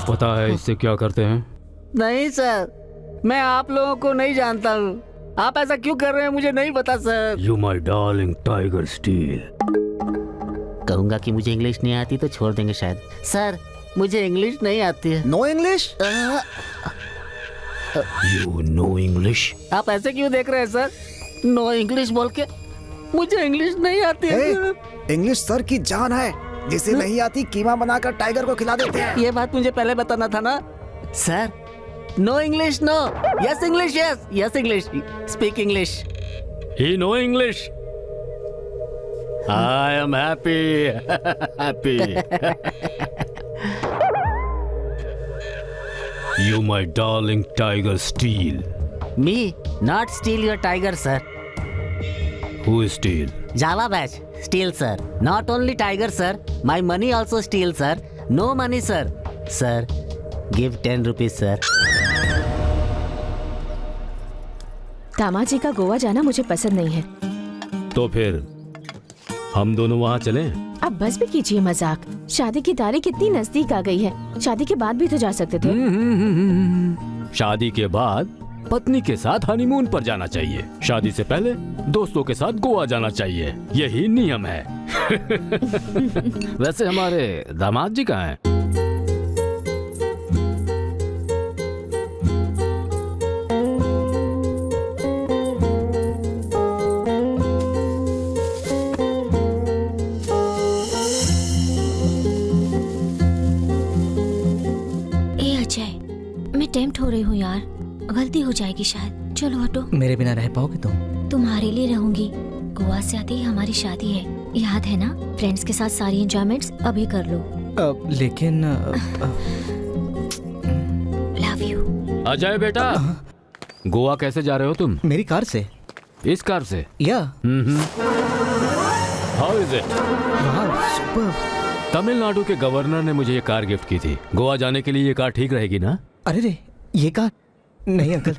पता है इससे क्या करते हैं? नहीं सर, मैं आप लोगों को नहीं जानता हूँ। आप ऐसा क्यों कर रहे हैं मुझे नहीं पता sir. You my darling tiger steel. कहूँगा कि मुझे इंग्लिश नहीं आती तो छोड़ देंगे शायद। सर मुझे इंग्लिश नहीं आती है। No English? You no English? आप ऐसे क्यों देख रहे हैं सर? नो इंग्लिश बोल के? मुझे इंग्लिश नहीं आती है। इंग्लिश सर की जान है, जिसे नहीं आती कीमा बनाकर टाइगर को खिला देते हैं। ये बात मुझे पहले बताना था ना सर। No English no, yes English, yes yes English, speak English. He no English. I am happy happy. You my darling tiger steal. Me not steal your tiger sir. Who is steal? Java batch, steal sir. Not only tiger sir, my money also steal sir. No money sir. Sir, give 10 rupees sir. दामाद जी का गोवा जाना मुझे पसंद नहीं है। तो फिर हम दोनों वहाँ चलें? अब बस भी कीजिए मजाक। शादी की तारीख कितनी नजदीक आ गई है, शादी के बाद भी तो जा सकते थे। शादी के बाद पत्नी के साथ हनीमून पर जाना चाहिए, शादी से पहले दोस्तों के साथ गोवा जाना चाहिए, यही नियम है। वैसे हमारे दामाद जी कहाँ हैं? ए अजय, मैं टेम्प्ट हो रही हूँ यार, गलती हो जाएगी शायद। चलो हटो। मेरे बिना रह पाओगे तुम? तुम्हारे लिए रहूंगी। गोवा से आते ही हमारी शादी है, याद है ना? फ्रेंड्स के साथ सारी एंजॉयमेंट्स अभी कर लो। लेकिन लव यू। अजय बेटा, गोवा कैसे जा रहे हो तुम? मेरी कार से। इस कार से? या। How is it? तमिलनाडु के गवर्नर ने मुझे ये कार गिफ्ट की थी। गोवा जाने के लिए ये कार ठीक रहेगी ना? अरे रे, ये कार नहीं अंकल।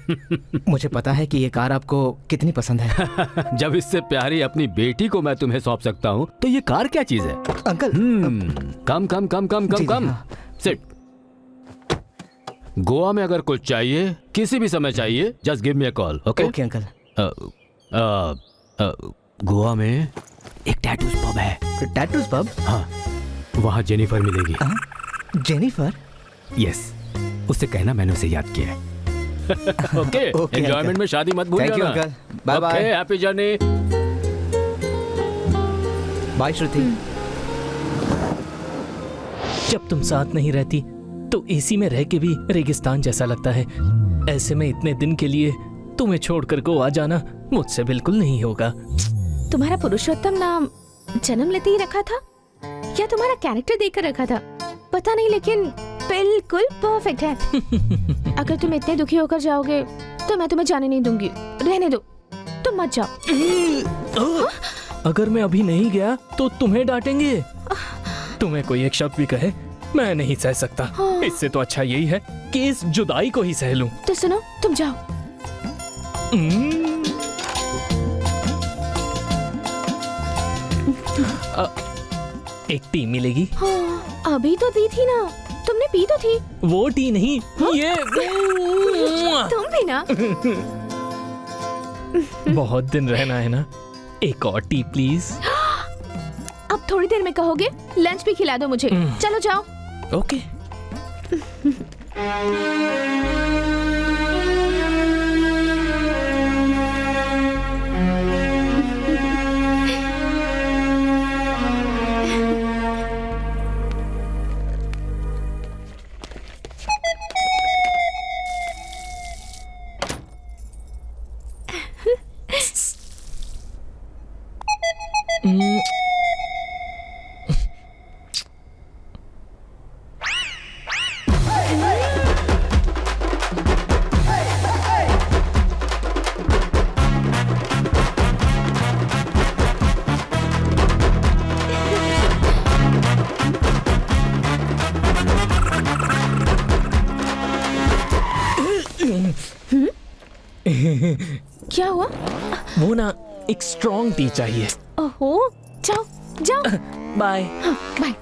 मुझे पता है कि ये कार आपको कितनी पसंद है। जब इससे प्यारी अपनी बेटी को मैं तुम्हें सौंप सकता हूँ तो ये कार क्या चीज है? अंकल कम कम कम कम कम कम। सिट। गोवा में अगर कुछ चाहिए, किसी भी समय चाहिए, just give me a call. Okay okay uncle. Goa में एक टैटूज पब है। Tattoos pub? हाँ, वहाँ जेनिफर मिलेगी। जेनिफर? यस, उससे कहना मैंने उसे याद किया है। ओके, एंजॉयमेंट में शादी मत भूलिए। Thank you uncle. Bye bye. Okay, happy journey. Bye Shruti. जब तुम साथ नहीं रहती तो एसी में रह के भी रेगिस्तान जैसा लगता है। ऐसे में इतने दिन के लिए तुम्हें छोड़कर गोवा जाना मुझसे बिल्कुल नहीं होगा। तुम्हारा पुरुषोत्तम नाम जन्म लेते ही रखा था या तुम्हारा कैरेक्टर देखकर रखा था पता नहीं, लेकिन बिल्कुल परफेक्ट है। अगर तुम इतने दुखी होकर जाओगे तो मैं तुम्हें जाने नहीं दूंगी। रहने दो, तुम मत जाओ। अगर मैं अभी नहीं गया तो तुम्हें डांटेंगे। तुम्हें कोई एक शब्द भी कहे मैं नहीं सह सकता। इससे तो अच्छा यही है कि इस जुदाई को ही सह लूं। तो सुनो, तुम जाओ। एक टी मिलेगी? हाँ, अभी तो दी थी ना, तुमने पी तो थी। वो टी नहीं, ये तुम भी ना। बहुत दिन रहना है ना, एक और टी प्लीज। अब थोड़ी देर में कहोगे लंच भी खिला दो मुझे। चलो जाओ। ओके। क्या हुआ? वो ना एक स्ट्रॉन्ग टी चाहिए। ओहो, जाओ जाओ। बाय। हाँ, बाय।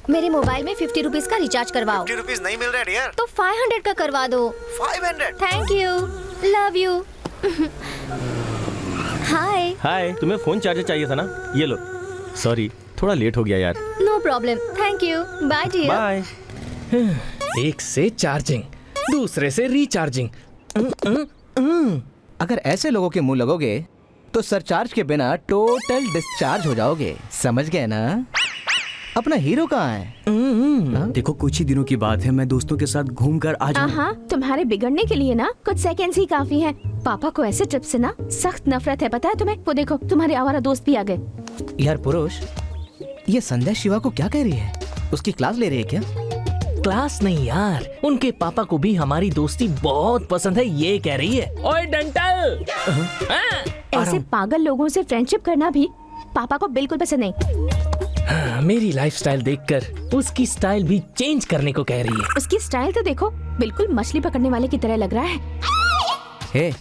मेरे मोबाइल में 50 रुपीज का रिचार्ज करवाओ। 50 रुपीज नहीं मिल रहे डियर। तो 500 का करवा दो। 500। Thank you, love you. Hi. Hi, तुम्हें फोन चार्जर चाहिए था ना? ये लो। सॉरी, थोड़ा लेट हो गया यार। No problem, thank you, bye dear. Bye. एक से चार्जिंग, दूसरे से रिचार्जिंग। अगर ऐसे लोगों के मुंह लगोगे तो सरचार्ज के बिना टोटल डिस्चार्ज हो जाओगे, समझ गए ना? अपना हीरो कहाँ है? देखो, कुछ ही दिनों की बात है, मैं दोस्तों के साथ घूम कर आ जाऊँ। हाँ, तुम्हारे बिगड़ने के लिए ना कुछ सेकंड्स ही काफी हैं। पापा को ऐसे ट्रिप से ना सख्त नफरत है, पता है तुम्हें? वो देखो, तुम्हारे आवारा दोस्त भी आ गए। यार पुरुष, ये संध्या शिवा को क्या कह रही है? उसकी क्लास ले रही है क्या? क्लास नहीं यार, उनके पापा को भी हमारी दोस्ती बहुत पसंद है, ये कह रही है। ओए डंटल! ऐसे पागल लोगों से फ्रेंडशिप करना भी पापा को बिल्कुल पसंद नहीं। हाँ, मेरी लाइफस्टाइल देखकर उसकी स्टाइल भी चेंज करने को कह रही है। उसकी स्टाइल तो देखो, बिल्कुल मछली पकड़ने वाले की तरह लग रहा है। हे,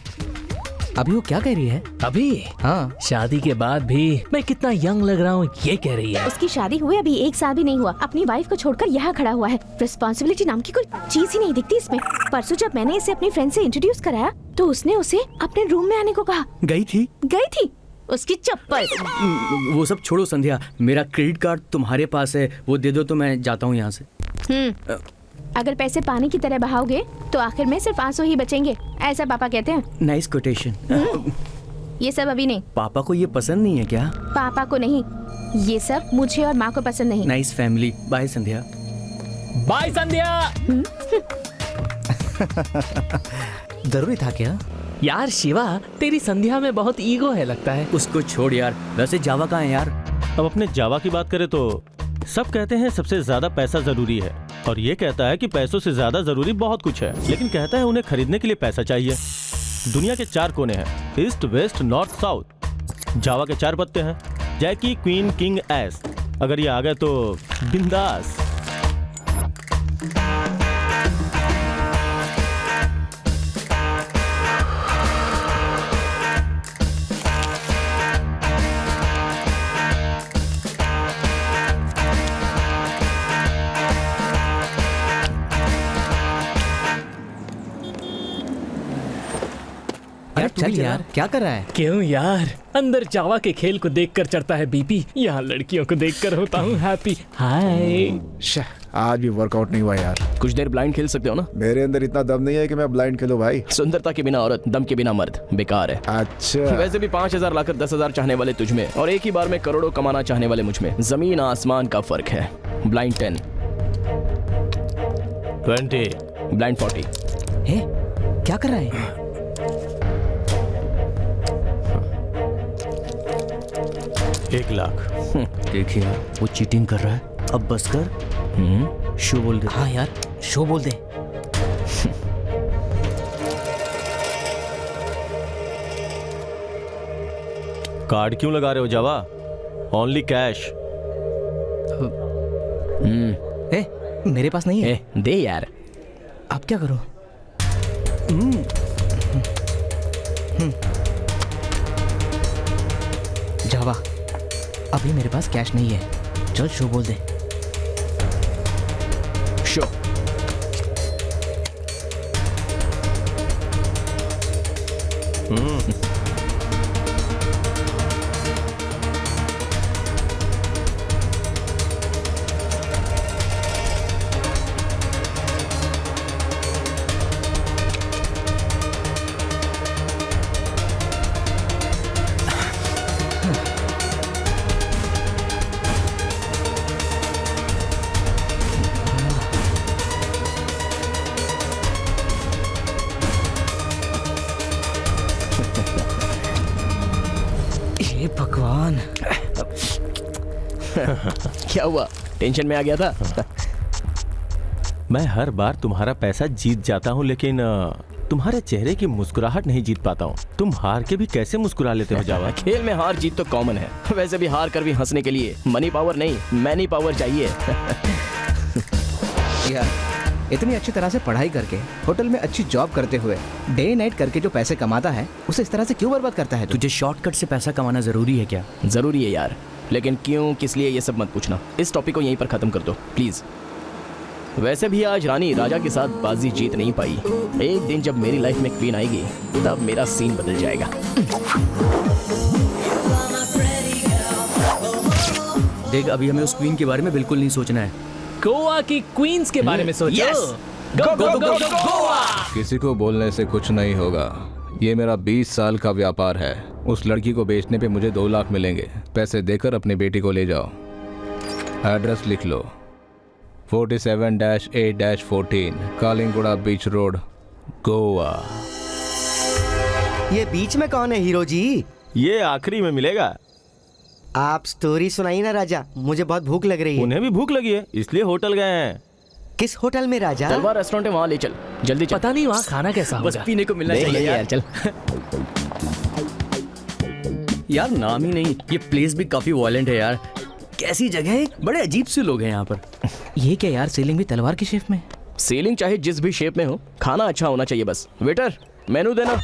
अभी वो क्या कह रही है? अभी हाँ, शादी के बाद भी मैं कितना यंग लग रहा हूँ, ये कह रही है। उसकी शादी हुए अभी 1 साल भी नहीं हुआ, अपनी वाइफ को छोड़कर यहाँ खड़ा हुआ है। रिस्पॉन्सिबिलिटी नाम की कोई चीज ही नहीं दिखती इसमें। परसों जब मैंने इसे अपनी फ्रेंड से इंट्रोड्यूस कराया तो उसने उसे अपने रूम में आने को कहा। गई थी उसकी चप्पल। वो सब छोड़ो संध्या, मेरा क्रेडिट कार्ड तुम्हारे पास है, वो दे दो तो मैं जाता हूँ यहाँ से। अगर पैसे पानी की तरह बहाओगे तो आखिर में सिर्फ आंसू ही बचेंगे, ऐसा पापा कहते हैं। Nice quotation. ये सब अभी नहीं। पापा को ये पसंद नहीं है क्या? पापा को नहीं, ये सब मुझे और माँ को पसंद नहीं। Nice family. बाय संध्या। बाय संध्या। जरूरी था क्या? यार शिवा, तेरी संध्या में बहुत ईगो है लगता है। उसको छोड़ यार, वैसे जावा कहाँ है यार? अब अपने जावा की बात करें तो सब कहते हैं सबसे ज्यादा पैसा जरूरी है, और ये कहता है कि पैसों से ज्यादा जरूरी बहुत कुछ है, लेकिन कहता है उन्हें खरीदने के लिए पैसा चाहिए। दुनिया के 4 कोने हैं, ईस्ट, वेस्ट, नॉर्थ, साउथ। जावा के 4 पत्ते हैं, जैकी, क्वीन, किंग, एस। अगर ये आ गए तो बिंदास। अरे चल यार, क्या कर रहा है? क्यों यार, अंदर जावा के खेल को देखकर चढ़ता है बीपी, यहाँ लड़कियों को देखकर होता हूँ हैप्पी। हाय। आज भी वर्कआउट नहीं हुआ यार। कुछ देर ब्लाइंड खेल सकते हो ना? मेरे अंदर इतना दम नहीं है कि मैं ब्लाइंड खेलूं भाई। सुंदरता के बिना औरत, दम के बिना मर्द बेकार है। अच्छा, वैसे भी 5000 लाकर 10,000 चाहने वाले तुझ में, और एक ही बार में करोड़ों कमाना चाहने वाले मुझ में जमीन आसमान का फर्क है। Blind 10, 20, blind 40। हे, क्या कर रहा है? 1 लाख। देखिए यार, वो चीटिंग कर रहा है। अब बस कर। शो बोल दे। हाँ यार, शो बोल दे। कार्ड क्यों लगा रहे हो जावा? Only cash. ए, मेरे पास नहीं है। ए, दे यार। अब क्या करूं? जावा, अभी मेरे पास कैश नहीं है। चल शो बोल दे। शो। हे भगवान। क्या हुआ, टेंशन में आ गया था? मैं हर बार तुम्हारा पैसा जीत जाता हूँ, लेकिन तुम्हारे चेहरे की मुस्कुराहट नहीं जीत पाता हूँ। तुम हार के भी कैसे मुस्कुरा लेते हो जावा? खेल में हार जीत तो कॉमन है, वैसे भी हार कर भी हंसने के लिए मनी पावर नहीं, मैनी पावर चाहिए। यार इतनी अच्छी तरह से पढ़ाई करके होटल में अच्छी जॉब करते हुए डे नाइट करके जो पैसे कमाता है उसे इस तरह से क्यों बर्बाद करता है तू? तुझे शॉर्टकट से पैसा कमाना जरूरी है क्या? जरूरी है यार, लेकिन क्यों किस लिए ये सब मत पूछना। इस टॉपिक को यहीं पर खत्म कर दो प्लीज। वैसे भी आज रानी राजा के साथ बाजी जीत नहीं पाई। एक दिन जब मेरी लाइफ में क्वीन आएगी तब मेरा सीन बदल जाएगा। देख, अभी हमें उस क्वीन के बारे में बिल्कुल नहीं सोचना है। गोवा की क्वींस के बारे में सोचो। Yes! गो गो गो गो गोवा। किसी को बोलने से कुछ नहीं होगा। ये मेरा 20 साल का व्यापार है। उस लड़की को बेचने पे मुझे 2 लाख मिलेंगे। पैसे देकर अपनी बेटी को ले जाओ। एड्रेस लिख लो, 47-8-14 कालिंगुड़ा बीच रोड, गोवा। ये बीच में कौन है हीरो जी? ये आखिरी में मिलेगा। आप स्टोरी सुनाइए ना राजा, मुझे बहुत भूख लग रही है। उन्हें भी भूख लगी है इसलिए होटल गए हैं। किस होटल में राजा? तलवार रेस्टोरेंट है, वहाँ ले चल, जल्दी चल। पता नहीं वहाँ खाना कैसा बस होगा। पीने को मिलना देख चाहिए लेंगे यार। चल। यार नाम ही नहीं, ये प्लेस भी काफी वायलेंट है यार। कैसी जगह है, बड़े अजीब से लोग हैं यहाँ पर। ये क्या यार, सीलिंग भी तलवार की शेप में? सीलिंग चाहे जिस भी शेप में हो, खाना अच्छा होना चाहिए बस। वेटर, मेनू देना।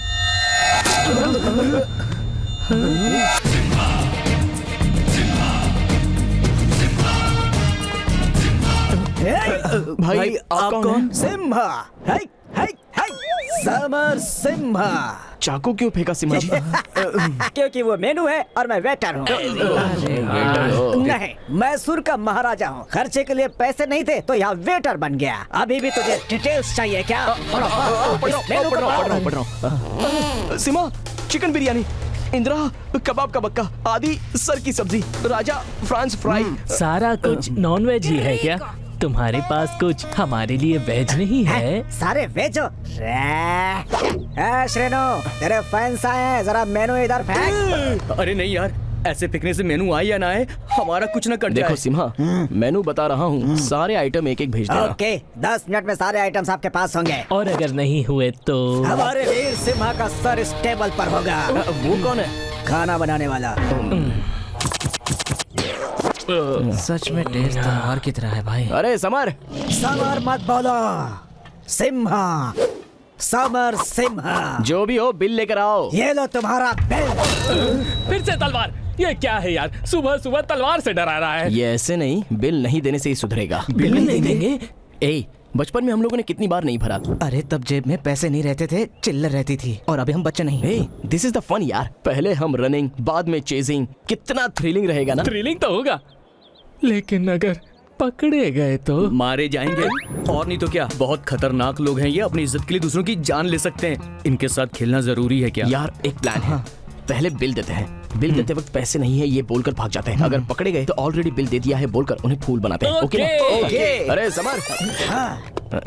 भाई आप कौन? सिम्हा, है, समर सिम्हा। चाकू क्यों फेंका सिम्हा जी? क्योंकि वो मेनू है और मैं वेटर हूँ। नहीं, मैसूर का महाराजा हूँ। खर्चे के लिए पैसे नहीं थे तो यहाँ वेटर बन गया। अभी भी तुझे डिटेल्स चाहिए क्या? सिम्हा, चिकन बिरयानी, इंदिरा कबाब का बक्का, आदि सर की सब्जी, राजा फ्रांस फ्राई। सारा कुछ नॉन वेज ही है क्या? तुम्हारे पास कुछ हमारे लिए वेज नहीं है? सारे वेज हो। श्रेनो, तेरे फैंस आए हैं, जरा मेनू इधर फेंक। अरे नहीं यार, ऐसे फेंकने से मेनू आए या ना आए, हमारा कुछ ना कट जाए। देखो सिम्हा, मेनू बता रहा हूँ, सारे आइटम एक एक भेज देना। ओके, 10 मिनट में सारे आइटम्स आपके पास होंगे। और अगर नहीं हुए तो? हमारे वीर सिम्हा का सर इस टेबल पर होगा। वो कौन है? खाना बनाने वाला। सच में टेस्ट तलवार की तरह है भाई। अरे समर मत बोलो, सिम्हा, समर सिम्हा। जो भी हो बिल लेकर आओ। ये लो तुम्हारा बिल। फिर से तलवार? ये क्या है यार, सुबह सुबह तलवार से डरा रहा है। ये ऐसे नहीं, बिल नहीं देने से ही सुधरेगा। बिल नहीं देंगे? ए, बचपन में हम लोगों ने कितनी बार नहीं भरा? अरे तब जेब में पैसे नहीं रहते थे, चिल्लर रहती थी, और अभी हम बच्चे नहीं। ए, दिस इज द फन यार। पहले हम रनिंग, बाद में चेजिंग। कितना थ्रिलिंग रहेगा ना? थ्रिलिंग तो होगा, लेकिन अगर पकड़े गए तो? मारे जाएंगे, और नहीं तो क्या। बहुत खतरनाक लोग हैं ये, अपनी इज्जत के लिए दूसरों की जान ले सकते हैं। इनके साथ खेलना जरूरी है क्या? यार एक प्लान है, पहले बिल देते हैं, बिल देते वक्त पैसे नहीं है ये बोलकर भाग जाते हैं। अगर पकड़े गए तो ऑलरेडी बिल दे दिया है बोलकर उन्हें फूल बनाते हैं। ओके ना? अरे समर,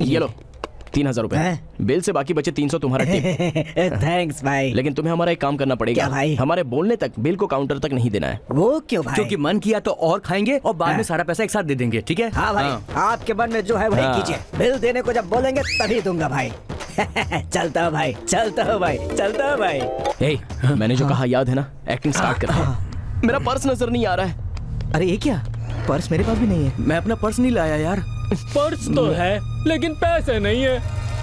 ये लो 3000 रुपए बिल से, बाकी बचे 300 तुम्हारा टिप। थैंक्स भाई। लेकिन तुम्हें हमारा एक काम करना पड़ेगा। क्या भाई? हमारे बोलने तक बिल को काउंटर तक नहीं देना है। वो क्यों भाई? क्योंकि मन किया तो और खाएंगे और बाद में सारा पैसा एक साथ दे देंगे, ठीक है? हाँ भाई, आपके मन में जो है वही कीजिए। बिल देने को जब बोलेंगे तभी दूंगा भाई। चलता हो भाई, चलता हो भाई, चलता हो भाई। ए, मैंने जो कहा याद है ना? एक्टिंग स्टार्ट कर रहे हैं। मेरा पर्स नजर नहीं आ रहा है। अरे ये क्या, पर्स मेरे पास भी नहीं है। मैं अपना पर्स नहीं लाया यार। पर्स तो है लेकिन पैसे नहीं है।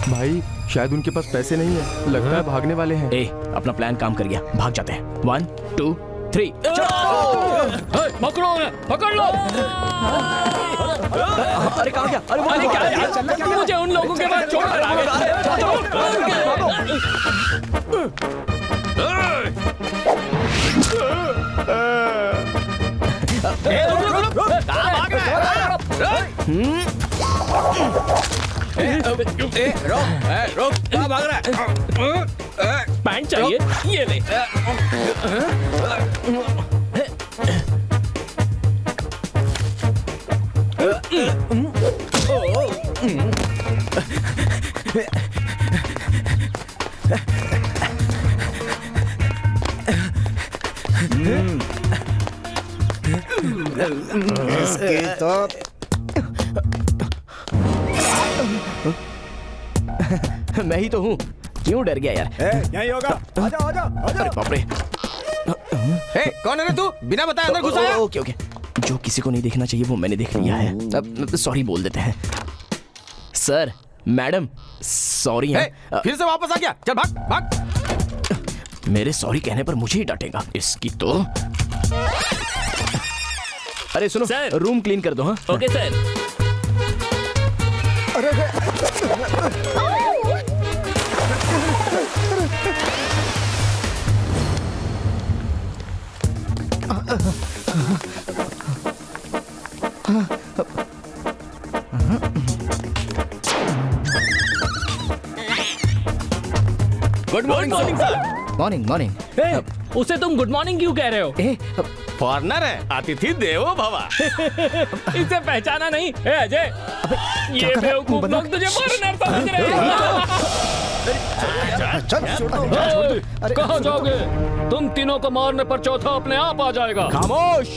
भाई शायद उनके पास पैसे नहीं है, लगता है भागने वाले हैं। ए, अपना प्लान काम कर गया, भाग जाते हैं। 1 2 3 पकड़ो उन्हें, पकड़ लो। अरे कहाँ गया? अरे वो क्या यार, मुझे उन लोगों के बाद छोड़ कर आ गए। रोक, कहाँ भाग रहा है? पैंट चाहिए, ये ले। इसकी तो मैं ही तो हूँ, क्यों डर गया यार? यही होगा। आजा आजा आजा। अरे बाप रे। कौन है रे तू? बिना बताए अंदर घुस आया? ओके ओके, जो किसी को नहीं देखना चाहिए वो मैंने देख लिया है। अब सॉरी बोल देते हैं। Sir, madam, sorry. फिर से वापस आ गया, चल भाग भाग। मेरे सॉरी कहने पर मुझे ही डांटेगा, इसकी तो। अरे सुनो सर, रूम क्लीन कर दो। हाँ okay sir. Good morning sir. Morning morning. उसे तुम गुड मॉर्निंग क्यों कह रहे हो? फॉरनर है, अतिथि देवो भवा। इसे पहचाना नहीं? ए अजय, ये बेवकूफ लोग तुझे फॉरेनर समझ रहे हैं। कहाँ जाओगे? तुम तीनों को मारने पर चौथा अपने आप आ जाएगा। खामोश।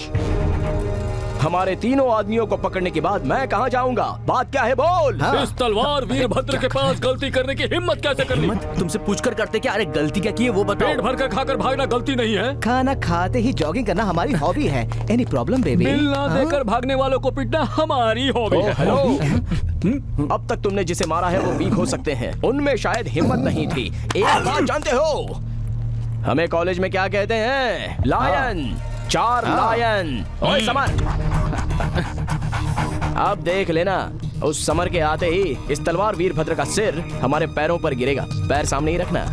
हमारे तीनों आदमियों को पकड़ने के बाद मैं कहाँ जाऊंगा? बात क्या है बोल। इस तलवार वीरभद्र के पास गलती करने की हिम्मत कैसे कर ली? तुमसे पूछकर करते क्या? अरे गलती क्या की है वो बताओ। पेट भर कर खाकर भागना गलती नहीं है। खाना खाते ही जॉगिंग करना हमारी हॉबी है। Any problem baby? बिल ना देकर भागने वालों को पीटना हमारी हॉबी है। हेलो। अब तक तुमने जिसे मारा है वो वीक हो सकते हैं, उनमें शायद हिम्मत नहीं थी। एक बात जानते हो, हमें कॉलेज में क्या कहते हैं? लायन। 4 लायन। ओए समर, अब देख लेना, उस समर के आते ही इस तलवार वीरभद्र का सिर हमारे पैरों पर गिरेगा। पैर सामने ही रखना।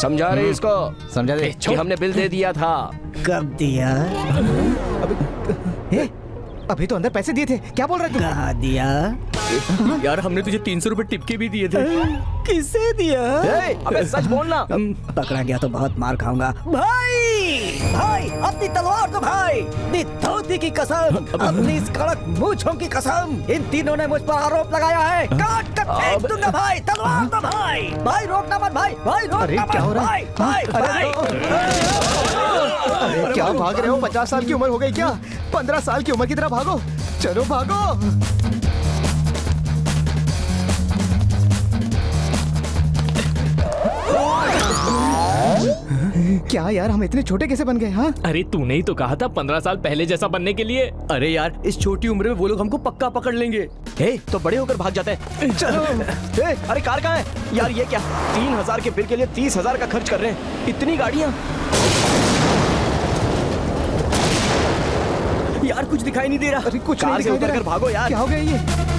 समझा रहे इसको? समझा दे। कि हमने बिल दे दिया था। कब दिया? अभी तो अंदर पैसे दिए थे, क्या बोल रहे तू? कहाँ दिया? यार हमने तुझे 300 रुपए टिप के भी दिए थे। किसे दिया? अबे सच बोलना। पकड़ा गया तो बहुत मार खाऊंगा। भाई भाई, अपनी तलवार दो भाई। अपनी धोती की कसम, अपनी इस कड़क मूंछों की कसम, इन तीनों ने मुझ पर आरोप लगाया है। काट कर फेंक दूंगा भाई। तलवार दो भाई। भाई रोकना मत भाई। भाई रोकना मत। क्या हो रहा है? भाई भाई अरे क्या भाग रहे हो? 50 साल की उम्र हो गई क्या? 15 साल की उम्र की तरह भागो। चलो भागो। क्या यार, हम इतने छोटे कैसे बन गए? हाँ, अरे तूने ही तो कहा था 15 साल पहले जैसा बनने के लिए। अरे यार इस छोटी उम्र में वो लोग हमको पक्का पकड़ लेंगे। तो बड़े होकर भाग जाते हैं। चलो। अरे कार कहाँ है? यार ये क्या, 3000 के बिल के लिए 30,000 का खर्च कर रहे हैं। इतनी गाड़ियाँ। यार कुछ दिखाई नहीं दे रहा। अरे कुछ कार से उतर कर भागो यार। क्या हो गया ये?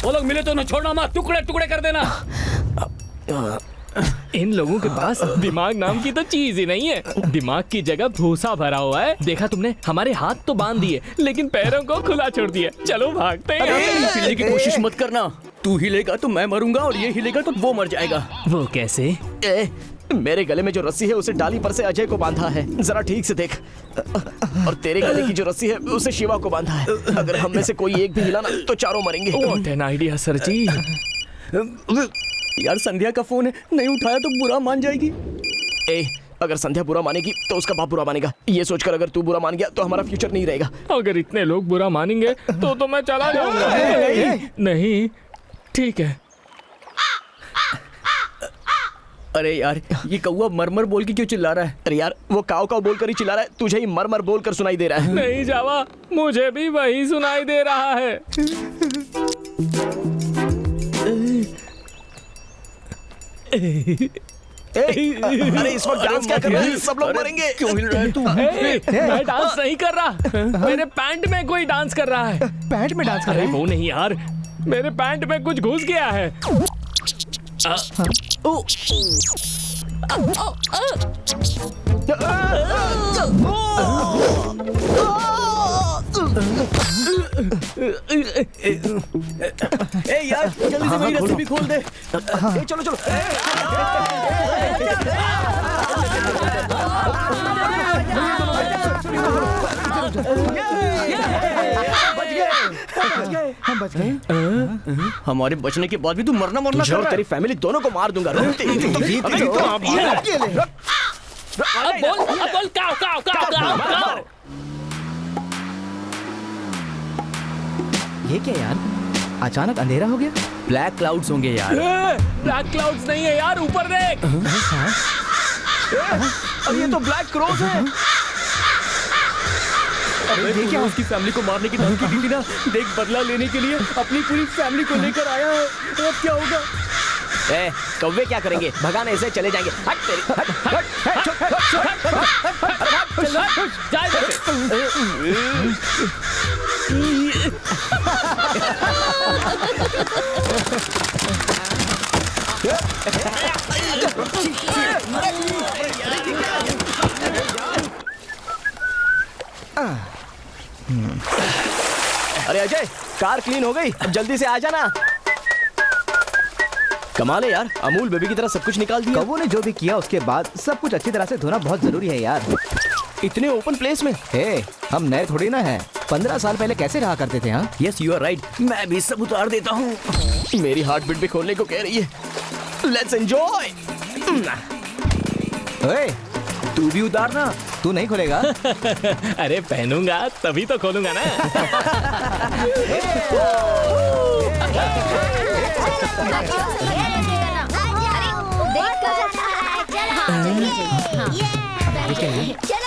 वो लोग मिले तो न छोड़ना मत, टुकड़े टुकड़े कर देना। इन लोगों के पास दिमाग नाम की तो चीज ही नहीं है। दिमाग की जगह भूसा भरा हुआ है। देखा तुमने, हमारे हाथ तो बांध दिए लेकिन पैरों को खुला छोड़ दिया। चलो भागते हैं। हिलने की कोशिश मत करना। तू हिलेगा तो मैं मरूंगा और ये हिलेगा तो वो मर जाएगा। वो कैसे? मेरे गले में जो रस्सी है उसे डाली पर से अजय को बांधा है, जरा ठीक से देख। और तेरे गले की जो रस्सी है उसे शिवा को बांधा है। अगर हम में से कोई एक भी हिला ना तो चारों मरेंगे। व्हाट एन आइडिया सर जी। यार संध्या का फोन है, नहीं उठाया तो बुरा मान जाएगी। अगर संध्या बुरा मानेगी तो उसका बाप बुरा मानेगा। ये सोचकर अगर तू बुरा मान गया तो हमारा फ्यूचर नहीं रहेगा। अगर इतने लोग बुरा मानेंगे तो मैं चला जाऊंगा। नहीं ठीक है। अरे यार ये कौवा मरमर बोल के क्यों चिल्ला रहा है? अरे यार वो काव काव बोलकर ही चिल्ला रहा है, तुझे ही मरमर बोलकर सुनाई दे रहा है। नहीं जावा, मुझे भी वही सुनाई दे रहा है। अरे इस वक्त डांस क्या कर रहा है? सब लोग मरेंगे। क्यों हिल रहा है तू? मैं डांस नहीं कर रहा, मेरे पैंट में कोई डांस कर रहा है। पैंट में डांस कर रहा अरे है? वो नहीं यार, मेरे पैंट में कुछ घुस गया है। ए यार जल्दी से वही रस्सी भी खोल दे। ए, चलो चलो। हम बच गए। हमारे बचने के बाद भी तू मरना मरना कर रहा है। तेरी फैमिली दोनों को मार दूंगा। बोल काव काव काव काव काव। ये क्या यार, अचानक अंधेरा हो गया। ब्लैक क्लाउड्स होंगे यार। ब्लैक क्लाउड्स नहीं है यार, ऊपर देख। अब ये तो ब्लैक क्रोस है। अरे ये क्या, उसकी फैमिली को मारने की धमकी दी थी ना, देख बदला लेने के लिए अपनी पूरी फैमिली को लेकर आया है। अब क्या होगा? ए, कौवे क्या करेंगे? भगाने से चले जाएंगे। हट तेरी, हट, हट, हट, हट, हट, अरे अजय, कार क्लीन हो गई, अब जल्दी से आ जाना। कमाल है यार, अमूल बेबी की तरह सब कुछ निकाल दिया। कौवों ने जो भी किया उसके बाद सब कुछ अच्छी तरह से धोना बहुत जरूरी है यार। इतने ओपन प्लेस में। हे, हम नए थोड़ी ना हैं। 15 साल पहले कैसे रहा करते थे? हाँ, यस यू आर राइट। मैं भी सब उतार देता हूँ। मेरी हार्ट बीट भी खोलने को कह रही है। Let's enjoy. ओए, तू भी उतारना। तू नहीं खोलेगा? अरे पहनूंगा तभी तो खोलूंगा ना।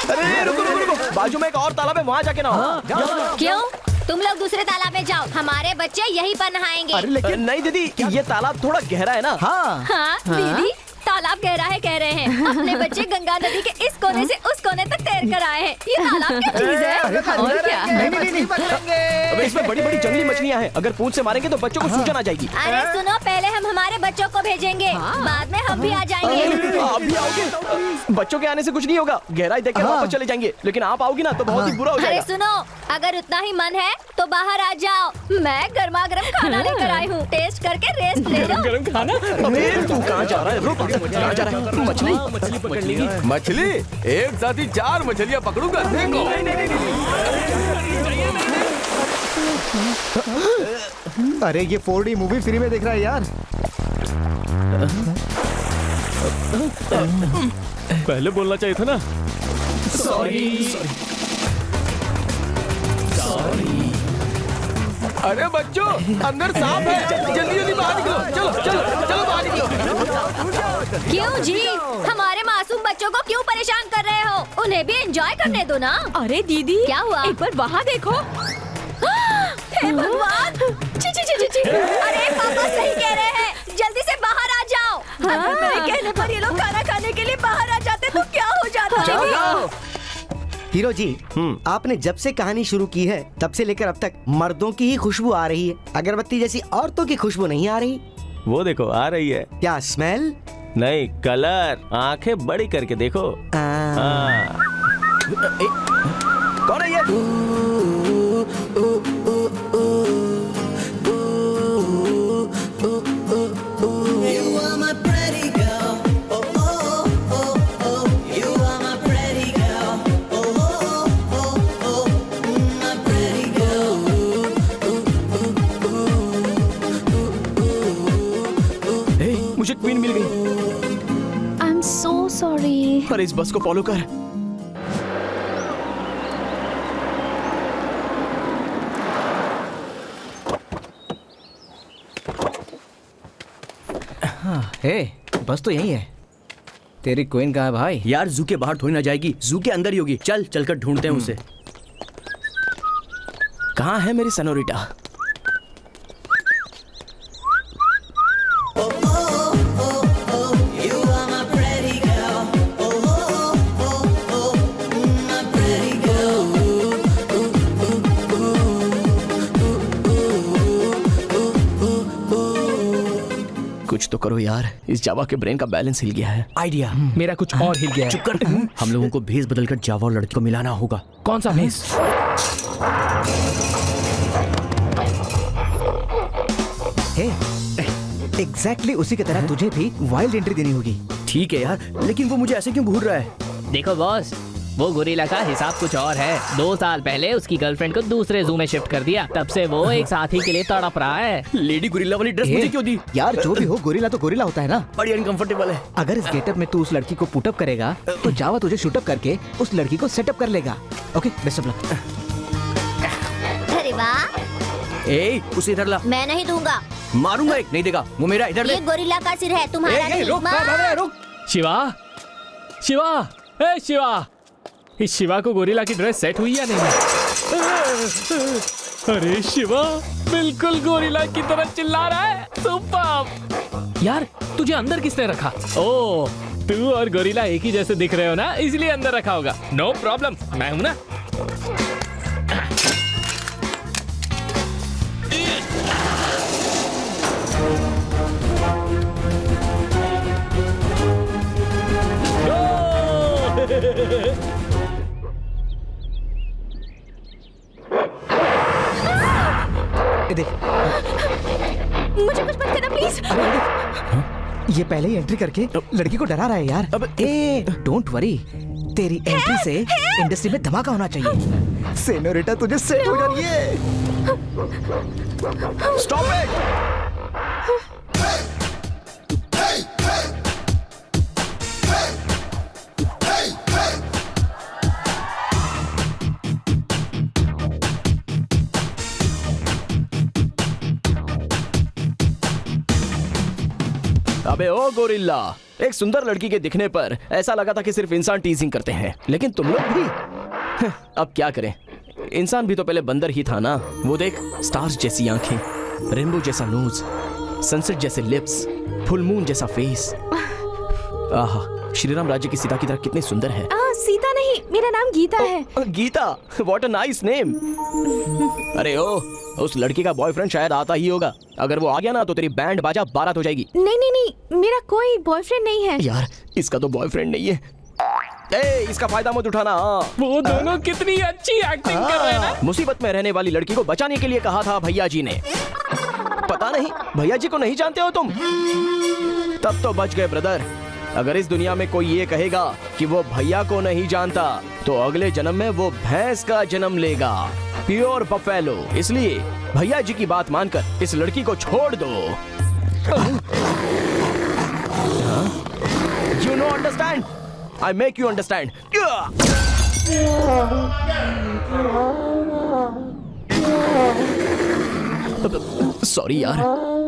अरे रुको रुको रुको, बाजू में एक और तालाब है, वहाँ जाके नहाओ। क्यों? तुम लोग दूसरे तालाब में जाओ, हमारे बच्चे यहीं पर नहाएंगे। अरे लेकिन नहीं दीदी, ये तालाब थोड़ा गहरा है ना। हाँ हाँ दीदी, तालाब गहरा है कह रहे हैं। अपने बच्चे गंगा नदी के इस कोने से उस कोने तक तैर कर आए हैं। ये तालाब क्या चीज है? और क्या? नहीं पकड़ेंगे। अबे इसमें बड़ी बड़ी जंगली मछलियाँ हैं, अगर पूंछ से मारेंगे तो बच्चों को सूजन आ जाएगी। अरे सुनो, पहले हम हमारे बच्चों को भेजेंगे, बाद में हम भी आ जाएंगे। आप भी आओगे? बच्चों के आने से कुछ नहीं होगा, गहराई देख कर वापस चले जाएंगे। लेकिन आप आओगी ना तो बहुत ही बुरा हो अरे जाएगा। सुनो, अगर उतना ही मन है तो बाहर आ जाओ, मैं गर्मा गर्म खाना लेकर आई हूँ, टेस्ट करके रेस्ट ले लो। गरम खाना? अबे तू कहाँ जा रहा है? रुक, कहाँ जा रहा है? मछली मछली पकड़ लेगी। मछली एक साथ ही 4 मछलियाँ पकड़ूंगा, देखो। अरे ये 4D मूवी फ्री में देख रहा है यार। पहले बोलना चाहिए था ना। अरे बच्चों, अंदर सांप है, जल्दी जल्दी बाहर निकलो। चलो चलो चलो बाहर निकलो। क्यों जी, हमारे मासूम बच्चों को क्यों परेशान कर रहे हो? उन्हें भी एंजॉय करने दो ना। अरे दीदी, क्या हुआ? एक बार वहाँ देखो। हे भगवान! ची ची ची ची ची! अरे पापा सही कह रहे हैं, जल्दी से बाहर आ जाओ। अगर मेरे कहने पर ये लोग खाना खाने के लिए बाहर आ जाते तो क्या हो जाता? हीरो जी, आपने जब से कहानी शुरू की है तब से लेकर अब तक मर्दों की ही खुशबू आ रही है, अगरबत्ती जैसी औरतों की खुशबू नहीं आ रही। वो देखो आ रही है। क्या स्मेल? नहीं, कलर। आंखें बड़ी करके देखो। हाँ। कौन है ये? मुझे क्वीन मिल गई। I am so sorry. अरे इस बस को फॉलो कर। हे, बस तो यही है। तेरी क्वीन कहाँ है भाई? यार जू के बाहर थोड़ी ना जाएगी, जू के अंदर ही होगी। चल चलकर ढूंढते हैं उसे। कहाँ है मेरी सनोरिटा? कुछ तो करो यार, इस जावा के ब्रेन का बैलेंस हिल गया है। आइडिया, मेरा कुछ और हिल गया है। चुप कर। हम लोगों को भेस बदलकर जावा और लड़की को मिलाना होगा। कौन सा भेस? एग्जैक्टली उसी की तरह तुझे भी वाइल्ड एंट्री देनी होगी। ठीक है यार, लेकिन वो मुझे ऐसे क्यों घूर रहा है? देखो बॉस, वो गोरिल्ला का हिसाब कुछ और है। 2 साल पहले उसकी गर्लफ्रेंड को दूसरे जू में शिफ्ट कर दिया, तब से वो एक साथी के लिए तड़प रहा है। लेडी गोरिल्ला वाली ड्रेस मुझे क्यों दी? यार जो भी हो, गोरिल्ला तो गोरिल्ला होता है ना। बड़ी अनकंफर्टेबल है। अगर इस गेटअप में तू उस लड़की को पुटअप करेगा तो जावा तुझे शूटअप करके उस लड़की को सेटअप कर लेगा। Okay, best of luck. अरे वाह, ए, उसे इधर ला। मैं नहीं दूंगा। मारूंगा एक, नहीं देगा। वो मेरा, इधर ये ले। गोरिल्ला का सिर है, तुम्हारा नहीं। रुक, मार। रुक। शिवा, शिवा, ए शिवा, इस शिवा को गोरिल्ला की ड्रेस सेट हुई या नहीं? अरे शिवा बिल्कुल गोरिल्ला की तरह चिल्ला रहा है। सुपर यार, तुझे अंदर किसने रखा? ओ, तू और गोरिल्ला एक ही जैसे दिख रहे हो ना, इसलिए अंदर रखा होगा। नो प्रॉब्लम, मैं हूं ना। देख, मुझे कुछ मत करना प्लीज। ये पहले ही एंट्री करके लड़की को डरा रहा है यार। ए, डोंट वरी, तेरी एंट्री से इंडस्ट्री में धमाका होना चाहिए। सेनोरिटा तुझे सेट हो जानी है। Stop it. अबे ओ गोरिल्ला, एक सुंदर लड़की के दिखने पर ऐसा लगा था कि सिर्फ इंसान टीजिंग करते हैं, लेकिन तुम लोग भी। अब क्या करें, इंसान भी तो पहले बंदर ही था ना। वो देख, स्टार्स जैसी आंखें, रेनबो जैसा नोज, सनसेट जैसे लिप्स, फुल मून जैसा फेस। आहा, श्रीराम राज्य की सीता की तरह कितनी सुंदर है। सीता नहीं, मेरा नाम गीता है। Gita, what a nice name. अरे ओ, उस लड़की का बॉयफ्रेंड शायद आता ही होगा। अगर वो आ गया ना तो तेरी बैंड बाजा बारात हो जाएगी। नहीं नहीं नहीं, मेरा कोई बॉयफ्रेंड नहीं है। यार, इसका तो बॉयफ्रेंड नहीं है। ए, इसका फायदा मत उठाना। वो दोनों कितनी अच्छी एक्टिंग कर रहे हैं ना। मुसीबत में रहने वाली लड़की को बचाने के लिए कहा था भैया जी ने। पता नहीं, भैया जी को नहीं जानते हो तुम? तब तो बच गए ब्रदर। अगर इस दुनिया में कोई ये कहेगा कि वो भैया को नहीं जानता, तो अगले जन्म में वो भैंस का जन्म लेगा, प्योर बफेलो। इसलिए भैया जी की बात मानकर इस लड़की को छोड़ दो। You know understand? I make you understand. Sorry यार,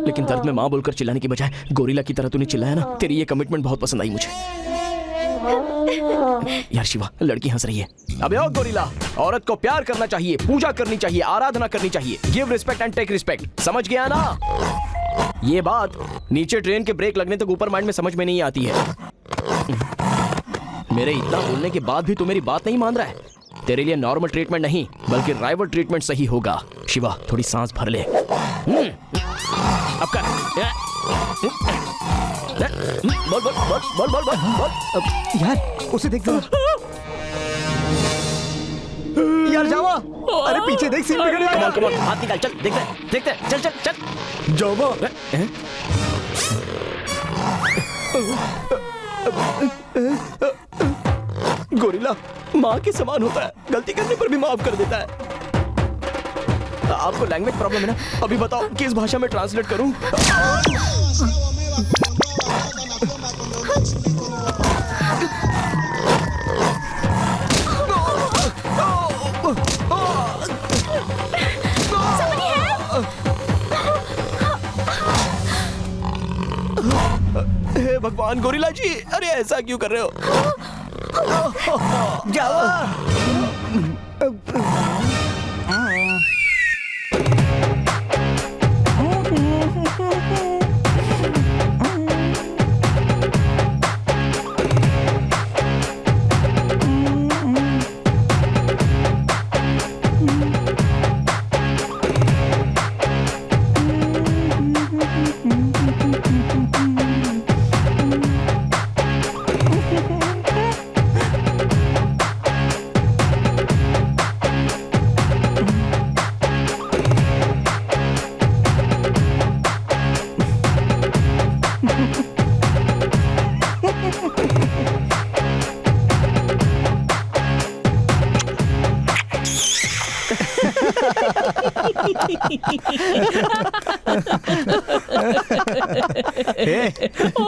लेकिन दर्द में माँ बोलकर चिल्लाने की बजाय गोरिल्ला की तरह तूने चिल्लाया ना। तेरी ये कमिटमेंट बहुत पसंद आई मुझे। यार शिवा, लड़की हंस रही है। अबे ओ गोरिल्ला, औरत को प्यार करना चाहिए, पूजा करनी चाहिए, आराधना करनी चाहिए। Give respect and take respect, समझ गया ना? ये बात नीचे ट्रेन के ब्रेक लगने तक ऊपर माइंड में समझ में नहीं आती है। मेरे इतना बोलने के बाद भी तू मेरी बात नहीं मान रहा है। तेरे लिए नॉर्मल ट्रीटमेंट नहीं बल्कि राइवल ट्रीटमेंट सही होगा। शिवा, थोड़ी सांस भर ले। अब कर। बोल बोल बोल बोल बोल बोल। यार उसे देख दो। यार जावा, अरे पीछे देख, सीन बिगड़ गया। कम ऑन, हाथ निकाल, चल देखते देखते, चल चल चल। जावा, गोरिल्ला माँ के समान होता है, गलती करने पर भी माफ कर देता है। आपको लैंग्वेज प्रॉब्लम है ना? अभी बताओ किस भाषा में ट्रांसलेट करूं? हे भगवान गोरिल्ला जी, अरे ऐसा क्यों कर रहे हो? जावा।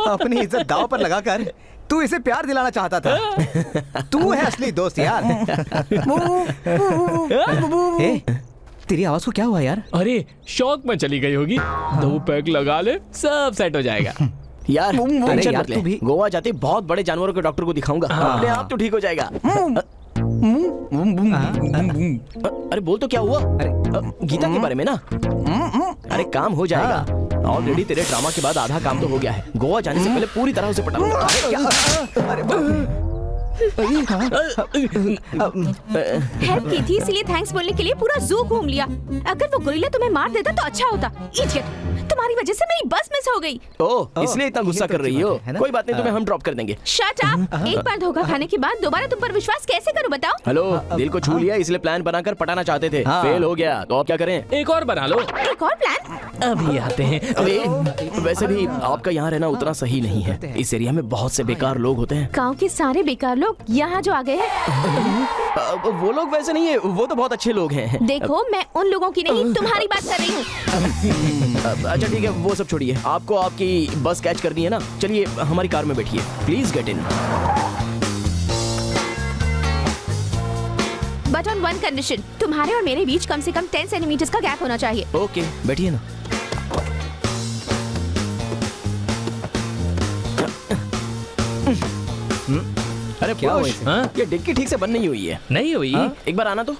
अपनी इज्जत दांव पर लगाकर तू इसे प्यार दिलाना चाहता था। तू है असली दोस्त यार। तेरी आवाज को क्या हुआ यार? अरे शौक में चली गई होगी। 2 पैक लगा ले, सब सेट हो जाएगा। यार टेंशन यार, मत ले, तू भी- गोवा जाते बहुत बड़े जानवरों के डॉक्टर को दिखाऊंगा, अपने आप तो ठीक हो जाएगा। अरे बोल तो क्या हुआ? अरे गीता के बारे में ना। अरे काम हो जाएगा, ऑलरेडी तेरे ड्रामा के बाद आधा काम तो हो गया है। गोवा जाने से पहले पूरी तरह उसे पटा। हेल्प की थी इसलिए थैंक्स बोलने के लिए पूरा जू घूम लिया। अगर वो गोरिल्ला तुम्हें मार देता तो अच्छा होता। इडियट, तुम्हारी वजह से मेरी बस मिस हो गई। ओह, इसलिए इतना गुस्सा कर रही हो? कोई बात नहीं, तुम्हें हम ड्रॉप कर देंगे। Shut up. एक बार धोखा खाने के बाद दोबारा तुम पर विश्वास कैसे करूं बताओ? हेलो, दिल को छू लिया इसलिए प्लान बनाकर पटाना चाहते थे, फेल हो गया तो अब क्या करें? एक और बना लो। एक और प्लान? अभी आते हैं। अरे वैसे भी आपका यहाँ रहना उतना सही नहीं है। इस एरिया में बहुत से बेकार लोग होते हैं। गांव के सारे बेकार लोग यहाँ जो आ गए हैं। वो लोग वैसे नहीं है, वो तो बहुत अच्छे लोग हैं। देखो, मैं उन लोगों की नहीं तुम्हारी बात कर रही हूँ। अच्छा ठीक है, वो सब छोड़िए। आपको आपकी बस कैच करनी है ना? चलिए हमारी कार में बैठिए, please get in. But on one condition, तुम्हारे और मेरे बीच कम से कम 10 सेंटीमीटर का गैप होना चाहिए। ओके, बैठिए ना। अरे क्या हुआ पुरुष, इसे? ये डिक्की ठीक से बंद नहीं हुई है। नहीं हुई? एक बार आना तो।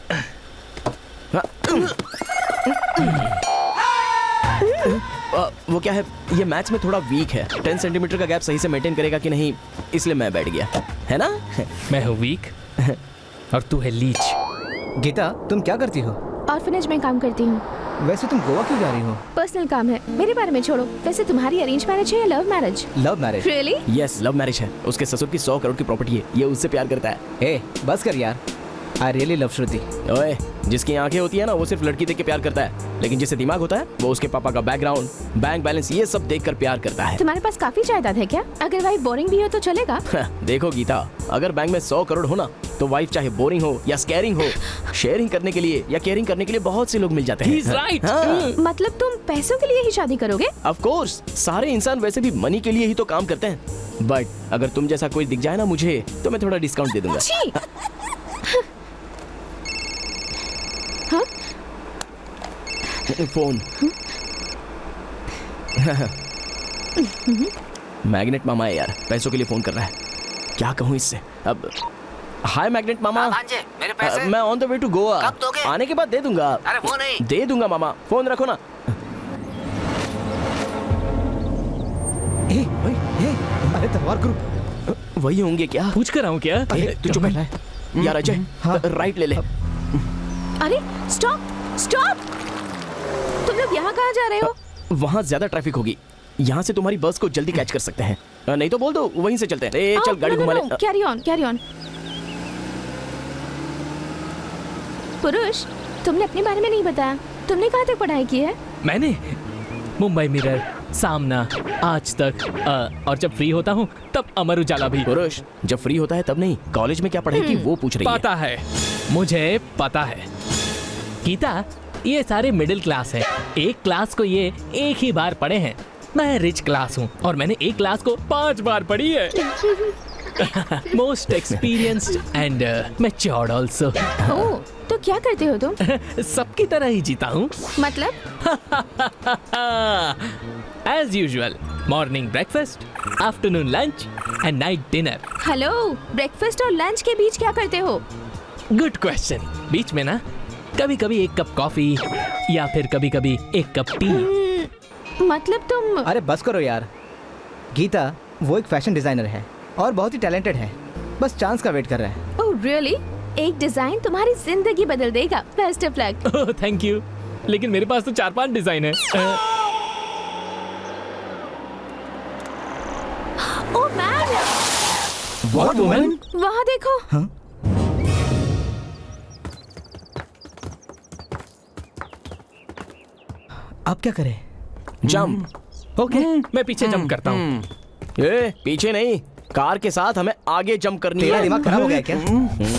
वो क्या है, ये मैच में थोड़ा वीक है। 10 सेंटीमीटर का गैप सही से मेंटेन करेगा कि नहीं, इसलिए मैं बैठ गया, है ना? मैं हूँ वीक और तू है लीच। गीता, तुम क्या करती हो? ऑर्फनेज में काम करती हूँ। वैसे तुम गोवा क्यों जा रही हो? पर्सनल काम है, मेरे बारे में छोड़ो। वैसे तुम्हारी अरेंज मैरिज है या love marriage? Love marriage. Really? Yes, love marriage है। उसके ससुर की 100 करोड़ की प्रॉपर्टी है, ये उससे प्यार करता है। ए, बस कर यार। आई रियली लव श्रुति। ओए, जिसकी आंखें होती है ना, वो सिर्फ लड़की देख के प्यार करता है, लेकिन जिसे दिमाग होता है वो उसके पापा का बैकग्राउंड, बैंक बैलेंस, ये सब देखकर प्यार करता है। तुम्हारे पास काफी जायदाद है क्या? अगर वाइफ बोरिंग भी हो तो चलेगा? देखो गीता, अगर बैंक में 100 करोड़ हो ना, तो वाइफ चाहे बोरिंग हो या स्कैरिंग हो, शेयरिंग करने के लिए या केयरिंग करने के लिए बहुत से लोग मिल जाते हैं। He's right. हाँ। मतलब तुम पैसों के लिए ही शादी करोगे? ऑफ कोर्स, सारे इंसान वैसे भी मनी के लिए ही तो काम करते हैं। बट अगर तुम जैसा कोई दिख जाए ना मुझे, तो मैं थोड़ा डिस्काउंट दे दूंगा। छी! हाँ? फोन। मैग्नेट मामा है यार, पैसों के लिए फोन कर रहा है। क्या कहूँ इससे अब? हाय मैग्नेट मामा। मेरे पैसे मैं on the way to Goa. कब दोगे? आने के बाद दे दूंगा। अरे वो नहीं। दे दूंगा मामा, फोन रखो ना। अरे तलवार ग्रुप वही होंगे क्या? पूछ कर आऊँ क्या? तू चुप है यार। अजय, राइट ले ले। अरे स्टॉप स्टॉप! तुम लोग यहाँ कहाँ जा रहे हो? वहाँ ज्यादा ट्रैफिक होगी, यहाँ से तुम्हारी बस को जल्दी कैच कर सकते हैं। नहीं तो बोल दो, वहीं से चलते हैं। ए, चल गाड़ी घुमा ले। Carry on carry on. पुरुष, तुमने अपने बारे में नहीं बताया। तुमने कहाँ तक पढ़ाई की है? मैंने मुंबई मिरर, सामना, आज तक, और जब फ्री होता हूँ तब अमर उजाला भी। पुरुष, जब फ्री होता है तब नहीं, कॉलेज में क्या पढ़ाई की वो पूछ रही है। पता है, मुझे पता है। गीता, ये सारे मिडिल क्लास है। एक क्लास को ये एक ही बार पढ़े हैं। मैं रिच क्लास हूँ और मैंने एक क्लास को 5 बार पढ़ी है। Most experienced and matured also. Oh, तो क्या करते हो तुम? सबकी तरह ही जीता हूँ। मतलब? As usual, morning breakfast, afternoon lunch and night dinner. Hello, breakfast और लंच के बीच क्या करते हो? Good question. बीच में ना कभी कभी 1 कप कॉफी या फिर कभी कभी 1 कप टी। मतलब तुम? अरे बस करो यार। गीता, वो एक फैशन डिजाइनर है और बहुत ही टैलेंटेड है, बस चांस का वेट कर रहा है। Oh really? एक डिजाइन तुम्हारी जिंदगी बदल देगा। Best of luck. Oh thank you, लेकिन मेरे पास तो 4-5 डिजाइन है। Oh man! What woman? वहाँ देखो। हाँ? अब क्या करें? जंप। ओके, मैं पीछे जंप करता हूँ। ए, पीछे नहीं, कार के साथ हमें आगे जंप करनी है। तेरा दिमाग खराब हो गया क्या?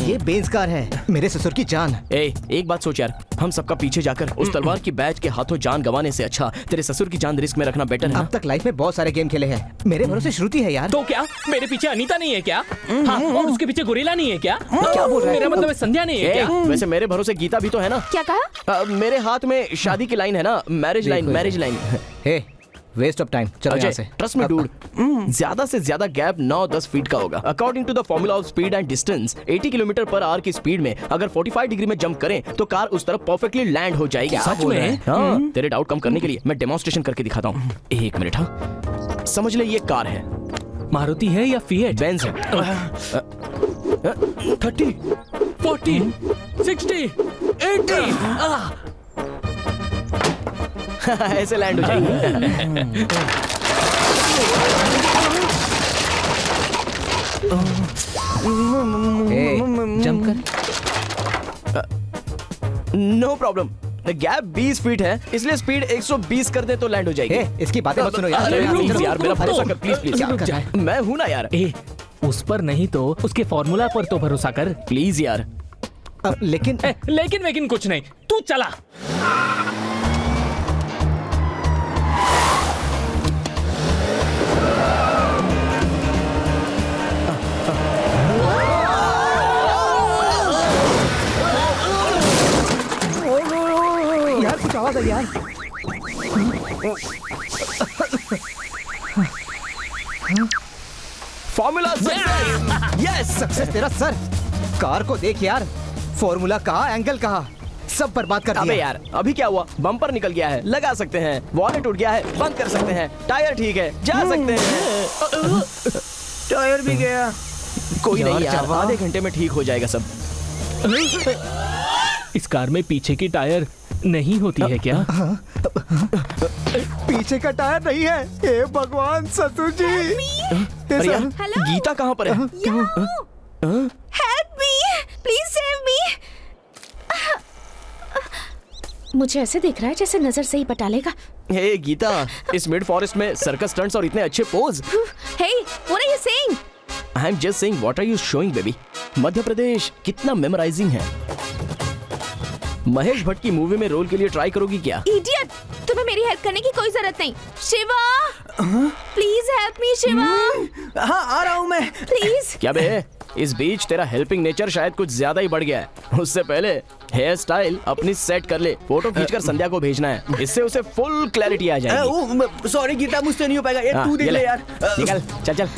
ये बेंज कार है, मेरे ससुर की जान। ए, एक बात सोच यार, हम सबका पीछे जाकर उस तलवार की बैच के हाथों जान गंवाने से अच्छा तेरे ससुर की जान रिस्क में रखना बेटर है ना? अब तक लाइफ में बहुत सारे गेम खेले हैं, मेरे भरोसे श्रुति है यार। तो क्या मेरे पीछे अनीता नहीं है क्या? हाँ, और उसके पीछे गोरिल्ला नहीं है क्या? क्या बोल रहा है? मेरा मतलब है संध्या नहीं है क्या? वैसे मेरे भरोसे गीता भी तो है ना? क्या कहा? मेरे हाथ में शादी की लाइन है ना, marriage line. Hey waste of time, चलो यहाँ से। ट्रस्ट मी डूड, ज्यादा से ज्यादा गैप 9-10 फीट का होगा। According to the formula of speed and distance, 80 kilometre per hour की स्पीड में अगर 45 डिग्री में जंप करें तो कार उस तरफ परफेक्टली लैंड हो जाएगी। सच में? हाँ, तेरे डाउट कम करने के लिए मैं डेमोन्स्ट्रेशन करके दिखाता हूँ। एक मिनट। हाँ, समझ ले, ये कार है। मारुति है या फिएट? बेंज है। 30, 40, 60, 80। ऐसे लैंड हो जाएगी। जंप कर। No problem. गैप 20 फीट है, इसलिए स्पीड 120 कर दे तो लैंड हो जाएगी। इसकी बातें मत सुनो यार। अरे प्लीज यार, मेरा भरोसा कर, प्लीज रुक जाए। मैं हूं ना यार। उस पर नहीं तो उसके फॉर्मूला पर तो भरोसा कर प्लीज यार। लेकिन कुछ नहीं, तू चला। यार कुछ आवाज आई यार। फॉर्मूला यस, सक्सेस तेरा सर। कार को देख यार, फॉर्मूला कहा, एंगल कहा, सब बर्बाद कर दिया। अबे यार, अभी क्या हुआ? बम्पर निकल गया है, लगा सकते हैं। वॉलेट टूट गया है, बंद कर सकते हैं। टायर ठीक है, जा सकते हैं। टायर भी गया। कोई नहीं यार, आधे घंटे में ठीक हो जाएगा सब। इस कार में पीछे की टायर नहीं होती है क्या? पीछे का टायर नहीं है। हे भगवान ससुर जी। अरे यार, गीता कहाँ पर है? Help me, please save me. मुझे ऐसे दिख रहा है जैसे नजर से ही पटा लेगा। हे गीता, इस मिड फॉरेस्ट में सर्कस स्टंट्स और इतने अच्छे poses. Hey, what are you saying? I am just saying what are you showing baby. Madhya Pradesh कितना मेमोराइजिंग है। महेश भट्ट की मूवी में रोल के लिए ट्राई करोगी क्या? इडियट, तुम्हें मेरी हेल्प करने की कोई जरूरत नहीं। Shiva, please help me Shiva. हाँ, आ रहा हूँ मैं। प्लीज। क्या बे, इस बीच तेरा हेल्पिंग नेचर शायद कुछ ज्यादा ही बढ़ गया है। उससे पहले हेयर स्टाइल अपनी सेट कर ले, फोटो खींचकर संध्या को भेजना है, इससे उसे फुल क्लैरिटी आ जाएगी। सॉरी गीता, मुझसे नहीं हो पाएगा। ये तू देख ले यार। निकल, चल।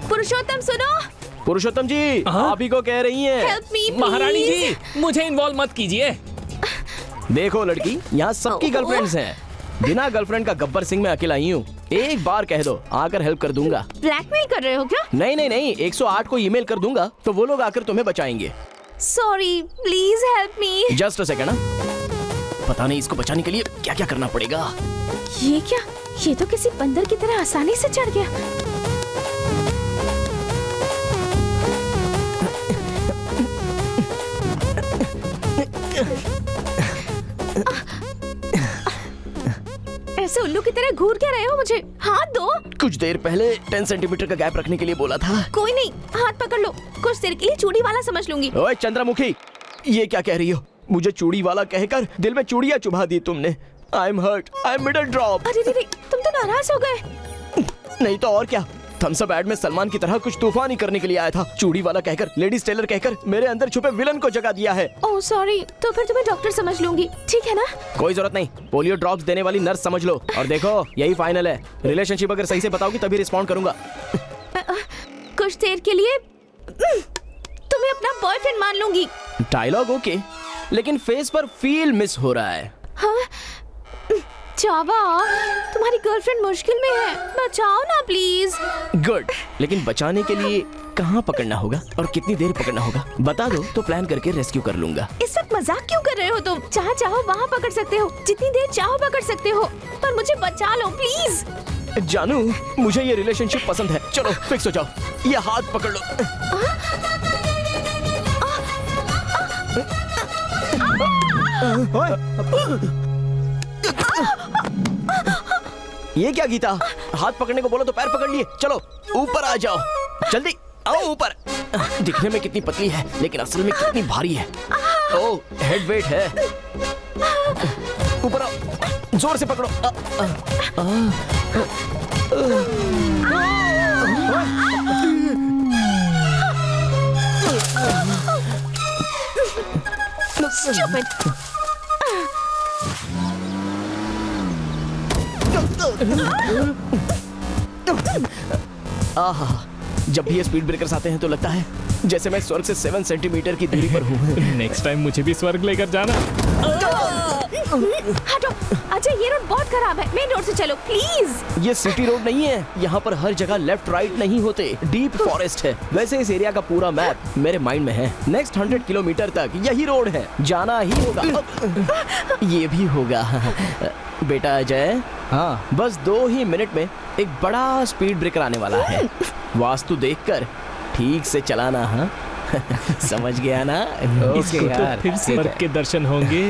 पुरुषोत्तम सुनो। पुरुषोत्तम जी, आप ही को कह रही हैं। Help me please. महारानी जी, मुझे इन्वॉल्व मत कीजिए। देखो लड़की, यहाँ सबकी गर्लफ्रेंड्स हैं। बिना गर्लफ्रेंड का गब्बर सिंह मैं अकेला ही हूँ। एक बार कह दो, आकर हेल्प कर दूंगा। ब्लैकमेल कर रहे हो क्या? नहीं, 108 को ईमेल कर दूंगा तो वो लोग आकर तुम्हें बचाएंगे। Sorry, please help me. Just a second. पता नहीं इसको बचाने के लिए क्या क्या करना पड़ेगा। ये क्या? ये तो किसी बंदर की तरह आसानी से चढ़ गया। ऐसे उल्लू की तरह घूर क्या रहे हो मुझे? हाथ दो। कुछ देर पहले 10 सेंटीमीटर का गैप रखने के लिए बोला था। कोई नहीं, हाथ पकड़ लो। कुछ देर के लिए चूड़ी वाला समझ लूंगी। ओए चंद्रमुखी, ये क्या कह रही हो? मुझे चूड़ी वाला कहकर दिल में चूड़ियां चुभा दी तुमने। I am hurt, I am middle drop. अरे तुम तो नाराज हो गए। नहीं तो और क्या, थम्स अप एड में सलमान की तरह कुछ तूफान ही करने के लिए आया था। चूड़ी वाला कहकर, लेडीज टेलर कहकर मेरे अंदर छुपे विलन को जगा दिया है। ओह सॉरी, तो फिर तुम्हें डॉक्टर समझ लूंगी, ठीक है ना? कोई जरूरत नहीं, पोलियो ड्रॉप्स देने वाली नर्स समझ लो। और देखो, यही फाइनल है। रिलेशनशिप अगर सही से बताओगी तभी रिस्पॉन्ड करूंगा। कुछ देर के लिए तुम्हें अपना बॉयफ्रेंड मान लूंगी। डायलॉग ओके, लेकिन फेस पर फील मिस हो रहा है। हाँ? चावा, तुम्हारी गर्लफ्रेंड मुश्किल में है, बचाओ ना प्लीज। गुड, लेकिन बचाने के लिए कहाँ पकड़ना होगा और कितनी देर पकड़ना होगा बता दो तो प्लान करके रेस्क्यू कर लूंगा। इस वक्त मजाक क्यों कर रहे हो तुम? जहाँ चाहो वहाँ पकड़ सकते हो, जितनी देर चाहो पकड़ सकते हो, पर मुझे बचा लो प्लीज। जानू, मुझे ये रिलेशनशिप पसंद है। चलो फिक्स हो जाओ, ये हाथ पकड़ लो। ये क्या गीता, हाथ पकड़ने को बोलो तो पैर पकड़ लिए। चलो ऊपर आ जाओ, जल्दी। आओ ऊपर। दिखने में कितनी पतली है लेकिन असल में कितनी भारी है। ओ हेड वेट है। ऊपर आओ, जोर से पकड़ो। Stupid. आहा, जब भी ये स्पीड ब्रेकर्स आते हैं तो लगता है जैसे मैं स्वर्ग से 7 सेंटीमीटर की दूरी पर हूँ। नेक्स्ट टाइम मुझे भी स्वर्ग लेकर जाना। हटो अजय, ये रोड बहुत खराब है, मेन रोड से चलो प्लीज। ये सिटी रोड नहीं है, यहाँ पर हर जगह लेफ्ट राइट नहीं होते, डीप फॉरेस्ट है। वैसे इस एरिया का पूरा मैप मेरे माइंड में है। नेक्स्ट 100 किलोमीटर तक यही रोड है, जाना ही होगा। ये भी होगा। बेटा अजय, हाँ बस 2 ही मिनट में एक बड़ा स्पीड ब्रेकर आने वाला है। वास्तु देखकर ठीक से चलाना। हाँ समझ गया ना? इसको तो फिर स्वर्ग के दर्शन होंगे।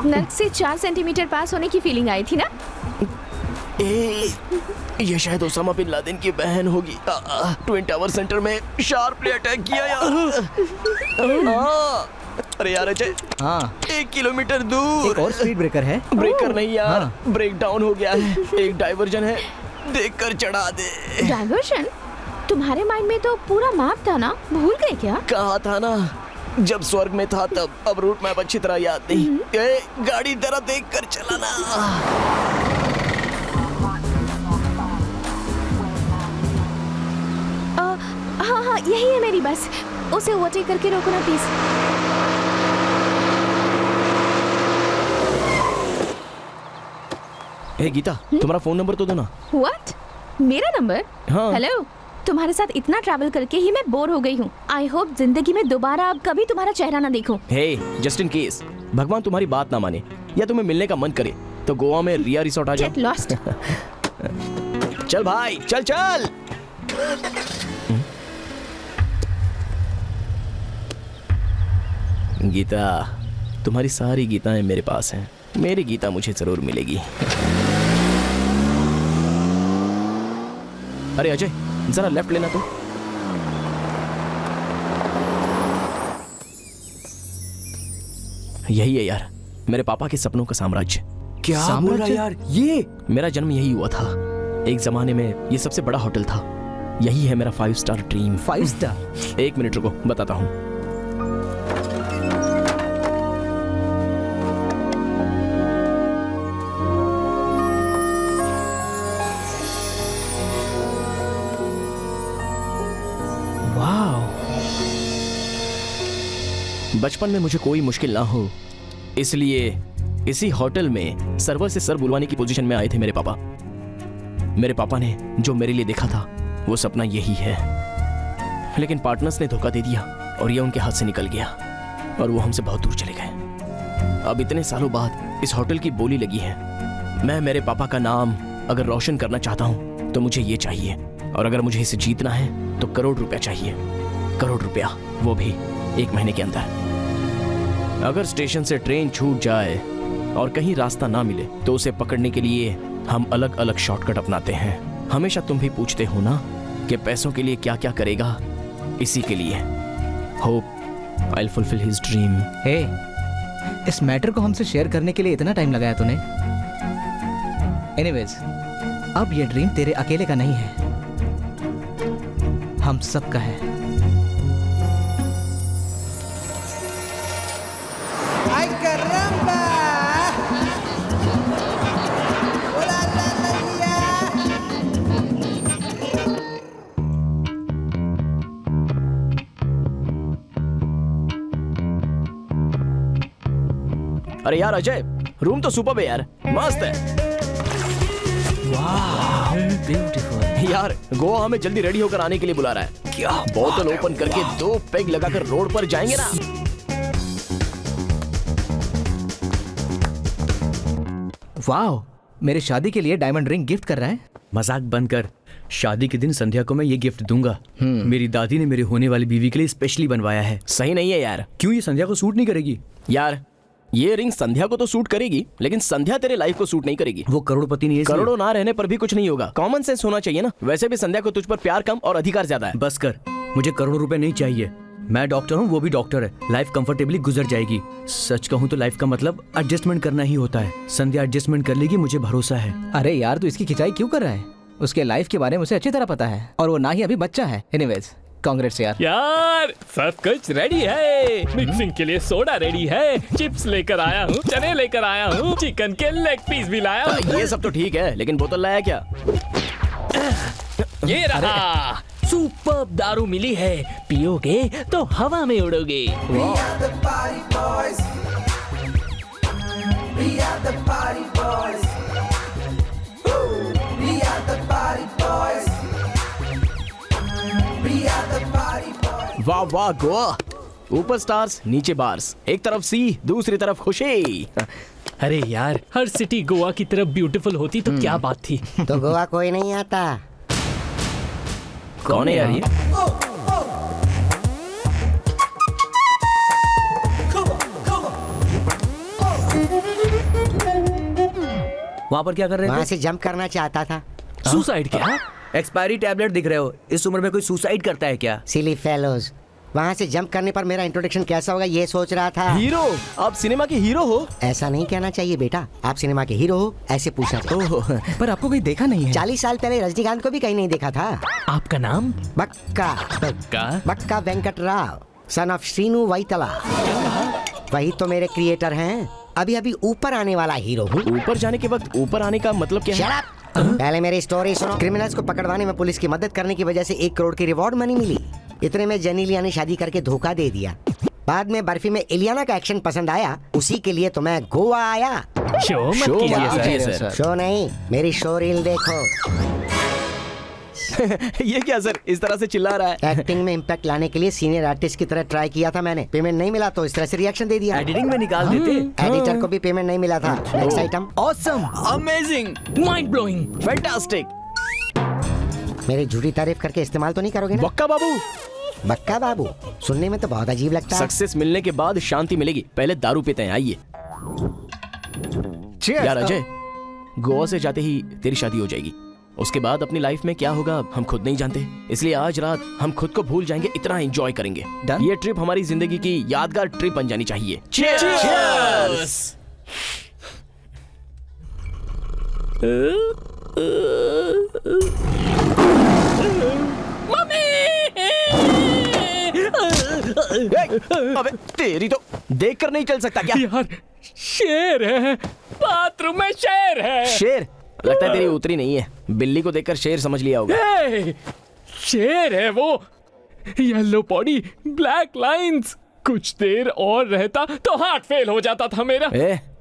नर्क से 4 सेंटीमीटर पास होने की फीलिंग आई थी ना? ये शायद ओसामा बिन लादेन की बहन होगी। ट्विन टावर सेंटर में शार्पली अटैक किया यार। अरे यार अजय, हाँ 1 किलोमीटर दूर एक और स्पीड ब्रेकर है। ब्रेकर नहीं यार, हाँ। ब्रेक डाउन हो गया है। एक डाइवर्जन है, देखकर चढ़ा दे। डाइवर्जन? तुम्हारे माइंड में तो पूरा मैप था ना, भूल गए क्या? कहा था ना, जब स्वर्ग में था तब। अब रूट मैप अच्छी तरह याद नहीं। ए, गाड़ी जरा देख कर चलाना। हाँ हाँ यही है मेरी बस, उसे ओवरटेक करके रोको ना प्लीज। ए गीता, तुम्हारा फोन नंबर तो दो ना। What? मेरा नंबर? हाँ। हेलो, तुम्हारे साथ इतना ट्रैवल करके ही मैं बोर हो गई हूँ। आई होप जिंदगी में दोबारा अब कभी तुम्हारा चेहरा ना देखूं। हे, जस्ट इन केस भगवान तुम्हारी बात ना माने या तुम्हें मिलने का मन करे तो गोवा में रिया रिसोर्ट आ जाओ। Get lost. चल भाई, चल चल। गीता, तुम्हारी सारी गीताएं मेरे पास हैं। मेरी गीता मुझे जरूर मिलेगी। अरे अजय, जरा लेफ्ट लेना तो। यही है यार, मेरे पापा के सपनों का साम्राज्य। क्या बोल रहा यार? ये मेरा जन्म यही हुआ था। एक जमाने में ये सबसे बड़ा होटल था। यही है मेरा 5 स्टार ड्रीम। 5 स्टार? 1 मिनट रुको, बताता हूँ। बचपन में मुझे कोई मुश्किल ना हो इसलिए इसी होटल में सर्वर से सर बुलवाने की पोजीशन में आए थे मेरे पापा। मेरे पापा ने जो मेरे लिए देखा था वो सपना यही है, लेकिन पार्टनर्स ने धोखा दे दिया और ये उनके हाथ से निकल गया और वो हमसे बहुत दूर चले गए। अब इतने सालों बाद इस होटल की बोली लगी है। मैं मेरे पापा का नाम अगर रोशन करना चाहता हूँ तो मुझे ये चाहिए, और अगर मुझे इसे जीतना है तो करोड़ रुपया चाहिए। करोड़ रुपया, वो भी 1 महीने के अंदर। अगर स्टेशन से ट्रेन छूट जाए और कहीं रास्ता ना मिले तो उसे पकड़ने के लिए हम अलग अलग शॉर्टकट अपनाते हैं। हमेशा तुम भी पूछते हो ना कि पैसों के लिए क्या क्या करेगा। इसी के लिए hope I will fulfil his dream. Hey, इस मैटर को हमसे शेयर करने के लिए इतना टाइम लगाया तूने। एनीवेज, अब ये ड्रीम तेरे अकेले का नहीं है, हम सबका है। ¡Ay, caramba! ¡Hola, अरे यार अजय, रूम तो सुपर्ब है यार, मस्त है। वाह, ब्यूटीफुल। यार गोवा हमें जल्दी रेडी होकर आने के लिए बुला रहा है। क्या बोतल ओपन करके 2 पेग लगाकर रोड पर जाएंगे ना। वाह, मेरे शादी के लिए डायमंड रिंग गिफ्ट कर रहा है। मजाक बंद कर। शादी के दिन संध्या को मैं ये गिफ्ट दूंगा। मेरी दादी ने मेरे होने वाली बीवी के लिए स्पेशली बनवाया है। सही नहीं है यार। क्यों, ये संध्या को सूट नहीं करेगी? यार ये रिंग संध्या को तो सूट करेगी, लेकिन संध्या तेरे लाइफ को सूट नहीं करेगी। वो करोड़पति नहीं है इसलिए। करोड़ों ना रहने पर भी कुछ नहीं होगा। कॉमन सेंस होना चाहिए ना। वैसे भी संध्या को तुझ पर प्यार कम और अधिकार ज्यादा है। बस कर, मुझे करोड़ों रुपए नहीं चाहिए। मैं डॉक्टर हूँ, वो भी डॉक्टर है। लाइफ कंफर्टेबली गुजर जाएगी। सच कहूँ तो लाइफ का मतलब एडजस्टमेंट करना ही होता है। संध्या एडजस्टमेंट कर लेगी, मुझे भरोसा है। अरे यार, तू इसकी खिंचाई क्यों कर रहा है? उसके लाइफ के बारे में उसे अच्छी तरह पता है, और वो ना ही अभी बच्चा है। एनीवेज, कांग्रेट्स यार। यार सब कुछ रेडी है। मिक्सिंग के लिए सोडा रेडी है, चिप्स लेकर आया हूँ, चने लेकर आया हूँ, चिकन के लेग पीस भी लाया हूँ। ये सब तो ठीक है, लेकिन बोतल लाया क्या? ये रहा सुपर दारू मिली है, पियोगे तो हवा में उड़ोगे। वाह वाह गोवा। ऊपर स्टार्स, नीचे बार्स, एक तरफ सी, दूसरी तरफ खुशी। अरे यार, हर सिटी गोवा की तरफ ब्यूटीफुल होती तो क्या बात थी। तो गोवा कोई नहीं आता। कौन है यार ये? वहाँ पर क्या कर रहे थे? वहाँ से जंप करना चाहता था। सुसाइड क्या? एक्सपायरी टैबलेट दिख रहे हो। इस उम्र में कोई सुसाइड करता है क्या? सिली फेलोज। वहाँ से जंप करने पर मेरा इंट्रोडक्शन कैसा होगा ये सोच रहा था। हीरो? आप सिनेमा के हीरो हो? ऐसा नहीं कहना चाहिए बेटा, आप सिनेमा के हीरो हो ऐसे पूछना चाहिए। पर आपको कोई देखा नहीं है। 40 साल पहले रजनीकांत को भी कहीं नहीं देखा था। आपका नाम? बक्का। बक्का वेंकट राव, सन ऑफ श्रीनु वैतला। वही तो मेरे क्रिएटर हैं। अभी अभी ऊपर आने वाला हीरो हूँ। ऊपर जाने के वक्त ऊपर आने का मतलब क्या है? पहले मेरी स्टोरी सुनो। क्रिमिनल्स को पकड़वाने में पुलिस की मदद करने की वजह से 1 करोड़ की रिवॉर्ड मनी मिली। इतने में जेनिलिया ने शादी करके धोखा दे दिया। बाद में बर्फी में इलियाना का एक्शन पसंद आया, उसी के लिए तो मैं गोवा आया। शो मत कीजिए सर। शो नहीं, मेरी शो रील देखो। ये क्या सर, इस तरह से चिल्ला रहा है? एक्टिंग में इम्पैक्ट लाने के लिए सीनियर आर्टिस्ट की तरह ट्राई किया था मैंने। पेमेंट नहीं मिला तो इस तरह से रिएक्शन दे दिया। एडिटिंग में निकाल देते। एडिटर को भी पेमेंट नहीं मिला था। Next item. Awesome, amazing, mind blowing, fantastic. मेरी झूठी तारीफ करके इस्तेमाल तो नहीं करोगे ना? बक्का बाबू। बक्का बाबू सुनने में तो बहुत अजीब लगता है। सक्सेस मिलने के बाद शांति मिलेगी, पहले दारू पीते हैं। आइए यार अजय, गोवा से जाते ही तेरी शादी हो जाएगी। उसके बाद अपनी लाइफ में क्या होगा हम खुद नहीं जानते, इसलिए आज रात हम खुद को भूल जाएंगे, इतना एंजॉय करेंगे। ये ट्रिप हमारी जिंदगी की यादगार ट्रिप बन जानी चाहिए। Cheers! अबे तेरी तो देख कर नहीं चल सकता क्या? यार शेर है, बाथरूम में शेर है। शेर? लगता है तेरी उतरी नहीं है। बिल्ली को देखकर शेर समझ लिया होगा। शेर है वो, येलो बॉडी, ब्लैक लाइंस। कुछ देर और रहता तो हार्ट फेल हो जाता था मेरा।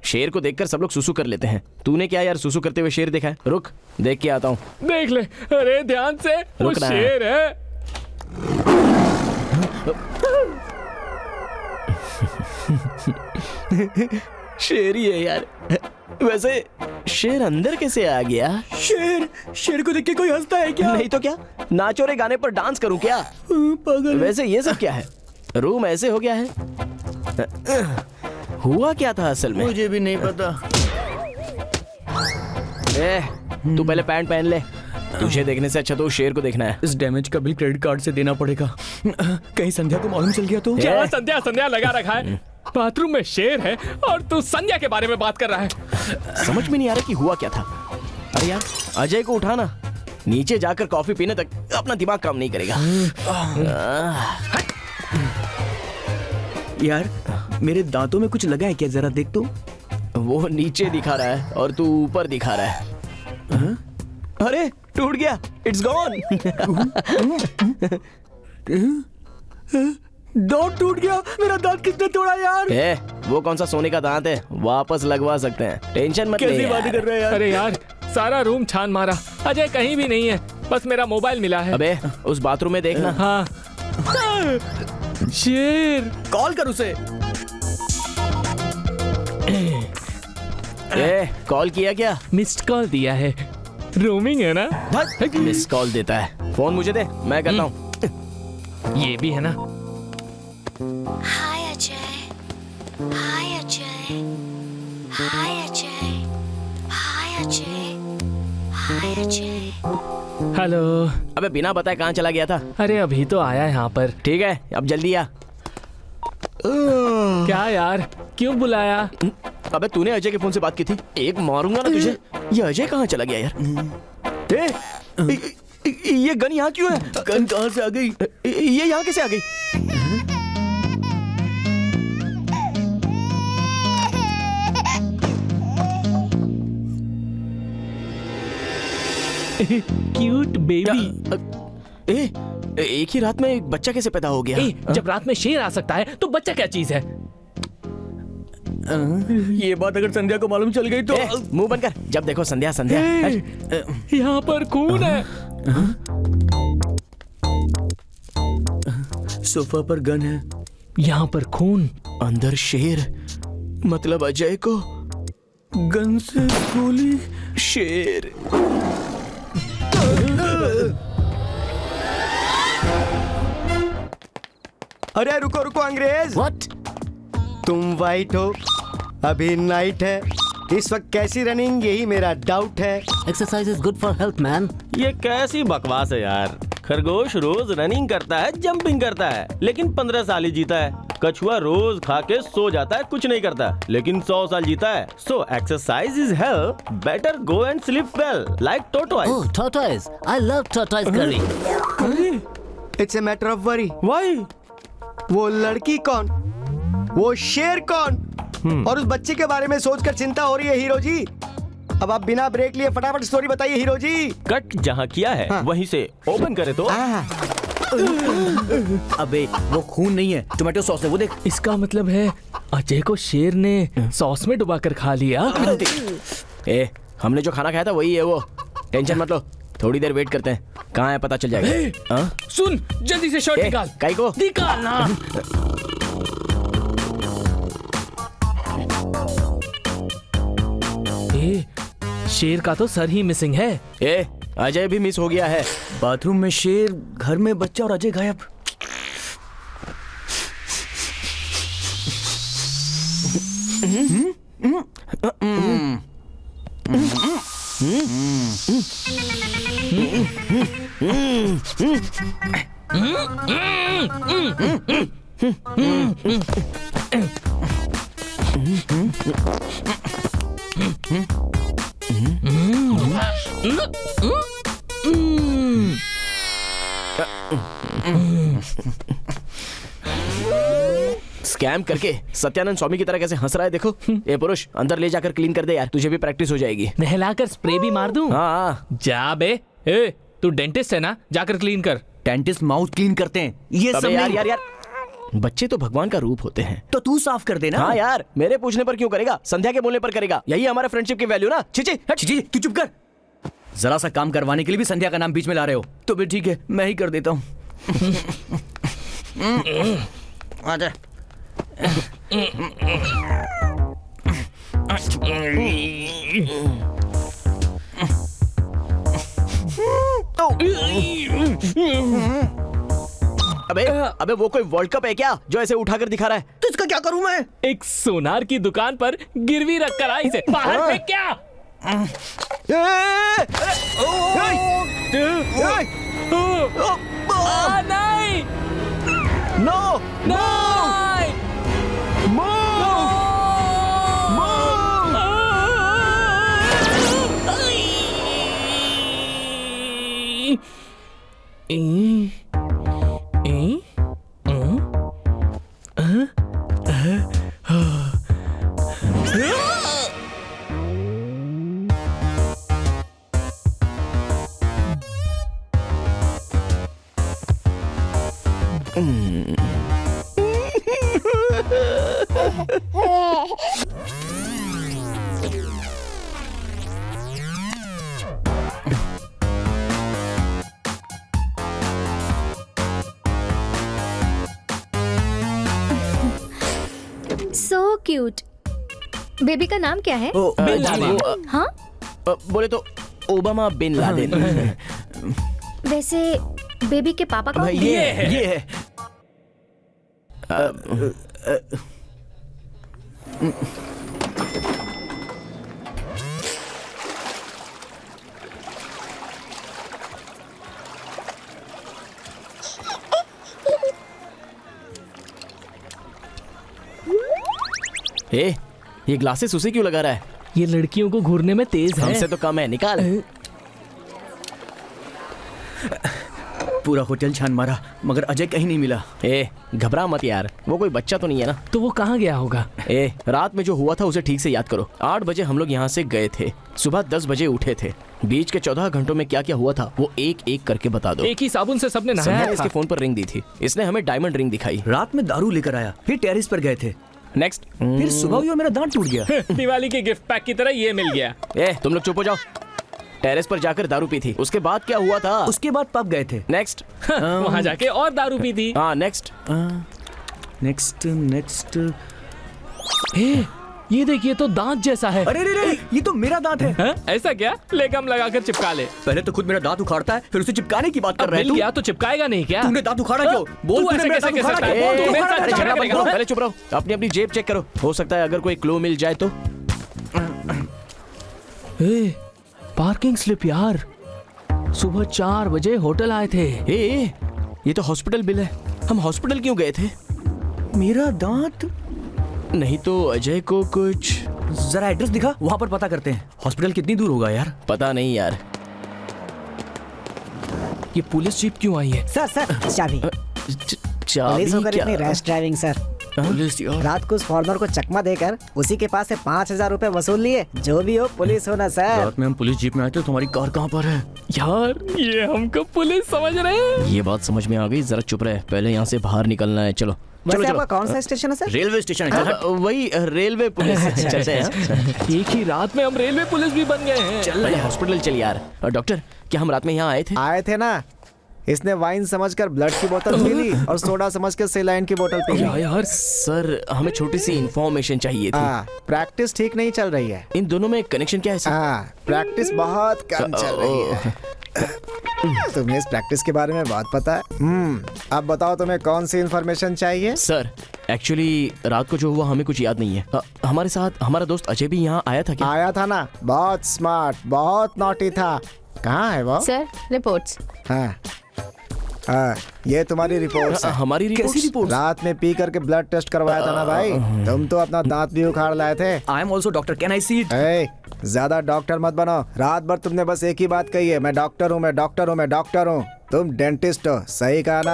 शेर को देखकर सब लोग सुसु कर लेते हैं। तूने क्या यार सुसु करते हुए शेर देखा है? रुक देख के आता हूँ। देख ले। अरे ध्यान से, वो शेर है। शेर ही है यार। वैसे शेर अंदर कैसे आ गया? शेर को देख के कोई हंसता है क्या? नहीं तो क्या, नाचो रे गाने पर डांस करूं क्या? पागल। वैसे ये सब क्या है? रूम ऐसे हो गया है। हुआ क्या था असल में? मुझे भी नहीं पता। तू पहले पैंट पहन ले। तुझे देखने से अच्छा तो शेर को देखना है। इस डैमेज का बिल क्रेडिट कार्ड से देना पड़ेगा। कहीं संध्या को मालूम चल गया तो? क्या संध्या संध्या लगा रखा है? बाथरूम में शेर है और तू संध्या के बारे में बात कर रहा है। समझ में नहीं आ रहा कि हुआ क्या था। अरे यार अजय को उठाना, नीचे जाकर कॉफी पीने तक अपना दिमाग काम नहीं करेगा। यार मेरे दांतों में कुछ लगा है क्या? जरा देख तो। वो नीचे दिखा रहा है और तू ऊपर दिखा रहा है। अरे टूट गया, इट्स गॉन। दांत टूट गया। मेरा दांत किसने तोड़ा यार? वो कौन सा सोने का दांत है, वापस लगवा सकते हैं, टेंशन मत ले। कैसी बातें कर रहे हैं यार? अरे यार सारा रूम छान मारा, अजय कहीं भी नहीं है, बस मेरा मोबाइल मिला है। अबे उस बाथरूम में देखना। हाँ शेर, कॉल कर उसे। कॉल किया क्या? मिस्ड कॉल दिया है, रोमिंग है ना? मिस कॉल देता है। फोन मुझे दे, मैं करता हूँ। ये भी है ना? हाय अजय, हाय अजय। हेलो। अबे बिना बताए कहाँ चला गया था? अरे अभी तो आया यहाँ पर। ठीक है, अब जल्दी आ। क्या यार, क्यों बुलाया? अबे तूने अजय के फोन से बात की थी, एक मारूंगा ना तुझे। ये अजय कहाँ चला गया यार? ये गन यहाँ क्यों है? गन कहाँ से आ गई? ये यहाँ कैसे आ गई? Cute baby. एक ही रात में एक बच्चा कैसे पैदा हो गया? जब रात में शेर आ सकता है तो बच्चा क्या चीज है? ये बात अगर संध्या को मालूम चल गई तो मुंह बंद कर। जब देखो संध्या संध्या। यहाँ पर खून है। सोफा पर गन है, यहाँ पर खून, अंदर शेर। मतलब अजय को गन से गोली। शेर। अरे रुको रुको अंग्रेज। व्हाट? तुम वाइट हो, अभी नाइट है, इस वक्त कैसी रनिंग, यही मेरा डाउट है। Exercise is good for health man. ये कैसी बकवास है यार। खरगोश रोज रनिंग करता है, जंपिंग करता है, लेकिन 15 साल ही जीता है। कछुआ रोज खा के सो जाता है, कुछ नहीं करता, लेकिन 100 साल जीता है। So exercise is health, better go and sleep well like tortoise. Oh tortoise, I love tortoise curry. It's a matter of worry. Why? वो लड़की कौन, वो शेर कौन, और उस बच्चे के बारे में सोचकर चिंता हो रही है हीरो जी। अब आप बिना ब्रेक लिए फटाफट स्टोरी बताइए हीरो जी। कट जहाँ किया है वहीं से ओपन करे तो। अबे वो खून नहीं है, टोमेटो सॉस है, वो देख। इसका मतलब है अजय को शेर ने सॉस में डुबाकर खा लिया। हमने जो खाना खाया था वही है वो। टेंशन मत लो, थोड़ी देर वेट करते हैं, कहाँ है पता चल जाएगा। सुन, जल्दी से शर्ट निकाल। काई को निकाल ना। शेर का तो सर ही मिसिंग है। अजय भी मिस हो गया है। बाथरूम में शेर, घर में बच्चा और अजय गायब। स्कैम करके सत्यानंद स्वामी की तरह कैसे हंस रहा है देखो। ए पुरुष, अंदर ले जाकर क्लीन कर दे यार, तुझे भी प्रैक्टिस हो जाएगी। नहलाकर स्प्रे भी मार दूं? हाँ जा बे। तू डेंटिस्ट है ना, जाकर क्लीन कर। डेंटिस्ट माउथ क्लीन करते हैं, ये सब यार, नहीं। यार यार बच्चे तो भगवान का रूप होते हैं। तो तू साफ कर देना। हाँ यार, मेरे पूछने पर क्यों करेगा, संध्या के बोलने पर करेगा। यही हमारा फ्रेंडशिप की वैल्यू ना। छी, तू चुप कर। जरा सा काम करवाने के लिए भी संध्या का नाम बीच में ला रहे हो। तो भी ठीक है, मैं ही कर देता हूँ। आजा। अबे वो कोई वर्ल्ड कप है क्या जो ऐसे उठाकर दिखा रहा है? तो इसका क्या करूं मैं? एक सोनार की दुकान पर गिरवी रख कर आई से बाहर फेंक क्या? नहीं, no no, so cute. Baby का नाम क्या है? Bin Laden. हाँ, बोले तो ओबामा बिन लादेन। वैसे बेबी के पापा कौन? ये है। ए, ये ग्लासेस उसे क्यों लगा रहा है? ये लड़कियों को घूरने में तेज है। हमसे तो कम है, निकाल। पूरा होटल छान मारा मगर अजय कहीं नहीं मिला। ए, घबरा मत यार, वो कोई बच्चा तो नहीं है ना। तो वो कहाँ गया होगा? ए, रात में जो हुआ था उसे ठीक से याद करो। 8 बजे हम लोग यहाँ से गए थे, सुबह 10 बजे उठे थे। बीच के 14 घंटों में क्या क्या हुआ था वो एक एक करके बता दो। एक ही साबुन से सबने संध्या नहाया ने इसके था। फोन पर रिंग दी थी, इसने हमें डायमंड रिंग दिखाई। रात में दारू लेकर आया, फिर टेरिस पर गए थे, नेक्स्ट। फिर सुबह हुई और मेरा दांत टूट गया। दिवाली के गिफ्ट पैक की तरह ये मिल गया। ए, तुम लोग चुप हो जाओ। टेरेस पर जाकर दारू पी थी, उसके बाद क्या हुआ था? उसके बाद पब गए थे। नेक्स्ट। वहाँ जाके और दारू पी थी। हाँ, नेक्स्ट। नेक्स्ट ये देखिए तो दांत जैसा है। अरे रे, ये तो मेरा दांत है। हाँ? ऐसा क्या? ले गम लगाकर चिपका ले। पहले तो खुद मेरा दांत उखाड़ता है, फिर उसे चिपकाने की बात कर रहा है। मिल गया तो चिपकाएगा नहीं क्या? तूने दांत उखाड़ा क्यों? बोल, तू तूने ऐसे मेरा कैसे दांत कह उखाड़ा सकता है? क्यों? तू मेरे साथ अरे झगड़ा झगड़ा मत करेगा? करो, पहले चुप रहो। अपनी अपनी जेब चेक करो, हो सकता है अगर कोई क्लू मिल जाए तो। पार्किंग स्लिप यार, सुबह 4 बजे होटल आए थे। ए, ये तो हॉस्पिटल बिल है। हम हॉस्पिटल क्यों गए थे? मेरा दांत नहीं तो अजय को कुछ। जरा एड्रेस दिखा, वहाँ पर पता करते हैं। हॉस्पिटल कितनी दूर होगा यार? पता नहीं यार। ये पुलिस जीप क्यों आई है? सर चाबी। चाबी पुलिस होकर क्या? इतनी रैश ड्राइविंग सर। पुलिस यार। रात को उस फॉर्नर को चकमा देकर उसी के पास से 5,000 रुपए वसूल लिए। जो भी हो पुलिस हो ना सर। रात में हम पुलिस जीप में आए थे, तुम्हारी कार कहाँ पर है? यार ये हमको पुलिस समझ रहे हैं। ये बात समझ में आ गई, जरा चुप रहे, पहले यहाँ से बाहर निकलना है। चलो चलो वैसे चलो। आपका कौन सा स्टेशन है सर? रेलवे स्टेशन है। वही रेलवे पुलिस। चलते हैं। एक ही रात में हम रेलवे पुलिस भी बन गए हैं। चल पहले हॉस्पिटल चल यार। डॉक्टर, क्या हम रात में यहाँ आए थे? आए थे ना। इसने वाइन समझकर ब्लड की बोतल पी ली और सोडा समझकर सेलाइन की बोतल पी ली। यार सर, हमें छोटी सी इंफॉर्मेशन चाहिए थी। प्रैक्टिस ठीक नहीं चल रही है। इन दोनों में कनेक्शन क्या है सर? प्रैक्टिस बहुत कम चल रही है। तुम्हें इस प्रैक्टिस के बारे में बहुत पता है। अब बताओ तुम्हें कौन सी इन्फॉर्मेशन चाहिए? सर एक्चुअली रात को जो हुआ हमें कुछ याद नहीं है। हमारे साथ हमारा दोस्त अजय भी यहाँ आया था क्या? आया था ना, बहुत स्मार्ट, बहुत नॉटी था। कहाँ है वो? Sir reports. हाँ, ये तुम्हारी रिपोर्ट्स हैं। हमारी कैसी रिपोर्ट? रात में पी करके ब्लड टेस्ट करवाया था ना भाई। तुम तो अपना दांत भी उखाड़ लाए थे। I am also doctor, can I see it? ज्यादा डॉक्टर मत बनो। रात भर तुमने बस एक ही बात कही है, मैं डॉक्टर हूँ, मैं डॉक्टर हूँ, मैं डॉक्टर हूँ। तुम डेंटिस्ट हो, सही कहा ना?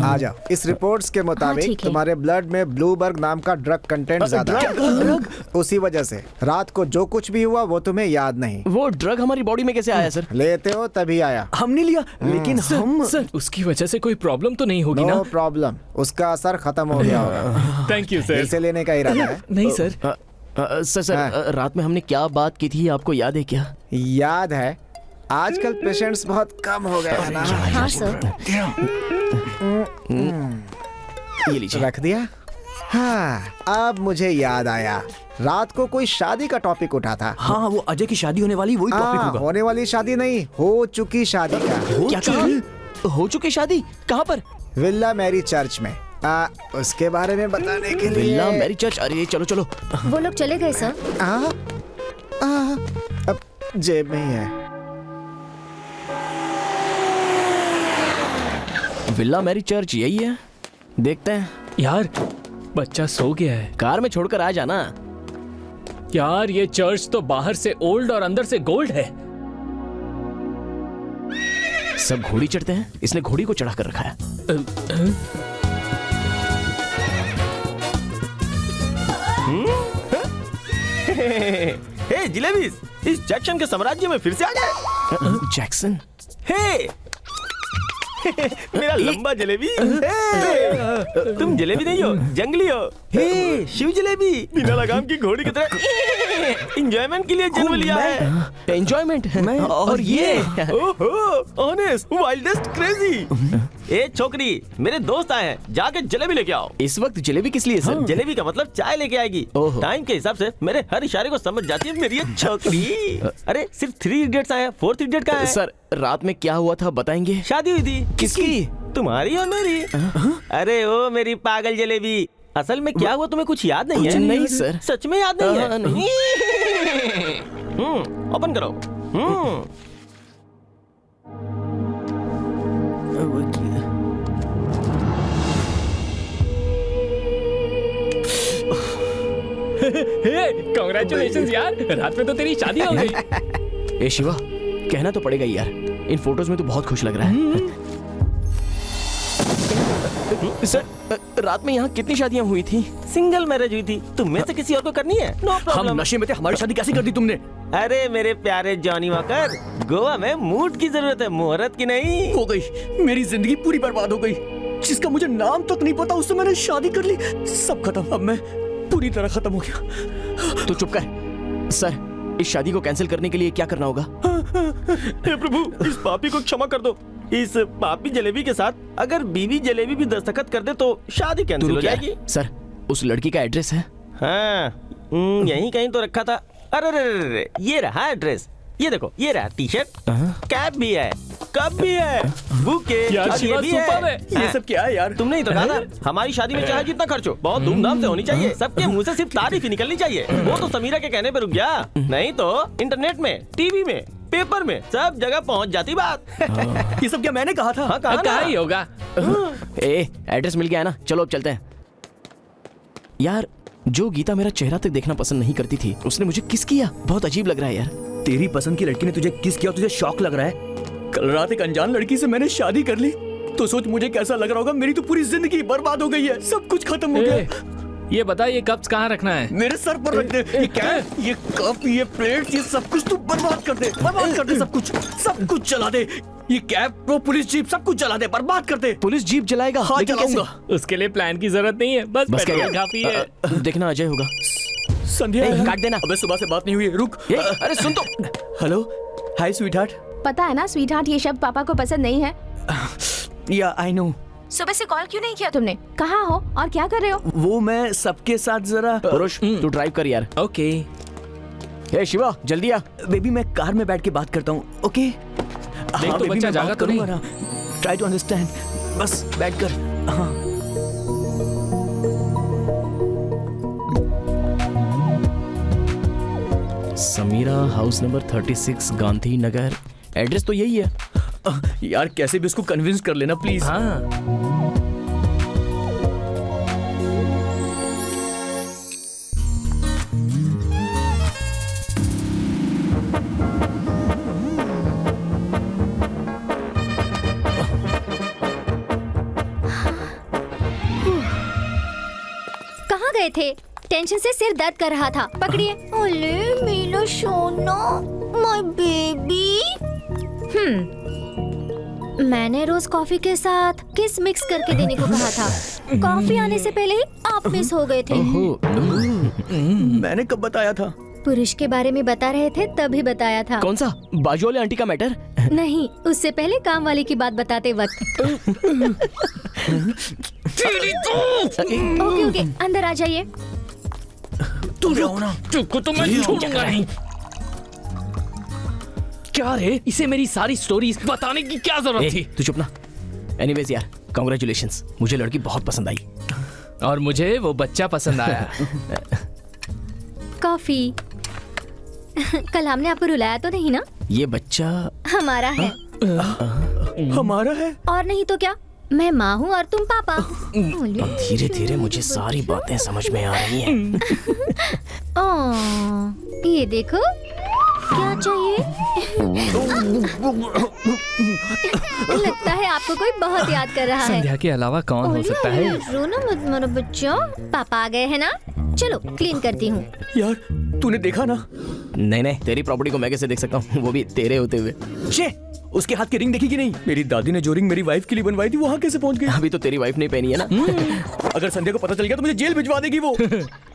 आ जाओ। इस रिपोर्ट्स के मुताबिक ठीक है। तुम्हारे ब्लड में ब्लूबर्ग नाम का ड्रग कंटेंट ज्यादा है। उसी वजह से रात को जो कुछ भी हुआ वो तुम्हें याद नहीं। वो ड्रग हमारी बॉडी में कैसे आया सर? लेते हो तभी आया। हमने लिया, लेकिन हम सर उसकी वजह से कोई प्रॉब्लम तो नहीं होगी नो ना? प्रॉब्लम, उसका असर खत्म हो गया होगा। Thank you sir. इसे लेने का इरादा है? नहीं सर। सर रात में हमने क्या बात की थी आपको याद है क्या? याद है। आजकल पेशेंट्स बहुत कम हो गए हैं ना। हाँ सर। ये लीजिए। रख दिया। हाँ, अब मुझे याद आया। रात को कोई शादी का टॉपिक उठा था। हाँ, वो अजय की शादी होने वाली, वही टॉपिक होगा। होने वाली शादी नहीं, हो चुकी शादी का। क्या कहा? हो चुकी शादी? कहाँ पर? विल्ला मैरी चर्च में। उसके बारे में बताने के लिए। Villa Mary church? अरे चलो चलो। वो लोग चले गए सर। अब जेब में ही है। विल्ला मैरी चर्च यही है, देखते हैं। यार बच्चा सो गया है। कार में छोड़कर आ जाना। यार ये चर्च तो बाहर से ओल्ड और अंदर से गोल्ड है। सब घोड़ी चढ़ते हैं, इसने घोड़ी को चढ़ा कर रखा है। हे जिलेबी, इस जैक्सन के साम्राज्य में फिर से आ गए। जैक्सन? हे मेरा लंबा जलेबी। तुम जलेबी नहीं हो, जंगली हो। हे शिव जलेबी, बिना लगाम की घोड़ी की तरह एंजॉयमेंट के लिए जन्म लिया है। एंजॉयमेंट? और ये ओहो ऑनेस्ट वाइल्डेस्ट क्रेजी। ए छोकरी, मेरे दोस्त आए हैं, जाके जलेबी लेके आओ। इस वक्त जलेबी किस लिए सर? जलेबी का मतलब चाय लेके आएगी। टाइम के हिसाब से मेरे हर इशारे को समझ जाती है मेरी ये छोकरी। अरे सिर्फ 3 इडियट्स आए, 4th इडियट का है? सर रात में क्या हुआ था बताएंगे? शादी हुई थी। किसकी? तुम्हारी और मेरी। अरे ओ मेरी पागल जलेबी, असल में क्या हुआ तुम्हें कुछ याद नहीं है? नहीं सर। सच में याद नहीं है? नहीं। ओपन करो। कांग्रेचुलेशंस यार, रात में तो तेरी शादी हो गई। ए शिवा, कहना तो पड़ेगा यार, इन फोटोज में तो बहुत खुश लग रहा है। सर, रात में यहाँ कितनी शादियाँ हुई थी? सिंगल मैरिज हुई थी, तुम में से किसी और को करनी है? नो हम प्रॉब्लम। नशे में थे, हमारी शादी कैसे कर दी तुमने? अरे मेरे प्यारे जॉनी वॉकर, गोवा में मूड की जरूरत है, मुहूर्त की नहीं। हो गई, मेरी जिंदगी पूरी बर्बाद हो गई। जिसका मुझे नाम तक नहीं पता उससे मैंने शादी कर ली, सब खत्म। अब मैं पूरी तरह खत्म हो गया। तो चुप कर। सर, इस शादी को कैंसिल करने के लिए क्या करना होगा? हे प्रभु, इस पापी को क्षमा कर दो। इस पापी जलेबी के साथ अगर बीवी जलेबी भी दस्तखत कर दे तो शादी कैंसिल हो जाएगी। सर, उस लड़की का एड्रेस है? हाँ, यहीं कहीं तो रखा था। अरे रे रे रे, ये रहा एड्रेस। ये देखो, ये रहा टी शर्ट, कैप भी है, कप भी है, बुके, यार, और शिवा ये भी सुपर है। ये सब क्या है यार? तुमने ही तो कहा था हमारी शादी में चाहे जितना खर्च हो बहुत धूमधाम से होनी चाहिए, सबके मुंह से सिर्फ तारीफ ही निकलनी चाहिए। वो तो समीरा के कहने पे रुक गया, नहीं तो इंटरनेट में, टीवी में, पेपर में सब जगह पहुंच जाती बात। ये सब क्या मैंने कहा था? हाँ, कहा कहा ना। ही होगा। ए, एड्रेस मिल गया है ना? चलो अब चलते हैं। यार, जो गीता मेरा चेहरा तक देखना पसंद नहीं करती थी, उसने मुझे किस किया। बहुत अजीब लग रहा है यार। तेरी पसंद की लड़की ने तुझे किस किया, तुझे शौक लग रहा है? कल रात एक अनजान लड़की से मैंने शादी कर ली, तो सोच मुझे कैसा लग रहा होगा। मेरी तो पूरी जिंदगी बर्बाद हो गई है, सब कुछ खत्म हो गया। ये बता, ये कप्स कहाँ रखना है? मेरे सर पर रख दे। ये क्या है? ये कप, ये प्लेट, ये सब कुछ तू बर्बाद कर दे, बर्बाद कर दे, सब कुछ जला दे। ये कैप, वो पुलिस जीप, सब कुछ जला दे, बर्बाद कर दे। Police jeep जलाएगा? हाँ, लेकिन कैसे? जलाऊंगा। उसके लिए प्लान की जरूरत नहीं है, बस पेट्रोल काफी है। देखना अजय होगा। संध्या, काट देना। अबे सुबह से बात नहीं हुई, रुक। अरे सुन तो। हेलो, हाय स्वीटहार्ट। पता है ना स्वीटहार्ट, ये शब्द पापा को पसंद नहीं है। या आई नो। सुबह से कॉल क्यों नहीं किया तुमने? कहाँ हो और क्या कर रहे हो? वो मैं सबके साथ जरा। पुरुष, तू ड्राइव कर यार। ओके। हे शिवा, जल्दी आ। बेबी, मैं कार में बैठ के बात करता हूँ, ओके? देख तो बच्चा जागा तो नहीं। ट्राई टू अंडरस्टैंड, बस बैठ कर। हाँ। Samira house number 36 Gandhi Nagar. Address तो यही है। यार कैसे भी उसको कन्विंस कर लेना प्लीज। हाँ। कहाँ गए थे? टेंशन से सिर दर्द कर रहा था। पकड़िए। ओले मेरा सोना, माय बेबी। मैंने रोज कॉफी के साथ किस मिक्स करके देने को कहा था। कॉफी आने से पहले ही आप मिस हो गए थे। मैंने कब बताया था? पुरुष के बारे में बता रहे थे तभी बताया था। कौन सा? बाजू वाले आंटी का मैटर? नहीं, उससे पहले काम वाली की बात बताते वक्त। ओके ओके, अंदर आ जाइए। तुमको तो मैं छोड़ूंगा नहीं। क्या रे, इसे मेरी सारी स्टोरीज बताने की क्या जरूरत थी? तू चुप ना। एनीवेज यार, कांग्रेचुलेशंस, मुझे लड़की बहुत पसंद आई। और मुझे वो बच्चा पसंद आया। कॉफी। कल हमने आपको रुलाया तो नहीं ना? ये बच्चा हमारा है। हमारा है? और नहीं तो क्या, मैं माँ हूँ और तुम पापा। धीरे धीरे मुझे सारी बातें समझ में आ रही हैं। ये देखो, क्या चाहिए? लगता है आपको कोई बहुत याद कर रहा है। संध्या के अलावा कौन हो सकता है? रोना मत मरो बच्चों, पापा आ गए हैं ना। चलो क्लीन करती हूँ। यार तूने देखा ना? नहीं नहीं, तेरी प्रॉपर्टी को मैं कैसे देख सकता हूँ, वो भी तेरे होते हुए। छे, उसके हाथ की रिंग देखी कि नहीं? मेरी दादी ने जो रिंग मेरी वाइफ के लिए बनवाई थी, वहाँ कैसे पहुँच गई? अभी तो तेरी वाइफ नहीं पहनी है ना। अगर संध्या को पता चल गया तो मुझे जेल भिजवा देगी वो।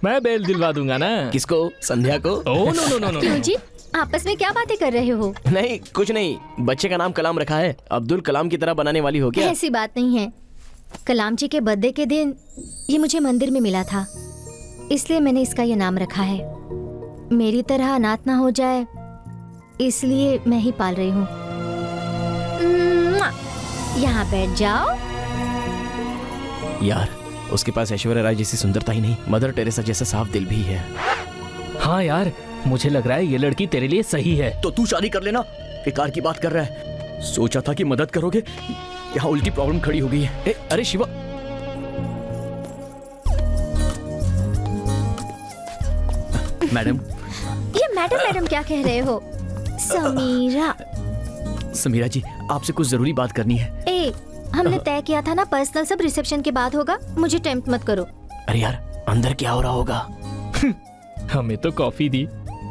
मैं बेल दिलवा दूंगा ना। किसको? संध्या को? Oh no no no no. क्यों जी, आपस में क्या बातें कर रहे हो? नहीं कुछ नहीं, बच्चे का नाम कलाम रखा है, अब्दुल कलाम की तरह बनाने वाली हो क्या? ऐसी बात नहीं है। कलाम जी के बर्थडे के दिन ये मुझे मंदिर में मिला था, इसलिए मैंने इसका ये नाम रखा है। मेरी तरह अनाथ ना हो जाए इसलिए मैं ही पाल रही हूँ। यहाँ बैठ जाओ। यार उसके पास ऐश्वर्या राय जैसी सुंदरता ही नहीं, मदर टेरेसा जैसा साफ दिल भी है। हाँ यार, मुझे लग रहा है ये लड़की तेरे लिए सही है। तो तू शादी कर लेना। बेकार की बात कर रहा है। सोचा था कि मदद करोगे, यहाँ उल्टी प्रॉब्लम खड़ी हो गई है। अरे शिवा, मैडम। ये मैडम मैडम क्या कह रहे हो? समीरा। समीरा जी, आपसे कुछ जरूरी बात करनी है। ए, हमने तय किया था ना पर्सनल सब रिसेप्शन के बाद होगा। मुझे टेम्प्ट मत करो। अरे यार, अंदर क्या हो रहा होगा? हमें तो कॉफी दी,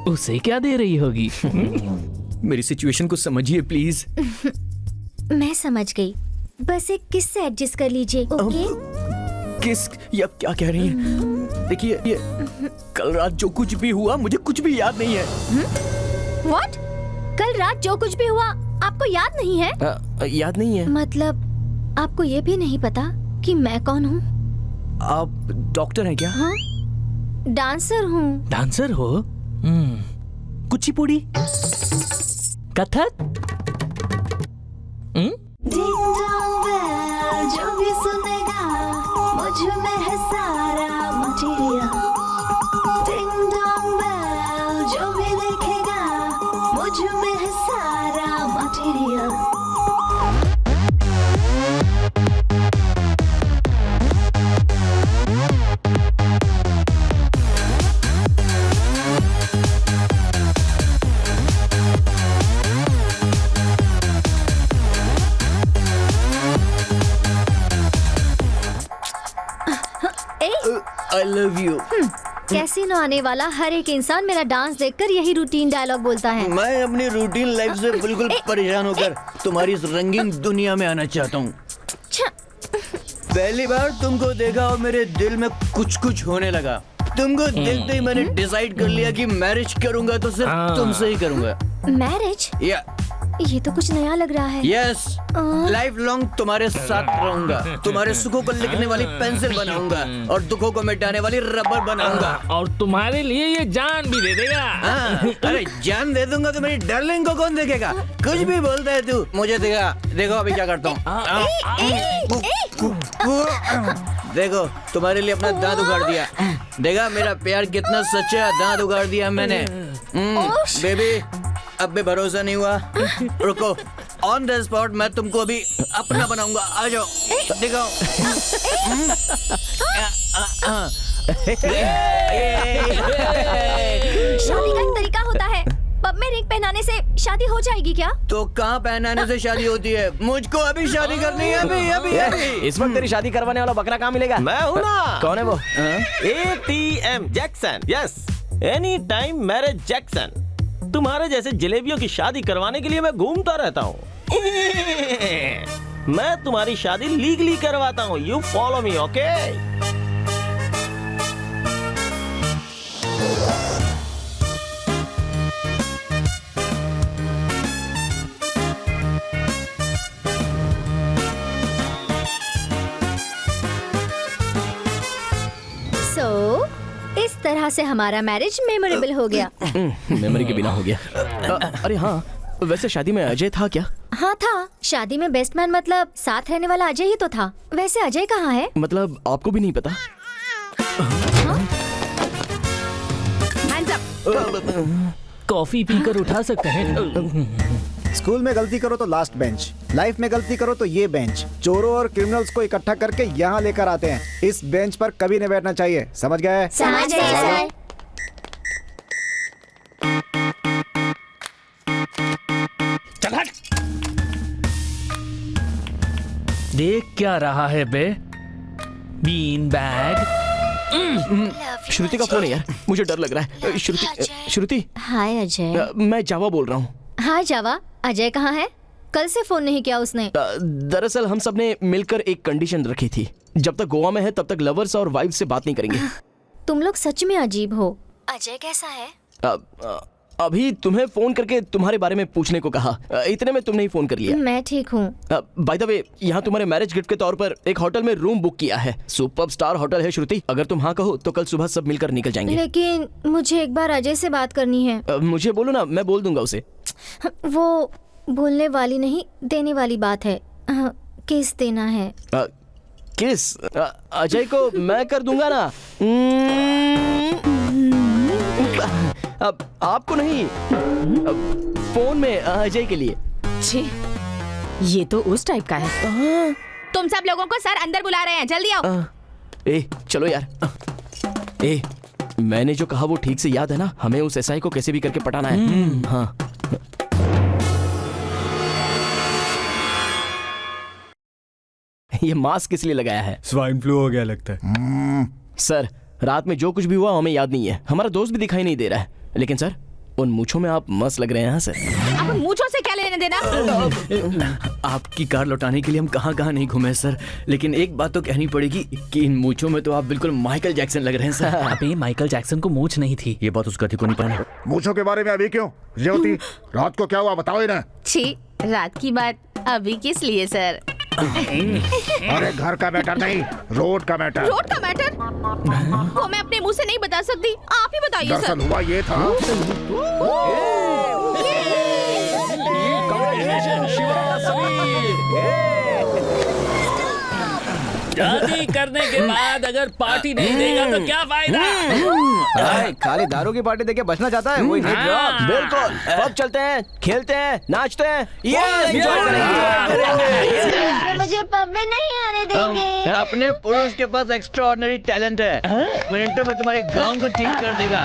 उसे क्या दे रही होगी? मेरी सिचुएशन को समझिए प्लीज। मैं समझ गई, बस एक किस से एडजस्ट कर लीजिए। ओके? किस? ये आप क्या कह रही हैं? देखिए, ये कल रात जो कुछ भी हुआ मुझे कुछ भी याद नहीं है। व्हाट? कल रात जो कुछ भी हुआ आपको याद नहीं है? याद नहीं है? मतलब आपको ये भी नहीं पता कि मैं कौन हूँ? आप डॉक्टर हैं क्या? हाँ, डांसर हूँ। डांसर हो? कुचिपुड़ी, कथक? जो भी सुनेगा मुझ में है सारा मटेरियल। डिंग डोंग बेल, जो भी देखेगा मुझ में है सारा material. I love you। Casino आने वाला हर एक इंसान मेरा डांस देखकर यही रूटीन डायलॉग बोलता है। मैं अपनी रूटीन लाइफ से बिल्कुल परेशान होकर तुम्हारी इस रंगीन दुनिया में आना चाहता हूँ। पहली बार तुमको देखा और मेरे दिल में कुछ कुछ होने लगा। तुमको देखते ही मैंने डिसाइड कर लिया कि मैरिज करूंगा तो सिर्फ तुमसे ही करूंगा। मैरिज? या ये तो कुछ नया लग रहा है। यस, लाइफ लॉन्ग तुम्हारे साथ रहूंगा। तुम्हारे सुखों को लिखने वाली पेंसिल बनाऊंगा और दुखों को मिटाने वाली रबर बनाऊंगा। और तुम्हारे लिए ये जान भी दे देगा। अरे जान दे दूंगा तो मेरी डार्लिंग को कौन देखेगा? कुछ भी बोलता है तू। मुझे देखा, देखो अभी क्या करता हूँ। देखो, तुम्हारे लिए अपना दांत उगाड़ दिया। देखा मेरा प्यार कितना सच्चा, दांत उगाड़ दिया मैंने। बेबी, अब भी भरोसा नहीं हुआ? रुको, ऑन द स्पॉट मैं तुमको अभी अपना बनाऊंगा। आ जाओ, दिखाओ। शादी का एक तरीका होता है। पब में रिंग पहनाने से शादी हो जाएगी क्या? तो कहाँ पहनाने से शादी होती है? मुझको अभी शादी करनी है, अभी अभी अभी। इस वक्त तेरी शादी करवाने वाला बकरा कहाँ मिलेगा? मैं हूँ ना। कौन है वो? ATM Jackson. Yes, any time marriage Jackson. तुम्हारे जैसे जलेबियों की शादी करवाने के लिए मैं घूमता रहता हूँ। मैं तुम्हारी शादी लीगली करवाता हूँ। You follow me, okay? इस तरह से हमारा मैरिज मेमोरेबल हो गया। मेमोरी के बिना हो गया। अरे हाँ, वैसे शादी में अजय था क्या? हाँ था। शादी में बेस्ट मैन मतलब साथ रहने वाला अजय ही तो था। वैसे अजय कहाँ है? मतलब आपको भी नहीं पता? कॉफी पीकर उठा सकते हैं। स्कूल में गलती करो तो लास्ट बेंच, लाइफ में गलती करो तो ये बेंच। चोरों और क्रिमिनल्स को इकट्ठा करके यहाँ लेकर आते हैं। इस बेंच पर कभी नहीं बैठना चाहिए, समझ गए? समझ गए सर। चल हट। देख क्या रहा है बे? Bean bag. श्रुति का फोन है यार, मुझे डर लग रहा है। श्रुति। हाय अजय। मैं जावा बोल रहा हूँ। हाय जावा। अजय कहाँ है? कल से फोन नहीं किया उसने। दरअसल हम सब ने मिलकर एक कंडीशन रखी थी। जब तक गोवा में है तब तक लवर्स और वाइफ से बात नहीं करेंगे। तुम लोग सच में अजीब हो। अजय कैसा है? अभी तुम्हें फोन करके तुम्हारे बारे में पूछने को कहा, इतने में तुमने ही फोन कर लिया। मैं ठीक हूँ। बाय द वे, यहाँ तुम्हारे मैरिज गिफ्ट के तौर पर एक होटल में रूम बुक किया है। सुपर स्टार होटल है श्रुति। अगर तुम हाँ कहो तो कल सुबह सब मिलकर निकल जाएंगे। लेकिन मुझे एक बार अजय से बात करनी है। मुझे बोलो ना, मैं बोल दूंगा उसे। वो बोलने वाली नहीं, देने वाली बात है। किस देना है? किस? अजय को मैं कर दूंगा ना। अब आपको नहीं, फोन में अजय के लिए। छी, ये तो उस टाइप का है। तुम सब लोगों को सर अंदर बुला रहे हैं, जल्दी आओ। ए चलो यार। ए मैंने जो कहा वो ठीक से याद है ना? हमें उस एसआई को कैसे भी करके पटाना है। हाँ। ये मास्क किस लिए लगाया है? स्वाइन फ्लू हो गया लगता है। सर, रात में जो कुछ भी हुआ हमें याद नहीं है। हमारा दोस्त भी दिखाई नहीं दे रहा है। लेकिन सर, उन मूंछों में आप मस्त लग रहे हैं। सर, आप मूंछों से क्या लेने देना? आपकी कार लौटाने के लिए हम कहाँ कहाँ नहीं घूमे सर, लेकिन एक बात तो कहनी पड़ेगी कि इन मूंछों में तो आप बिल्कुल माइकल जैक्सन लग रहे हैं सर। अबे माइकल जैक्सन को मूंछ नहीं थी। ये बात उस गधे को नहीं पता। मूंछों के बारे में अभी क्यों? ज्योति, रात को क्या हुआ बताओ इन्हें। छी, रात की बात अभी किस लिए सर? अरे घर का मैटर नहीं, रोड का मैटर। रोड का मैटर? वो मैं अपने मुंह से नहीं बता सकती, आप ही बताइए सर। दरअसल हुआ ये था। शादी करने के बाद अगर पार्टी नहीं देगा तो क्या फायदा? खाली दारू की पार्टी देके बचना चाहता है वही। बिल्कुल, पब चलते हैं, खेलते हैं, नाचते हैं, मुझे पब में नहीं आने देंगे। अपने पुरुष के पास एक्स्ट्रा ऑर्डिनरी टैलेंट है, मिनटों में तुम्हारे गांव को ठीक कर देगा।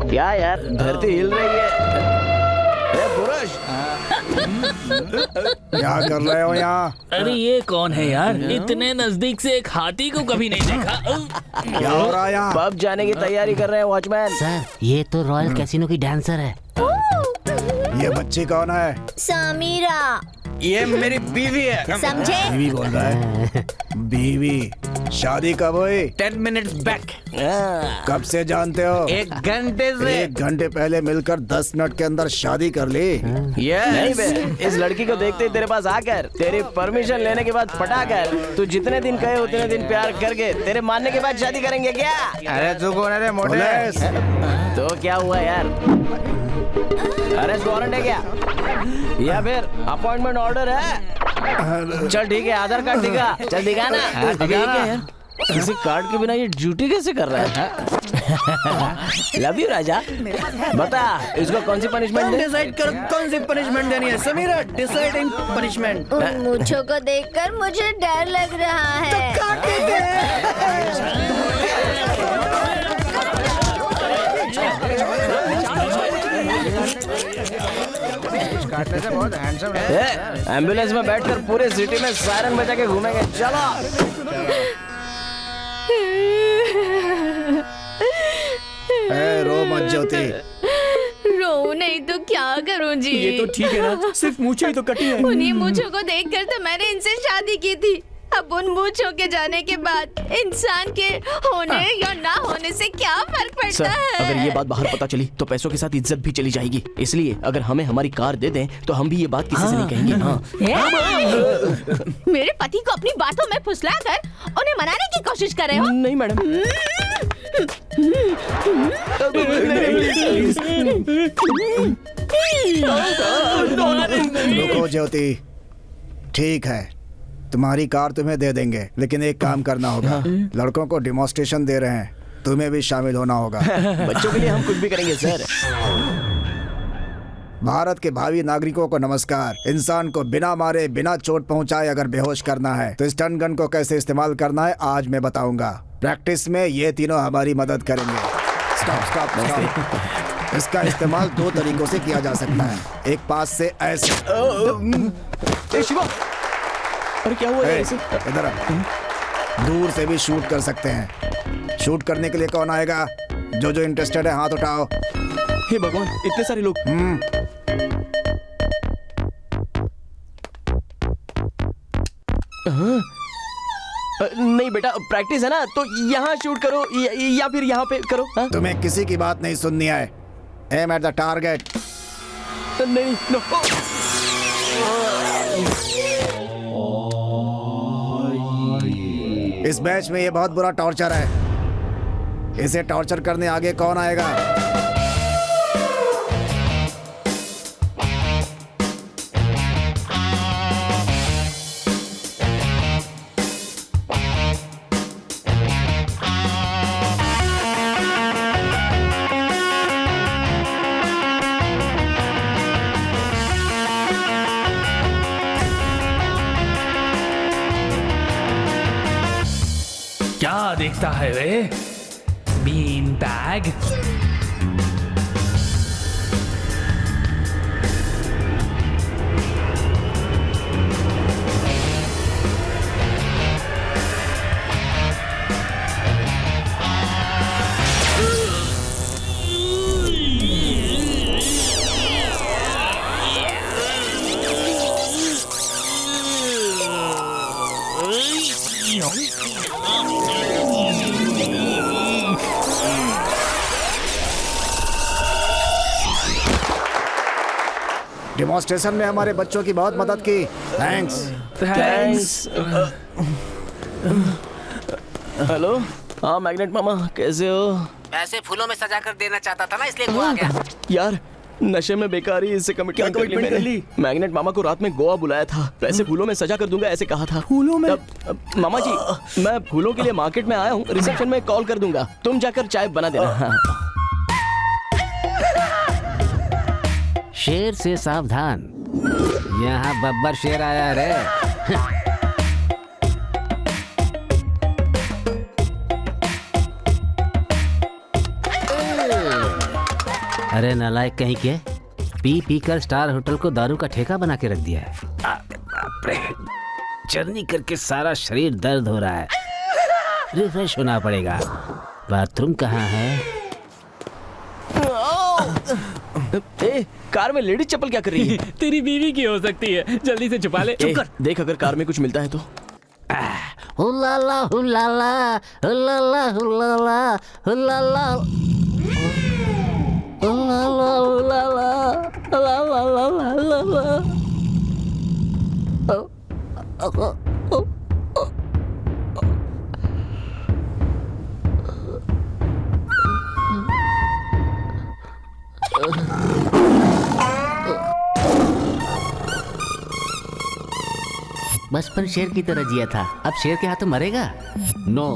क्या यार, धरती हिल रही है। पुरुष, क्या कर रहे हो यहाँ? अरे ये कौन है यार? इतने नजदीक से एक हाथी को कभी नहीं देखा। क्या हो रहा है यहाँ? पब जाने की तैयारी कर रहे हैं वॉचमैन। सर, ये तो रॉयल कैसीनो की डांसर है। ये बच्ची कौन है? समीरा, ये मेरी बीवी है। समझे? बीवी बोल रहा है। बीवी? शादी कब हुई? 10 मिनट्स बैक। कब से जानते हो? 1 घंटे से। 1 घंटे पहले मिलकर 10 मिनट के अंदर शादी कर ली। नहीं बे, इस लड़की को देखते ही तेरे पास आकर, तेरी परमिशन लेने के बाद पटाकर, तू जितने दिन कहे उतने दिन प्यार करके तेरे मानने के बाद शादी करेंगे क्या? अरे तू कौन है रे मोटे? तो क्या हुआ यार? अरेस्ट वारंट है क्या, या फिर अपॉइंटमेंट ऑर्डर है? चल ठीक है, आधार कार्ड दिखा। चल दिखा ना। अभी क्या यार, किसी कार्ड के बिना ये ड्यूटी कैसे कर रहा है? लव यू राजा। बता, इसको कौन सी पनिशमेंट डिसाइड करो, कौन सी पनिशमेंट देनी है। Samira, deciding punishment. उन मूंछों को देखकर मुझे डर लग रहा है। काटने से बहुत हैंडसम है। एम्बुलेंस में बैठकर पूरे सिटी में सायरन बजा के घूमेंगे। चलो। रो मत ज्योति। रो नहीं तो क्या करूं जी? ये तो ठीक है ना, सिर्फ मूंछें ही तो कटी है। उन्हीं मूंछों को देखकर तो मैंने इनसे शादी की थी। अब उन मूंछों के जाने के बाद इंसान के होने या ना होने से क्या फर्क पड़ता है? अगर ये बात बाहर पता चली तो पैसों के साथ इज्जत भी चली जाएगी। इसलिए अगर हमें हमारी कार दे दें तो हम भी ये बात किसी से नहीं कहेंगे। मेरे पति को अपनी बातों में फुसलाकर उन्हें मनाने की कोशिश कर रहे हो? नहीं मैडम। रुको ज्योति, ठीक है, तुम्हारी कार तुम्हें दे देंगे, लेकिन एक काम करना होगा। लड़कों को डेमोन्स्ट्रेशन दे रहे हैं, तुम्हें भी शामिल होना होगा। बच्चों के लिए हम कुछ भी करेंगे सर। भारत के भावी नागरिकों को नमस्कार। इंसान को बिना मारे, बिना चोट पहुंचाए अगर बेहोश करना है तो स्टन गन को कैसे इस्तेमाल करना है आज मैं बताऊंगा। प्रैक्टिस में ये तीनों हमारी मदद करेंगे। Stop stop stop. इसका इस्तेमाल 2 तरीकों से किया जा सकता है। एक पास से ऐसे। शिवा, अरे क्या हुआ ऐसे? इधर दूर से भी शूट कर सकते हैं। शूट करने के लिए कौन आएगा? जो इंटरेस्टेड है हाथ उठाओ। हे भगवान, इतने सारे लोग। नहीं बेटा, प्रैक्टिस है ना, तो यहाँ शूट करो या फिर यहाँ पे करो। तुम्हें किसी की बात नहीं सुननी है। Aim at the target. नहीं, नो। इस मैच में ये बहुत बुरा टॉर्चर है। इसे टॉर्चर करने आगे कौन आएगा? क्या देखता है वे बीन बैग? डेमोन्स्ट्रेशन में हमारे बच्चों की बहुत मदद की। थैंक्स। हेलो, हाँ मैग्नेट मामा, कैसे हो? ऐसे फूलों में सजा कर देना चाहता था ना, इसलिए गोवा गया। यार नशे में बेकारी इससे कमिटमेंट कर ली। मैग्नेट मामा को रात में गोवा बुलाया था, पैसे फूलों में सजा कर दूंगा ऐसे कहा था। फूलों में? मामा जी, मैं फूलों के लिए मार्केट में आया हूँ, रिसेप्शन में कॉल कर दूंगा, तुम जाकर चाय बना देना। हाँ। शेर से सावधान, यहाँ बब्बर शेर आया रे। अरे नालायक कहीं के, पी कर स्टार होटल को दारू का ठेका बना के रख दिया है। बाप रे, जर्नी करके सारा शरीर दर्द हो रहा है, रिफ्रेश होना पड़ेगा। बाथरूम कहाँ है? कार में लेडीज चप्पल क्या कर रही है? तेरी बीवी की हो सकती है, जल्दी से छुपा ले। चुप कर, देख अगर कार में कुछ मिलता है तो। हुलाला हुलाला हुलाला हुलाला हुलाला हुलाला हुलाला हुलाला। बचपन शेर की तरह जिया था, अब शेर के हाथों मरेगा? नो,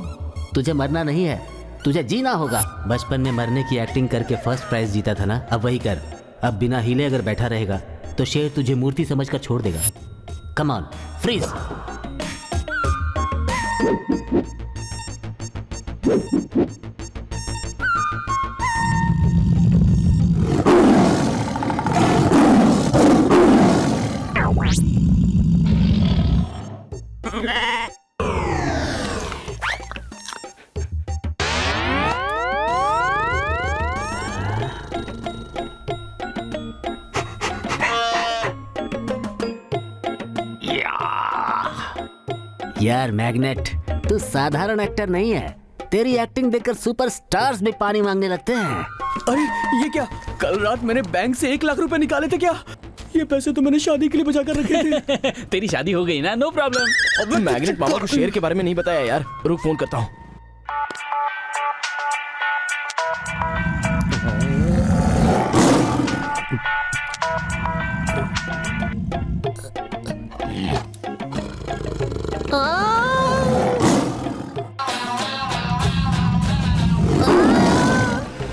तुझे मरना नहीं है, तुझे जीना होगा। बचपन में मरने की एक्टिंग करके फर्स्ट प्राइज जीता था ना, अब वही कर। अब बिना हिले अगर बैठा रहेगा तो शेर तुझे मूर्ति समझकर छोड़ देगा। Come on, freeze. यार मैग्नेट, तू साधारण एक्टर नहीं है, तेरी एक्टिंग देखकर सुपरस्टार्स भी पानी मांगने लगते हैं। अरे ये क्या, कल रात मैंने बैंक से 1 लाख रुपए निकाले थे क्या? ये पैसे तो मैंने शादी के लिए बचा कर रखे थे। तेरी शादी हो गई ना, नो प्रॉब्लम। अब मैग्नेट मामा को शेर के बारे में नहीं बताया यार, रुक फोन करता हूँ।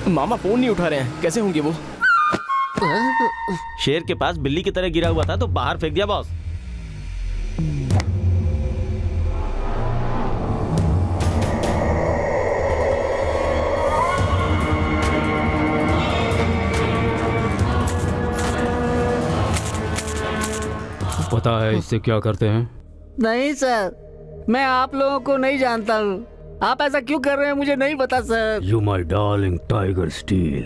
मामा फोन नहीं उठा रहे हैं, कैसे होंगे वो? शेर के पास बिल्ली की तरह गिरा हुआ था तो बाहर फेंक दिया बॉस। पता है इससे क्या करते हैं? नहीं सर, मैं आप लोगों को नहीं जानता हूँ। आप ऐसा क्यों कर रहे हैं मुझे नहीं पता sir. You my darling tiger steel.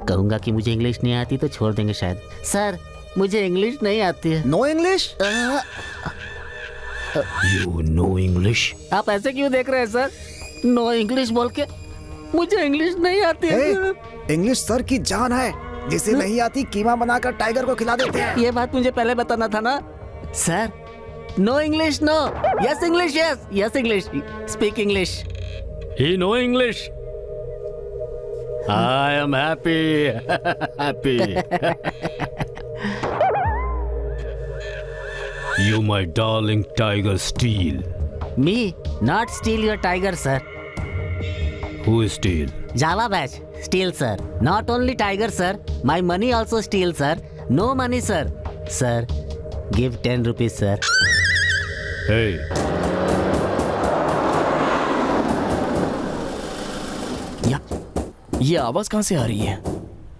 कहूंगा कि मुझे इंग्लिश नहीं आती तो छोड़ देंगे शायद। सर मुझे इंग्लिश नहीं आती है। No English? You no English? आप ऐसे क्यों देख रहे हैं सर? नो इंग्लिश बोल के, मुझे इंग्लिश नहीं आती है। इंग्लिश सर की जान है, जिसे नहीं आती कीमा बनाकर टाइगर को खिला देते हैं। ये बात मुझे पहले बताना था ना सर। No English no, yes English, yes yes English, speak English. He know English. I am happy. Happy. You my darling tiger Steel. Me, not steal your tiger, sir. Who is Steel? Java batch, steal, sir. Not only tiger, sir. My money also steal, sir. No money, sir. Sir, give 10 rupees, sir. Hey. ये आवाज कहाँ से आ रही है?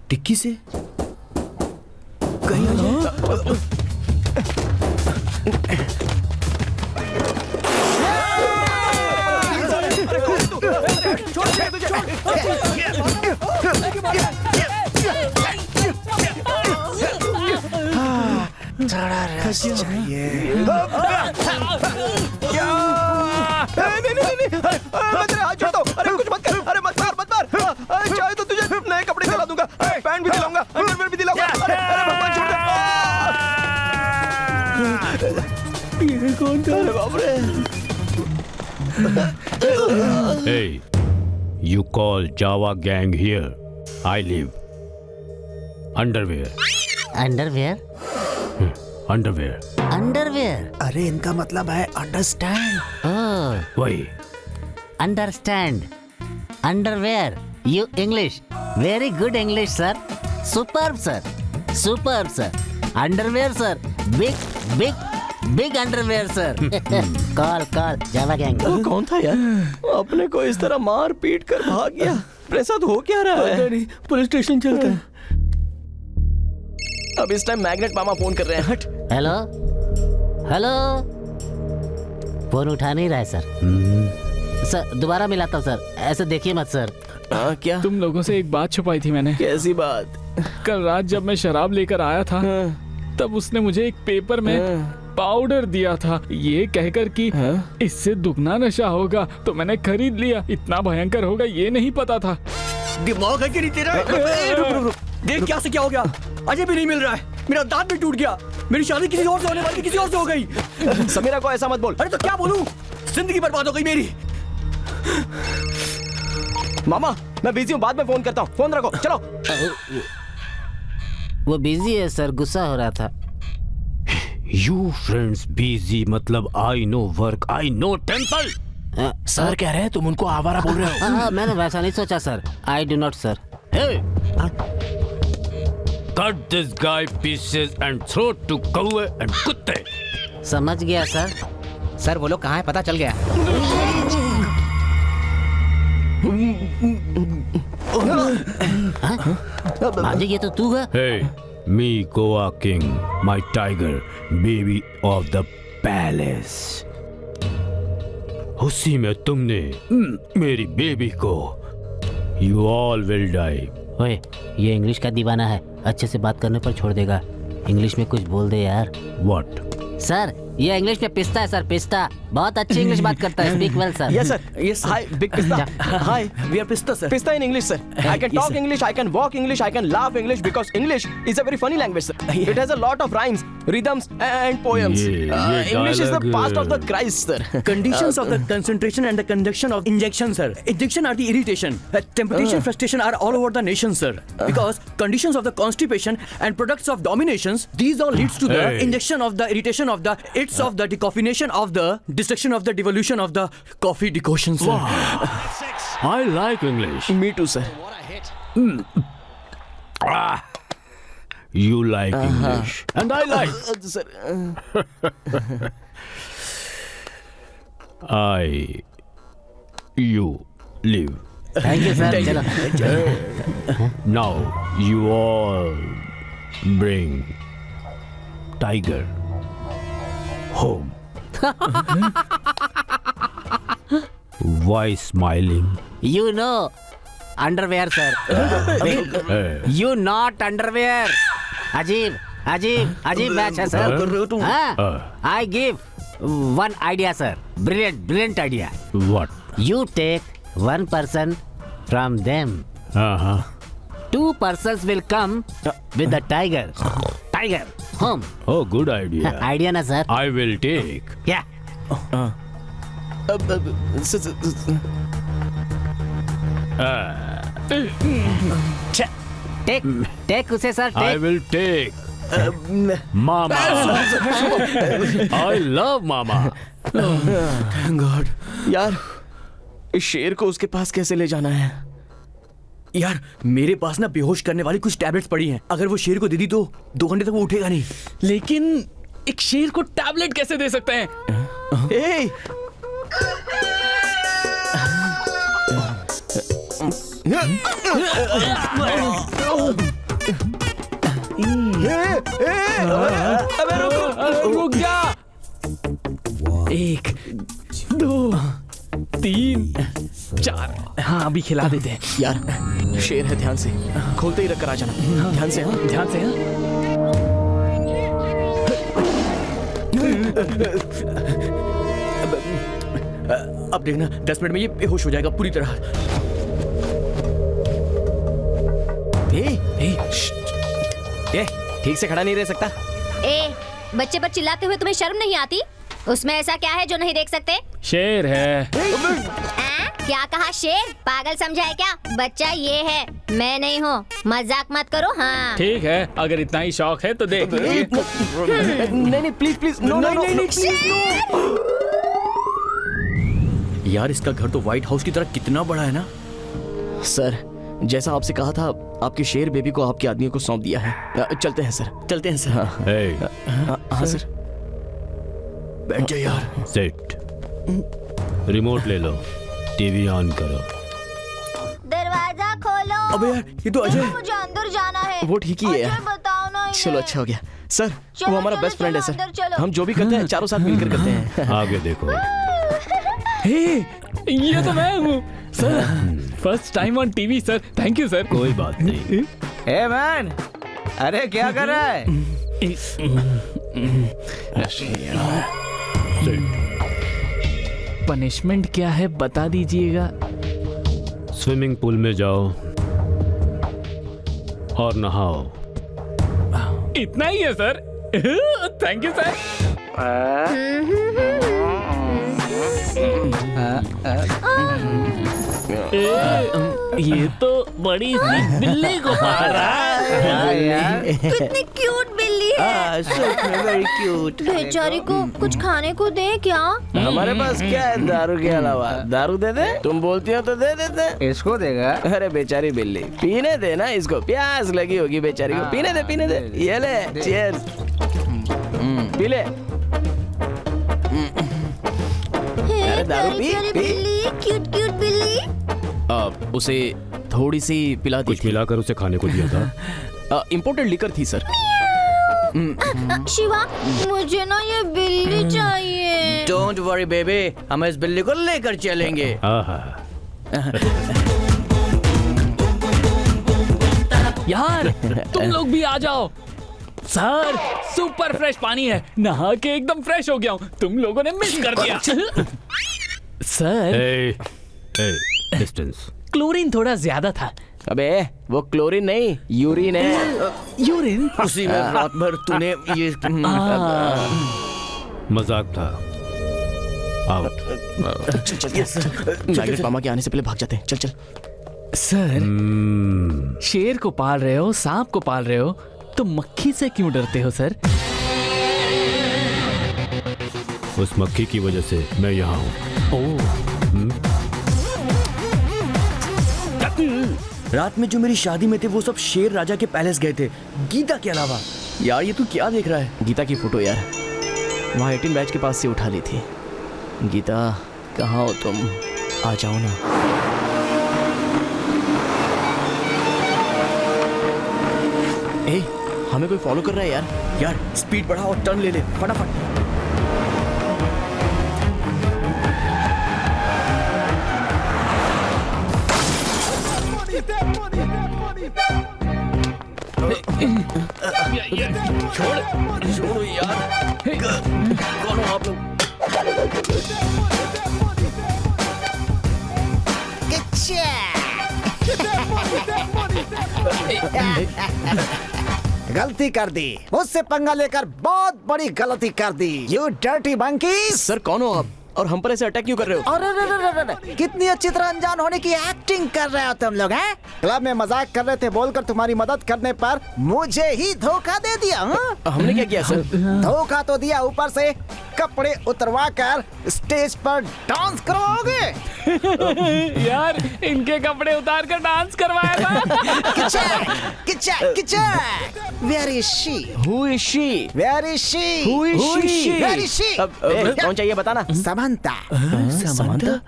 टिक्की से? कहीं थोड़ा रस चाहिए। क्या? नहीं, मैं तेरे हाथ जोड़ता हूँ। अरे कुछ मत कर, अरे मत मार। चाहे तो तुझे नए कपड़े दिला दूंगा, पैंट भी दिलाऊंगा, अंडरवेयर भी दिलाऊंगा। अरे भगवान छोड़ दे। ये कौन था? अरे बाप रे। Hey, you call Java gang here. I live. Underwear. Underwear? Underwear. Underwear. अरे इनका मतलब है अंडरस्टैंड। Oh. वही। Understand. Underwear. You English. Very good English, sir. Superb, sir. Superb, sir. Underwear, sir. Big underwear, sir. Call. Java gang. वो कौन था यार? अपने को इस तरह मार पीट कर भाग गया। प्रसाद हो क्या रहा है? नहीं, पुलिस स्टेशन चलता है। अब इस टाइम मैग्नेट मामा फोन कर रहे हैं। हट। हेलो। फोन उठा नहीं रहा है, सर। सर दोबारा मिलाता हूँ, सर। ऐसे देखिए मत, सर। क्या? तुम लोगों से एक बात छुपाई थी मैंने। कैसी बात? कल रात जब मैं शराब लेकर आया था, तब उसने मुझे एक पेपर में पाउडर दिया था, ये कहकर कि इससे दुगना नशा होगा, तो मैंने खरीद लिया। इतना भयंकर होगा ये नहीं पता था। दिमाग है कि नहीं तेरा? रुक। देख क्या से क्या हो गया? अजय भी नहीं मिल रहा है, मेरा दांत भी टूट गया, मेरी शादी किसी और से होने वाली, किसी और से हो गई। समीरा को ऐसा मत बोल। अरे तो क्या बोलूं? जिंदगी बर्बाद हो गई मेरी। मामा मैं बिजी हूँ, बाद में फोन करता हूँ। फोन रखो, चलो। वो बिजी है सर, गुस्सा हो रहा था। You friends busy मतलब I know work, I know temple. Sir कह रहे हैं तुम उनको आवारा बोल रहे हो। हाँ, मैंने वैसा नहीं सोचा sir. I do not sir. Hey, cut this guy pieces and throw to कौवे and कुत्ते. समझ गया सर। सर वो लोग कहाँ है पता चल गया? मांझी ये तो तू है। Hey, me Goa King, my tiger, baby of the palace. उसी में तुमने मेरी बेबी को You all will die. ओए, ये इंग्लिश का दीवाना है, अच्छे से बात करने पर छोड़ देगा। इंग्लिश में कुछ बोल दे यार। What? सर ये इंग्लिश में पिस्ता है सर, पिस्ता। बहुत अच्छी इंग्लिश बात करता है। Speak well sir. Yes sir. Yes. Hi, big pista. Hi, we are pista sir. Pista in English sir. I can talk English, I can walk English, I can laugh English because English is a very funny language sir. It has a lot of rhymes, rhythms and poems. English is the past of the Christ sir. Conditions of the concentration and the conduction of injection sir. Injection are the irritation. Temptation, frustration are all over the nation sir. Because conditions of the constipation and products of dominations, these all leads to the injection of the irritation of the it's of the decaffeination of the destruction of the devolution of the coffee decoction sir. Wow. I like English. Me too sir. You like English and I like. Sir. You live. Thank you sir. Now you all bring tiger home. Why smiling? You know underwear sir. You not underwear. अजीब batch है sir. I give one idea sir. Brilliant idea. What? You take one person from them. 2 persons will come with the tiger home. Oh, good idea. Idea ना sir. I will take. Yeah. Take take उसे sir, I take. Will take मामा। I love मामा। Thank God. यार इस शेर को उसके पास कैसे ले जाना है? यार मेरे पास ना बेहोश करने वाली कुछ टैबलेट्स पड़ी हैं। अगर वो शेर को दे दी तो 2 घंटे तक वो उठेगा नहीं। लेकिन एक शेर को टैबलेट कैसे दे सकते हैं? ए! अबे रुक जा। 1 2 3 4। हाँ अभी खिला देते हैं। यार शेर है, ध्यान से खोलते ही रख कर आ जाना। ध्यान से। हाँ ध्यान से। हाँ अब देखना 10 मिनट में ये बेहोश हो जाएगा पूरी तरह। ठीक से खड़ा नहीं रह सकता। बच्चे पर चिल्लाते हुए तुम्हें शर्म नहीं आती? उसमें ऐसा क्या है जो नहीं देख सकते? शेर है। क्या कहा? शेर? पागल समझा है क्या? बच्चा ये है, मैं नहीं हूँ। मजाक मत करो। हाँ ठीक है, अगर इतना ही शौक है तो देख। नहीं please please no no no. यार इसका घर तो व्हाइट हाउस की तरह कितना बड़ा है ना। सर जैसा आपसे कहा था, आपके शेर बेबी को आपके आदमियों को सौंप दिया है। चलते हैं सर, चलते हैं सर। हाँ सर। बैठ जाओ यार। सेट। रिमोट ले लो, टीवी ऑन करो। दरवाजा खोलो। अबे यार ये तो अजय। मुझे अंदर जाना है। वो ठीक ही है यार। बताओ ना। चलो अच्छा हो गया सर। चलो, वो हमारा चलो, बेस्ट फ्रेंड है चलो, अंदर सर। चलो। हम जो भी करते हैं चारों साथ मिलकर करते हैं। आगे देखो। ये तो मैं हूँ sir. First time on TV sir. Thank you sir. कोई बात नहीं। ए मैन, अरे क्या कर रहा है? पनिशमेंट क्या है बता दीजिएगा। स्विमिंग पूल में जाओ और नहाओ। इतना ही है सर। Thank you sir. ये तो बड़ी सी बिल्ली को मार रहा है। कितनी क्यूट बिल्ली है। Very cute. बेचारी को कुछ खाने को दे क्या? हमारे पास क्या है दारू के अलावा? दारू दे दे? तुम बोलती हो तो दे देते। इसको देगा? अरे बेचारी बिल्ली, पीने दे ना इसको, प्यास लगी होगी बेचारी को। पीने दे, पीने दे। ये ले, चीयर्स। पी ले। अरे दारू पी, बिल्ली, क्यूट क्यूट बिल्ली। उसे थोड़ी सी पिला दी। कुछ मिलाकर उसे खाने को दिया था। इम्पोर्टेड लिकर थी सर। शिवा, मुझे ना ये बिल्ली चाहिए। डोंट वरी बेबी, हम इस बिल्ली को लेकर चलेंगे। यार तुम लोग भी आ जाओ। सर सुपर फ्रेश पानी है, नहा के एकदम फ्रेश हो गया हूँ। तुम लोगों ने मिस कर दिया। Sir distance. क्लोरीन थोड़ा ज्यादा था। अबे वो क्लोरीन नहीं, यूरिन है। यूरिन? उसी में रात भर तूने ये मजाक था। आउट। मैग्नेट मामा के आने से पहले भाग जाते हैं। चल चल। सर शेर को पाल रहे हो, सांप को पाल रहे हो, तो मक्खी से क्यों डरते हो सर? उस मक्खी की वजह से मैं यहाँ हूँ। रात में जो मेरी शादी में थे वो सब शेर राजा के पैलेस गए थे, गीता के अलावा। यार ये तू क्या देख रहा है? गीता की फोटो यार, वहाँ 18 बैच के पास से उठा ली थी। गीता कहाँ हो तुम? आ जाओ ना। ए, हमें कोई फॉलो कर रहा है यार। यार स्पीड बढ़ा और टर्न ले ले फटाफट। छोड़ो यार। कौन हो आप लोग? गलती कर दी, मुझसे पंगा लेकर बहुत बड़ी गलती कर दी। You dirty monkeys. सर कौन हो आप? और हम पर ऐसे अटैक क्यों कर रहे हो? अरे कितनी अच्छी तरह अनजान होने की एक्टिंग कर रहे हो तुम लोग हैं? क्लब में मजाक कर रहे थे बोलकर तुम्हारी मदद करने पर मुझे ही धोखा दे दिया। हाँ? हमने क्या किया सर? धोखा तो दिया, ऊपर से कपड़े उतरवा कर स्टेज पर डांस करवाओगे। यार इनके कपड़े उतार कर डांस करवाया था। Where is she? Who is she? Where is she? Who is she? Where is she? कौन चाहिए बताना? Samantha. Samantha?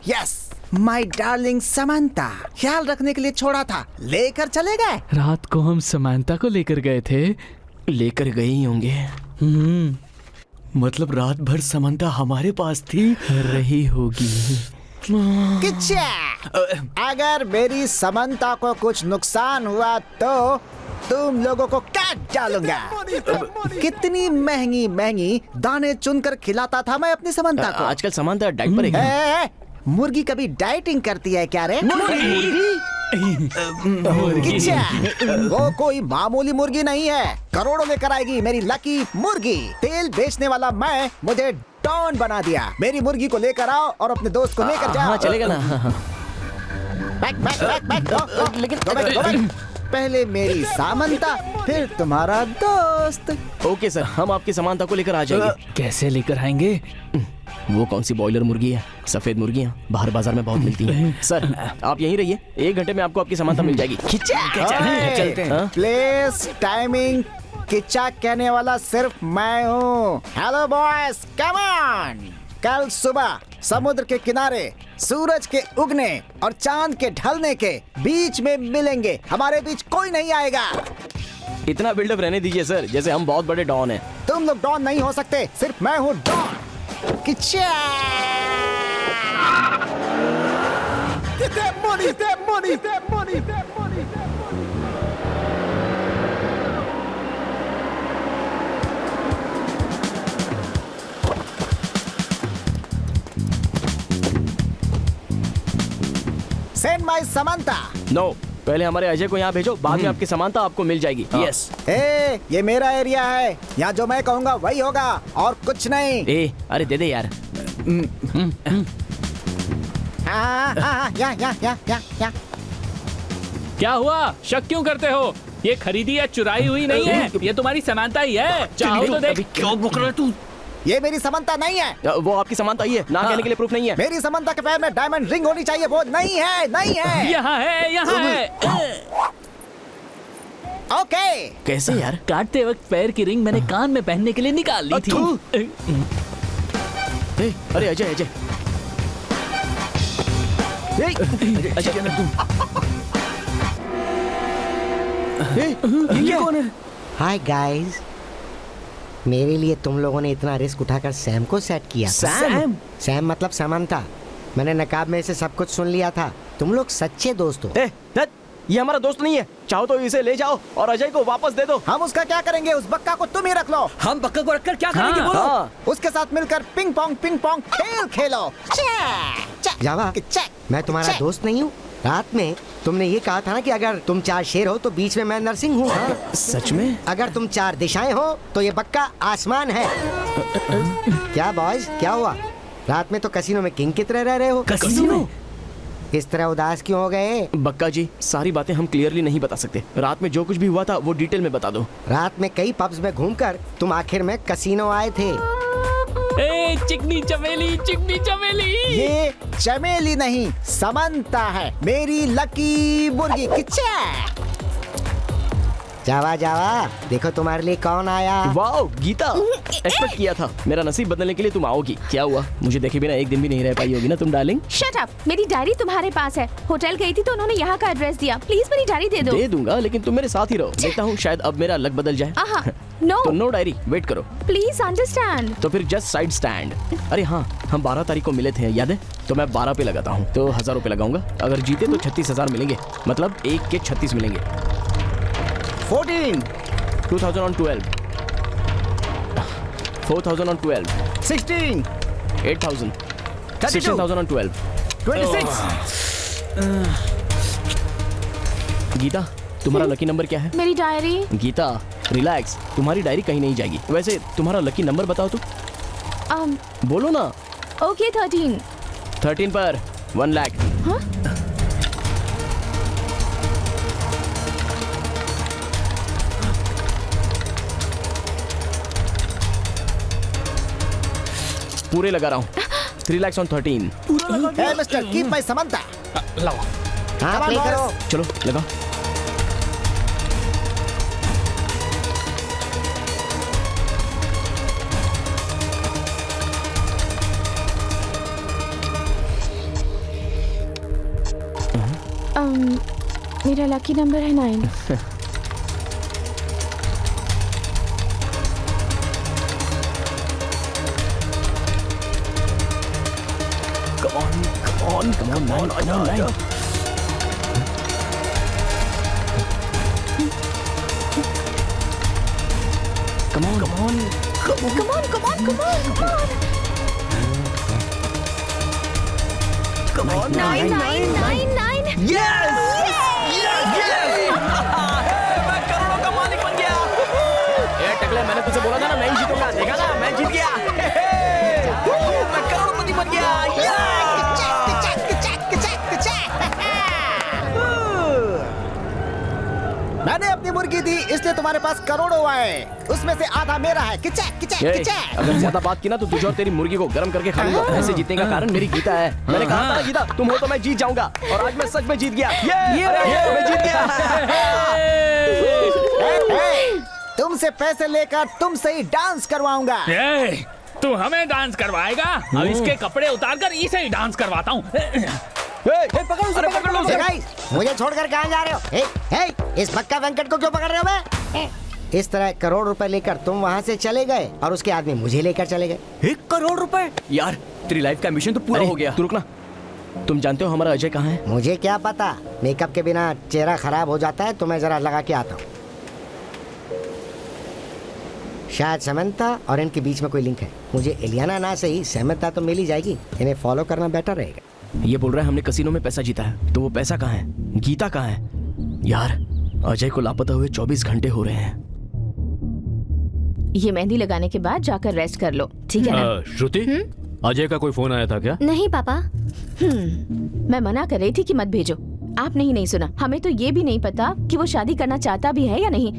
Yes, my darling Samantha. ख्याल रखने के लिए छोड़ा था, लेकर चले गए। रात को हम समंता को लेकर गए थे। लेकर गए ही होंगे। मतलब रात भर समंता हमारे पास थी, रही होगी। किच्चा, अगर मेरी समंता को कुछ नुकसान हुआ तो तुम लोगों को काट डालूंगा। कितनी महंगी महंगी दाने चुनकर खिलाता था मैं अपनी समंता को। आजकल समंता डाइट पर है। मुर्गी कभी डाइटिंग करती है क्या रे? किच्चा, वो कोई मामूली मुर्गी नहीं है, करोड़ों लेकर आएगी मेरी लकी मुर्गी। तेल बेचने वाला मैं, मुझे डॉन बना दिया। मेरी मुर्गी को लेकर आओ और अपने दोस्त को लेकर जाओ। हाँ चलेगा ना। लेकिन पहले मेरी सामंता, फिर तुम्हारा दोस्त। ओके सर, हम आपकी समानता को लेकर आ जाएंगे। कैसे लेकर आएंगे? वो कौन सी बॉयलर मुर्गी है? सफेद मुर्गियाँ बाहर बाजार में बहुत मिलती हैं। सर आप यहीं रहिए, 1 घंटे में आपको आपकी समानता मिल जाएगी। चलते हैं। प्लेस, टाइमिंग, किच्चा कहने वाला सिर्फ मैं हूँ। Hello boys, come on. कल सुबह समुद्र के किनारे सूरज के उगने और चांद के ढलने के बीच में मिलेंगे। हमारे बीच कोई नहीं आएगा। इतना बिल्डअप रहने दीजिए सर, जैसे हम बहुत बड़े डॉन हैं। तुम लोग डॉन नहीं हो सकते, सिर्फ मैं हूँ don. Kichcha. Send my Samantha. नो, पहले हमारे अजय को यहाँ भेजो, बाद में आपकी समानता आपको मिल जाएगी। यस। ए, ये मेरा एरिया है, यहाँ जो मैं कहूँगा वही होगा और कुछ नहीं। ए, अरे दे दे यार। या। क्या हुआ? शक क्यों करते हो? ये खरीदी या चुराई हुई नहीं है, ये तुम्हारी समानता ही है। चाहो तो देख। क्यों बक रहा है तू? ये मेरी समंता नहीं है। वो आपकी समानता ही है, ना कहने के लिए प्रूफ नहीं है। मेरी समंता के पैर में डायमंड रिंग होनी चाहिए, वो नहीं है, नहीं है। यहाँ है, यहाँ है। ओके। कैसे यार? काटते वक्त पैर की रिंग मैंने कान में पहनने के लिए निकाल ली थी। अरे अजय अजय ये कौन है? हाय गाइस, मेरे लिए तुम लोगों ने इतना रिस्क उठाकर सैम को सेट किया। सैम मतलब समंता। मैंने नकाब में से सब कुछ सुन लिया था। तुम लोग सच्चे दोस्त हो। ये हमारा दोस्त नहीं है, चाहो तो इसे ले जाओ और अजय को वापस दे दो। हम उसका क्या करेंगे? उस बक्का को तुम ही रख लो। हम बक्का को रखकर क्या करेंगे? बोलो। हाँ। उसके साथ मिलकर पिंग पोंग खेल खेलो। जावा, मैं तुम्हारा दोस्त नहीं हूँ। रात में तुमने ये कहा था ना कि अगर तुम 4 शेर हो तो बीच में मैं नरसिंह हूँ। सच में? अगर तुम 4 दिशाएं हो तो ये बक्का आसमान है। क्या बॉयज, क्या हुआ? रात में तो कसीनो में किंग की तरह रह रहे हो। कसीनो? इस तरह उदास क्यों हो गए? बक्का जी, सारी बातें हम क्लियरली नहीं बता सकते। रात में जो कुछ भी हुआ था वो डिटेल में बता दो। रात में कई पब्स में घूमकर तुम आखिर में कसीनो आए थे। ए, चिकनी चमेली, चिकनी चमेली। ये चमेली नहीं, समंता है, मेरी लकी मुर्गी। किच्चा। जावा जावा, देखो तुम्हारे लिए कौन आया। वाओ गीता, एक्सपेक्ट किया था। मेरा नसीब बदलने के लिए तुम आओगी। क्या हुआ? मुझे देखे बिना एक दिन भी नहीं रह पाई होगी ना तुम डार्लिंग। शट अप, मेरी डायरी तुम्हारे पास है। होटल गई थी तो उन्होंने यहाँ का एड्रेस दिया। प्लीज मेरी डायरी दे दो। दे दूंगा, लेकिन तुम मेरे साथ ही रहो। देखता हूँ शायद अब मेरा लक बदल जाए। नो। तो नो डायरी, वेट करो। Please understand. तो फिर जस्ट साइड स्टैंड। अरे हाँ, हम 12 तारीख को मिले थे, याद है? तो मैं 12 पे लगाता हूँ, तो 1000 रुपए लगाऊंगा। अगर जीते तो 36,000 मिलेंगे, मतलब 1 के 36 मिलेंगे। 14 2012 4012 16 8000 32 16,012 26 गीता, तुम्हारा लकी नंबर क्या है? मेरी डायरी। गीता रिलैक्स, तुम्हारी डायरी कहीं नहीं जाएगी। वैसे तुम्हारा लकी नंबर बताओ तो। बोलो ना। ओके 13। 13 पर 1 लाख। हाँ? पूरे लगा रहा हूँ। 3 lakhs on 13। Hey, Mister, keep my Samantha. लाओ। हाँ, प्ले करो। चलो लगा। मेरा लकी नंबर है 9। Come on, 9. Come on. 9. Yes! मैं करोड़ों का मालिक बन गया। ए टकले, मैंने तुझे बोला था ना मैं ही जीतूंगा। देखा ना, मैं जीत गया। मैं करोड़पति बन गया। मैंने अपनी मुर्गी दी इसलिए तुम्हारे पास करोड़ों आए, उसमें से आधा मेरा है। किचैक किचैक किचैक। अगर ज्यादा बात की ना तो तुझे और तेरी मुर्गी को गर्म करके खा लूंगा। ऐसे जीतने का कारण मेरी गीता है। मैंने कहा था ना गीता, तुम हो तो मैं जीत जाऊंगा, और आज मैं सच में जीत गया। मैं जीत गया। तुमसे पैसे लेकर तुमसे ही डांस करवाऊंगा। तू हमें डांस करवाएगा? अब इसके कपड़े उतार कर इसे ही डांस करवाता हूँ। पकड़ लो। मुझे छोड़कर कहाँ जा रहे हो? इस पक्का वेंकट को क्यों पकड़ रहे हो बे? इस तरह करोड़ रुपए लेकर तुम वहाँ से चले गए और उसके आदमी मुझे लेकर चले गए। 1 करोड़ रुपए? यार तेरी लाइफ का मिशन तो पूरा हो गया। तू रुकना। तुम जानते हो हमारा अजय कहाँ है? मुझे क्या पता, मेकअप के बिना चेहरा खराब हो जाता है, तो मैं जरा लगा के आता हूँ। शायद समंता और इनके बीच में कोई लिंक है। मुझे एलियाना ना सही, समंता तो मिल ही जाएगी। इन्हें फॉलो करना बेटर रहेगा। ये बोल रहा है हमने कसिनो में पैसा जीता है, तो वो पैसा कहाँ है? गीता कहाँ है? यार अजय को लापता हुए 24 घंटे हो रहे हैं। ये मेहंदी लगाने के बाद जाकर रेस्ट कर लो, ठीक है ना? श्रुति, अजय का कोई फोन आया था क्या? नहीं पापा। मैं मना कर रही थी कि मत भेजो, आपने ही नहीं सुना। हमें तो ये भी नहीं पता कि वो शादी करना चाहता भी है या नहीं।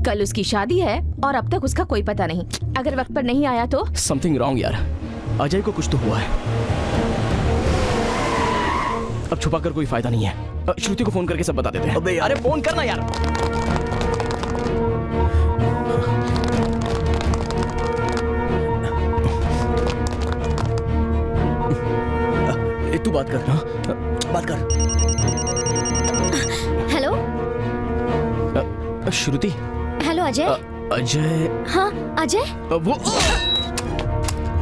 कल उसकी शादी है और अब तक उसका कोई पता नहीं। अगर वक्त पर नहीं आया तो समथिंग रॉन्ग यार। अजय को कुछ तो हुआ है। अब छुपा कर कोई फायदा नहीं है। श्रुति को फोन करके सब बता देते हैं। अबे यार फोन करना यार। तू बात कर। बात कर। हेलो श्रुति। हेलो अजय। अजय। हाँ अजय। वो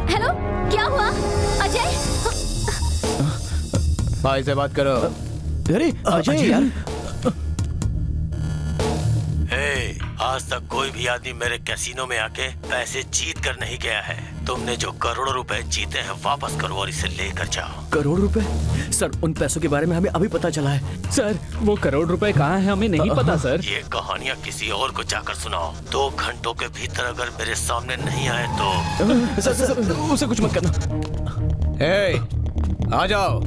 हेलो, क्या हुआ अजय? भाई से बात करो। अरे अजय यार। आज तक कोई भी आदमी मेरे कैसीनो में आके पैसे जीत कर नहीं गया है। तुमने जो करोड़ों रुपए जीते हैं वापस करो और इसे लेकर जाओ। करोड़ रुपए? सर उन पैसों के बारे में हमें अभी पता चला है। सर वो करोड़ रुपए कहाँ है हमें नहीं पता सर। ये कहानियाँ किसी और को जाकर सुनाओ। 2 घंटों के भीतर अगर मेरे सामने नहीं आए तो सर उसे कुछ मत करना। आ जाओ।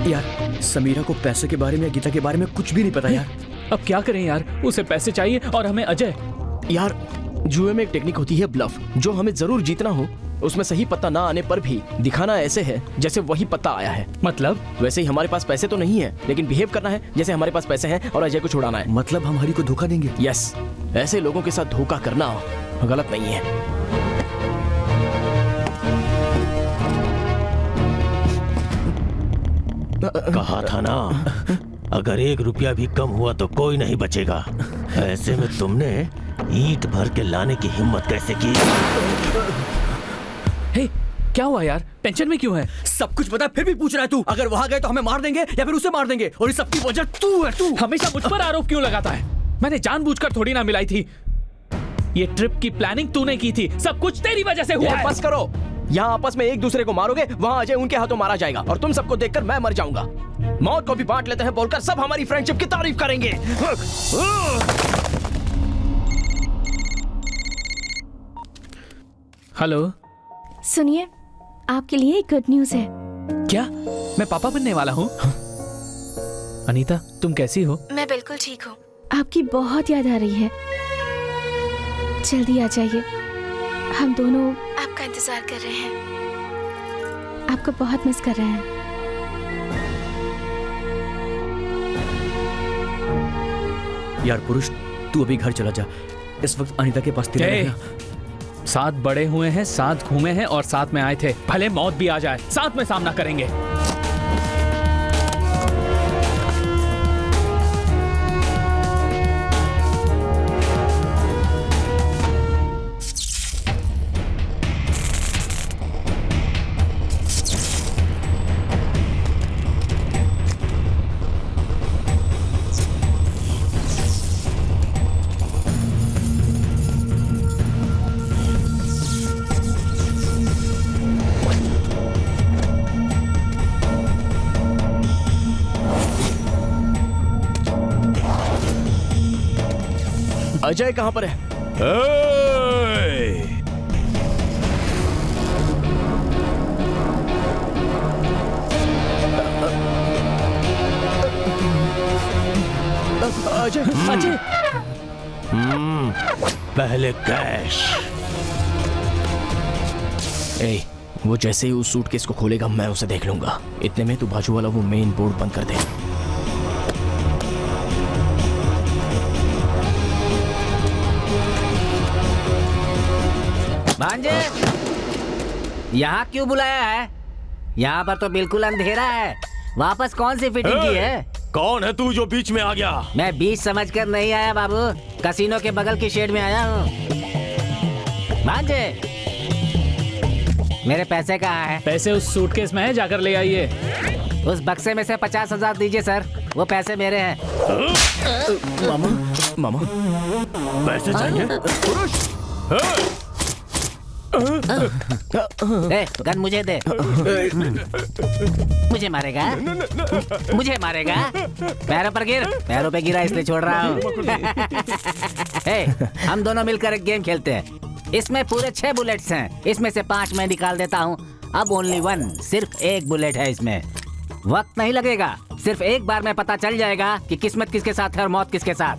यार समीरा को पैसों के बारे में, गीता के बारे में कुछ भी नहीं पता यार। अब क्या करें यार? उसे पैसे चाहिए और हमें अजय। यार जुए में एक टेक्निक होती है ब्लफ, जो हमें जरूर जीतना हो उसमें सही पत्ता ना आने पर भी दिखाना ऐसे है जैसे वही पत्ता आया है। मतलब? वैसे ही हमारे पास पैसे तो नहीं है, लेकिन बिहेव करना है जैसे हमारे पास पैसे हैं और अजय को छुड़ाना है। मतलब हम हरी को धोखा देंगे? यस, ऐसे लोगों के साथ धोखा करना गलत नहीं है। कहा था ना, अगर 1 रुपया भी कम हुआ तो कोई नहीं बचेगा। ऐसे में तुमने ईंट भर के लाने की हिम्मत कैसे की? हे, क्या हुआ यार? टेंशन में क्यों है? सब कुछ पता फिर भी पूछ रहा है तू। अगर वहां गए तो हमें मार देंगे या फिर उसे मार देंगे, और इस सब की वजह तू है। तू हमेशा मुझ पर आरोप क्यों लगाता है? मैंने जानबूझकर थोड़ी ना मिलाई थी। ये ट्रिप की प्लानिंग तूने की थी। सब कुछ तेरी वजह से हुआ है। बस करो। यहाँ आपस में एक दूसरे को मारोगे, वहाँ अजय उनके हाथों मारा जाएगा और तुम सबको देखकर मैं मर जाऊंगा। मौत को भी बांट लेते हैं बोलकर सब हमारी फ्रेंडशिप की तारीफ करेंगे। हेलो। सुनिए, आपके लिए एक गुड न्यूज़ है। क्या? मैं पापा बनने वाला हूँ? अनीता, तुम कैसी हो? मैं बिल्कुल ठीक हूँ। आपकी बहुत याद आ रही है। जल्दी आ जाइए, हम दोनों आपका इंतजार कर रहे हैं। आपको बहुत मिस कर रहे हैं। यार पुरुष, तू अभी घर चला जा। इस वक्त अनीता के पास तेरा ए, रहना। साथ बड़े हुए हैं, साथ घूमे हैं और साथ में आए थे। भले मौत भी आ जाए, साथ में सामना करेंगे। अजय कहाँ पर है? अजय, अजय। पहले कैश। ए, वो जैसे ही उस सूटकेस को खोलेगा मैं उसे देख लूंगा। इतने में तू बाजू वाला वो मेन बोर्ड बंद कर दे। भांजे, यहाँ क्यों बुलाया है? यहाँ पर तो बिल्कुल अंधेरा है। वापस कौन सी फिटिंग की है? कौन है तू जो बीच में आ गया? मैं बीच समझकर नहीं आया बाबू, कसीनो के बगल की शेड में आया हूँ। भांजे, मेरे पैसे कहाँ हैं? पैसे उस सूटकेस में है, जाकर ले आइए। उस बक्से में से 50,000 दीजिए सर, वो पैसे मेरे हैं। मामा, मामा, पैसे चाहिए? ए, गन मुझे दे। मुझे मारेगा? मुझे मारेगा? पैरों पर गिर। पैरों पे गिरा इसलिए छोड़ रहा हूँ। हम दोनों मिलकर एक गेम खेलते हैं। इसमें पूरे 6 बुलेट्स हैं। इसमें से 5 मैं निकाल देता हूँ। अब ओनली 1, सिर्फ एक बुलेट है इसमें। वक्त नहीं लगेगा, सिर्फ एक बार में पता चल जाएगा कि किस्मत किसके साथ है और मौत किसके साथ।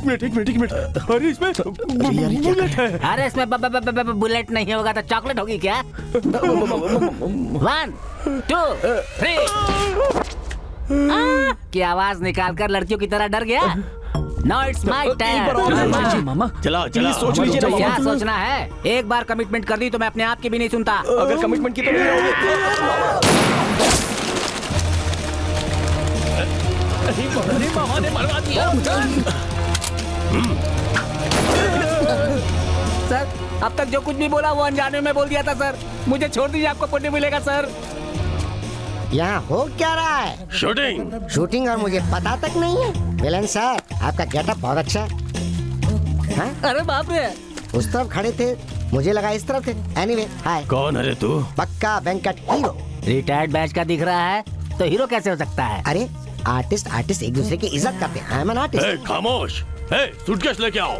एक मिनट। अरे इसमें बुलेट है। अरे इसमें बुलेट नहीं होगा तो चॉकलेट होगी क्या? 1, 2, 3 की आवाज निकालकर लड़कियों की तरह डर गया। Now it's my turn। मामा, चला सोच लीजिए ना। क्या सोचना है? एक बार कमिटमेंट कर दी तो मैं अपने आप की भी नहीं सुनता। अगर कमिटमेंट की तो नहीं रहोगे। मामा ने मरवा दिया। सर, अब तक जो कुछ भी बोला वो अनजाने में बोल दिया था सर। मुझे छोड़ दीजिए, आपको पुण्य मिलेगा सर। यहाँ हो क्या रहा है? शूटिंग और मुझे पता तक नहीं है। विलन सर, आपका गेटअप बहुत अच्छा है। हाँ? अरे बाप रे, उस तरफ खड़े थे, मुझे लगा इस तरफ थे। एनीवे, हाय। कौन है तू? पक्का वेंकट हीरो। रिटायर्ड बैच का दिख रहा है तो हीरो कैसे हो सकता है? अरे आर्टिस्ट एक दूसरे की इज्जत करते हैं। I am an artist. खामोश। सूटकेस लेके आओ।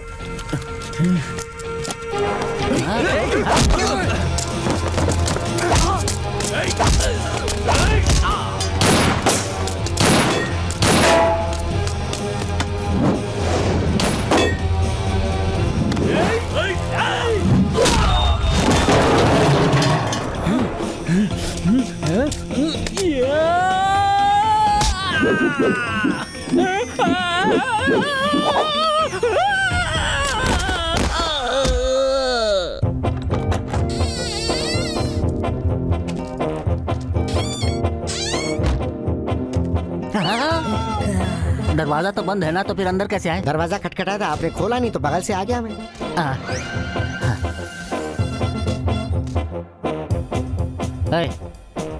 दरवाजा तो बंद है ना, तो फिर अंदर कैसे आए? दरवाजा खटखटाया था, आपने खोला नहीं तो बगल से आ गया मैं।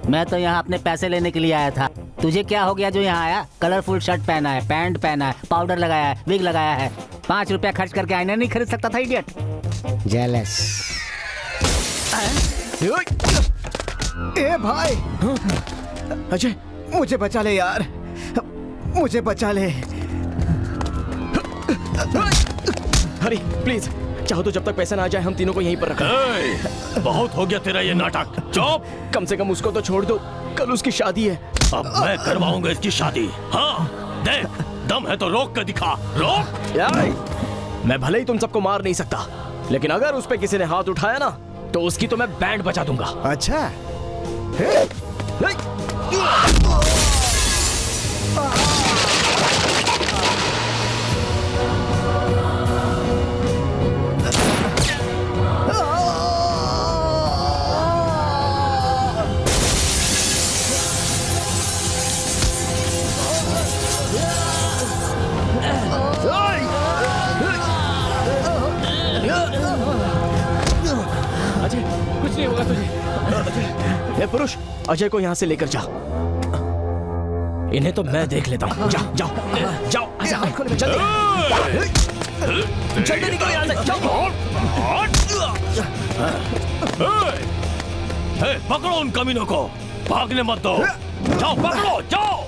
मैं तो यहाँ अपने पैसे लेने के लिए आया था। तुझे क्या हो गया जो यहाँ आया? कलरफुल शर्ट पहना है, पैंट पहना है, पाउडर लगाया है, विग लगाया है। 5 रुपया खर्च करके आईना नहीं खरीद सकता था इडियट? जेलस। ए भाई, अजय मुझे बचा ले यार, मुझे बचा ले। हरी प्लीज, चाहो तो जब तक पैसा ना आ जाए हम तीनों को यहीं पर रखो। बहुत हो गया तेरा ये नाटक, चुप। कम से कम उसको तो छोड़ दो, कल उसकी शादी है। अब मैं करवाऊंगा इसकी शादी। हाँ देख, दम है तो रोक कर दिखा, रोक। यार मैं भले ही तुम सबको मार नहीं सकता, लेकिन अगर उस पे किसी ने हाथ उठाया ना तो उसकी तो मैं बैंड बजा दूंगा। अच्छा अजय कुछ नहीं होगा तुझे। ये पुरुष, अजय को यहाँ से लेकर जा। इन्हें तो मैं देख लेता हूँ। जाओ जाओ जाओ, जल्दी जल्दी निकलो यहाँ से, जाओ। पकड़ो उन कमीनों को, भागने मत दो। जाओ पकड़ो, जाओ।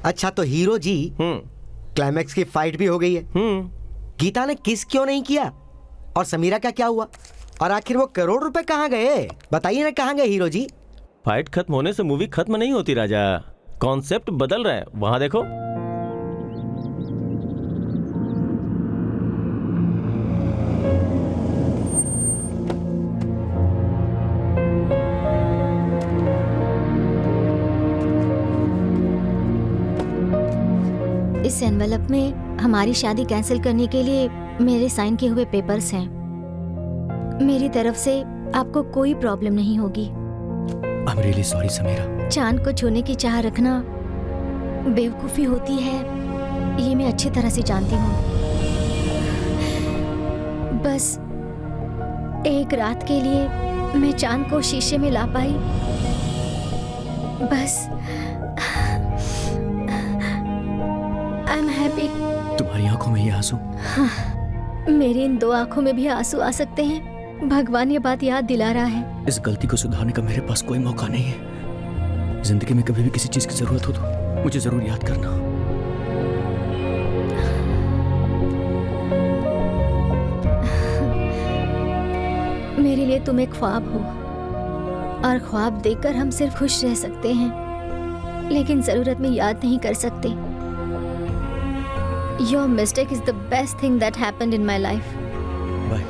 अच्छा तो हीरो जी, क्लाइमैक्स की फाइट भी हो गई है। गीता ने किस क्यों नहीं किया? और समीरा का क्या हुआ? और आखिर वो करोड़ रुपए कहाँ गए? बताइए ना, कहाँ गए हीरो जी? फाइट खत्म होने से मूवी खत्म नहीं होती राजा, कॉन्सेप्ट बदल रहा है। वहां देखो। इस एनवेलप में हमारी शादी कैंसिल करने के लिए मेरे साइन किए हुए पेपर्स हैं। मेरी तरफ से आपको कोई प्रॉब्लम नहीं होगी। I'm really sorry, Samira. चांद को छूने की चाह रखना बेवकूफी होती है, ये मैं अच्छी तरह से जानती हूँ। बस एक रात के लिए मैं चांद को शीशे में ला पाई, बस। आई एम हैप्पी। तुम्हारी आंखों में ये आंसू? हाँ, मेरी इन 2 आंखों में भी आंसू आ सकते हैं। भगवान ये बात याद दिला रहा है। इस गलती को सुधारने का मेरे पास कोई मौका नहीं है। जिंदगी में कभी भी किसी चीज की जरूरत हो तो मुझे जरूर याद करना। मेरे लिए तुम एक ख्वाब हो, और ख्वाब देखकर हम सिर्फ खुश रह सकते हैं, लेकिन जरूरत में याद नहीं कर सकते। Your mistake is the best thing that happened in my life. Bye.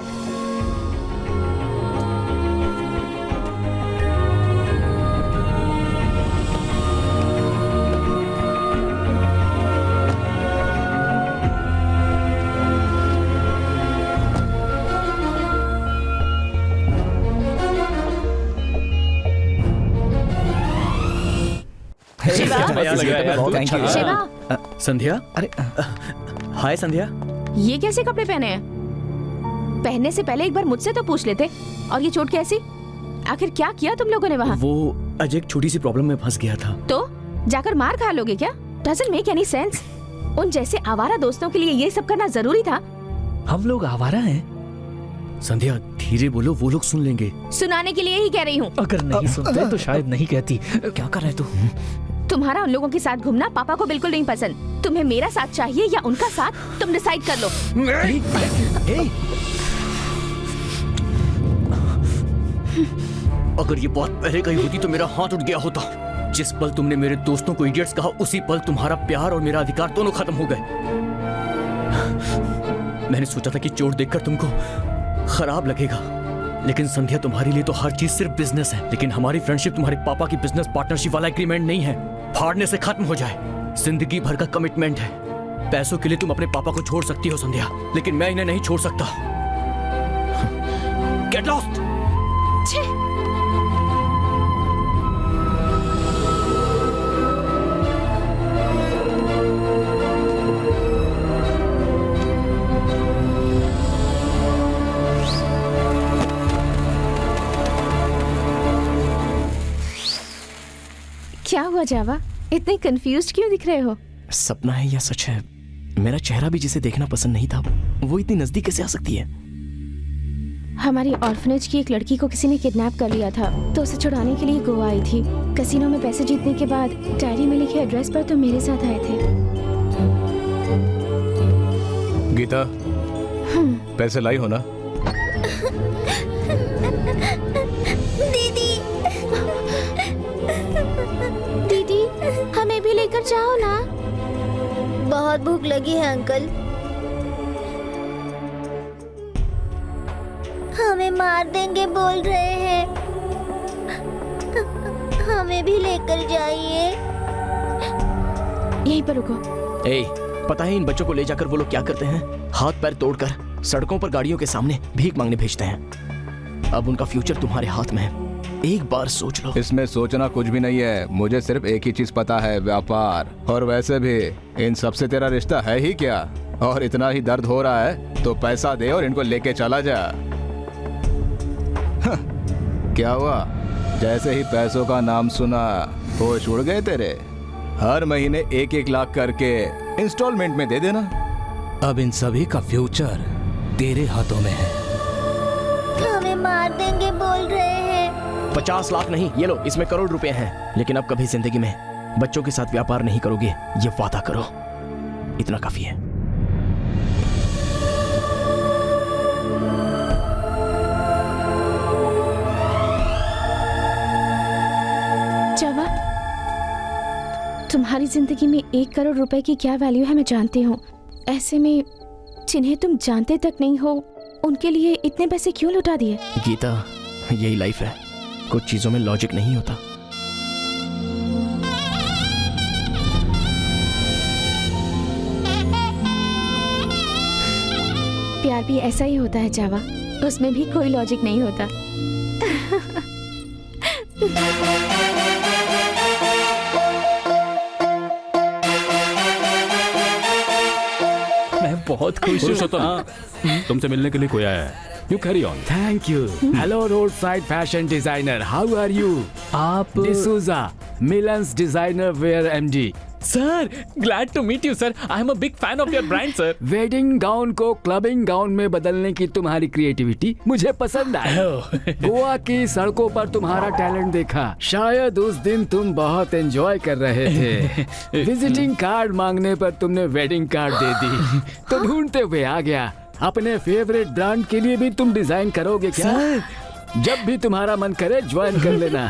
Shiva, संध्या, अरे हाय संध्या। ये कैसे कपड़े पहने हैं? पहनने से पहले एक बार मुझसे तो पूछ लेते। और ये चोट कैसी? आखिर क्या किया तुम लोगों ने वहाँ? वो अजय एक छोटी सी प्रॉब्लम में फंस गया था। तो जाकर मार खा लोगे क्या? Doesn't make any sense। उन जैसे आवारा दोस्तों के लिए ये सब करना जरूरी था? हम लोग आवारा हैं? संध्या धीरे बोलो, वो लोग सुन लेंगे। सुनाने के लिए ही कह रही हूँ। अगर नहीं सुनते तो शायद नहीं कहती। क्या कर रहे तू? तुम्हारा उन लोगों के साथ घूमना पापा को बिल्कुल नहीं पसंद। तुम्हें मेरा साथ चाहिए या उनका साथ, तुम डिसाइड कर लो। अगर ये बात पहले कही होती तो मेरा हाथ उठ गया होता। जिस पल तुमने मेरे दोस्तों को इडियट्स कहा, उसी पल तुम्हारा प्यार और मेरा अधिकार दोनों खत्म हो गए। मैंने सोचा था कि चोट देखकर तुमको खराब लगेगा, लेकिन संध्या तुम्हारे लिए तो हर चीज सिर्फ बिजनेस है। लेकिन हमारी फ्रेंडशिप तुम्हारे पापा की बिजनेस पार्टनरशिप वाला एग्रीमेंट नहीं है। फाड़ने से खत्म हो जाए। जिंदगी भर का कमिटमेंट है। पैसों के लिए तुम अपने पापा को छोड़ सकती हो संध्या, लेकिन मैं इन्हें नहीं छोड़ सकता। Get lost. क्या हुआ जावा? इतने कंफ्यूज्ड क्यों दिख रहे हो? सपना है या सच है? मेरा चेहरा भी जिसे देखना पसंद नहीं था, वो इतनी नजदीक कैसे आ सकती है? हमारी ऑर्फनेज की एक लड़की को किसी ने किडनैप कर लिया था, तो उसे छुड़ाने के लिए गोवा आई थी। कैसीनो में पैसे जीतने के बाद डायरी में लिखे एड्रेस पर तुम मेरे साथ आए थे। गीता, पैसे लाई हो ना? दीदी, हमें भी लेकर जाओ ना। बहुत भूख लगी है अंकल। हमें मार देंगे बोल रहे हैं। हमें भी लेकर जाइए। यहीं पर रुको। पता है इन बच्चों को ले जाकर वो लोग क्या करते हैं? हाथ पैर तोड़कर सड़कों पर गाड़ियों के सामने भीख मांगने भेजते हैं। अब उनका फ्यूचर तुम्हारे हाथ में है। एक बार सोच लो। इसमें सोचना कुछ भी नहीं है। मुझे सिर्फ एक ही चीज पता है, व्यापार। और वैसे भी इन सबसे तेरा रिश्ता है ही क्या? और इतना ही दर्द हो रहा है तो पैसा दे और इनको लेके चला जा। क्या हुआ? जैसे ही पैसों का नाम सुना होश उड़ गए तेरे? हर महीने 1-1 लाख करके इंस्टॉलमेंट में दे देना। अब इन सभी का फ्यूचर तेरे हाथों में है। हमें मार देंगे बोल रहे हैं। 50 लाख नहीं, ये लो, इसमें करोड़ रुपए हैं। लेकिन अब कभी जिंदगी में बच्चों के साथ व्यापार नहीं करोगे, ये वादा करो। इतना काफी है। जावा, तुम्हारी जिंदगी में 1 करोड़ रुपए की क्या वैल्यू है मैं जानती हूँ। ऐसे में जिन्हें तुम जानते तक नहीं हो, उनके लिए इतने पैसे क्यों लुटा दिए? गीता, यही लाइफ है। कुछ चीजों में लॉजिक नहीं होता। प्यार भी ऐसा ही होता है जावा, उसमें भी कोई लॉजिक नहीं होता। मैं बहुत खुश हूँ। तुमसे मिलने के लिए कोई आया है। You carry on. Thank you. Hello, roadside fashion designer. How are you? आप D'Souza, Milan's designer wear MD. Sir, glad to meet you, sir. I am a big fan of your brand, sir. Wedding gown को clubbing gown में बदलने की तुम्हारी creativity मुझे पसंद आई। गोवा की सड़कों पर तुम्हारा टैलेंट देखा। शायद उस दिन तुम बहुत एंजॉय कर रहे थे। विजिटिंग कार्ड मांगने पर तुमने वेडिंग कार्ड दे दी, तो ढूंढते हुए आ गया। अपने फेवरेट ब्रांड के लिए भी तुम डिजाइन करोगे क्या? जब भी तुम्हारा मन करे ज्वाइन कर लेना।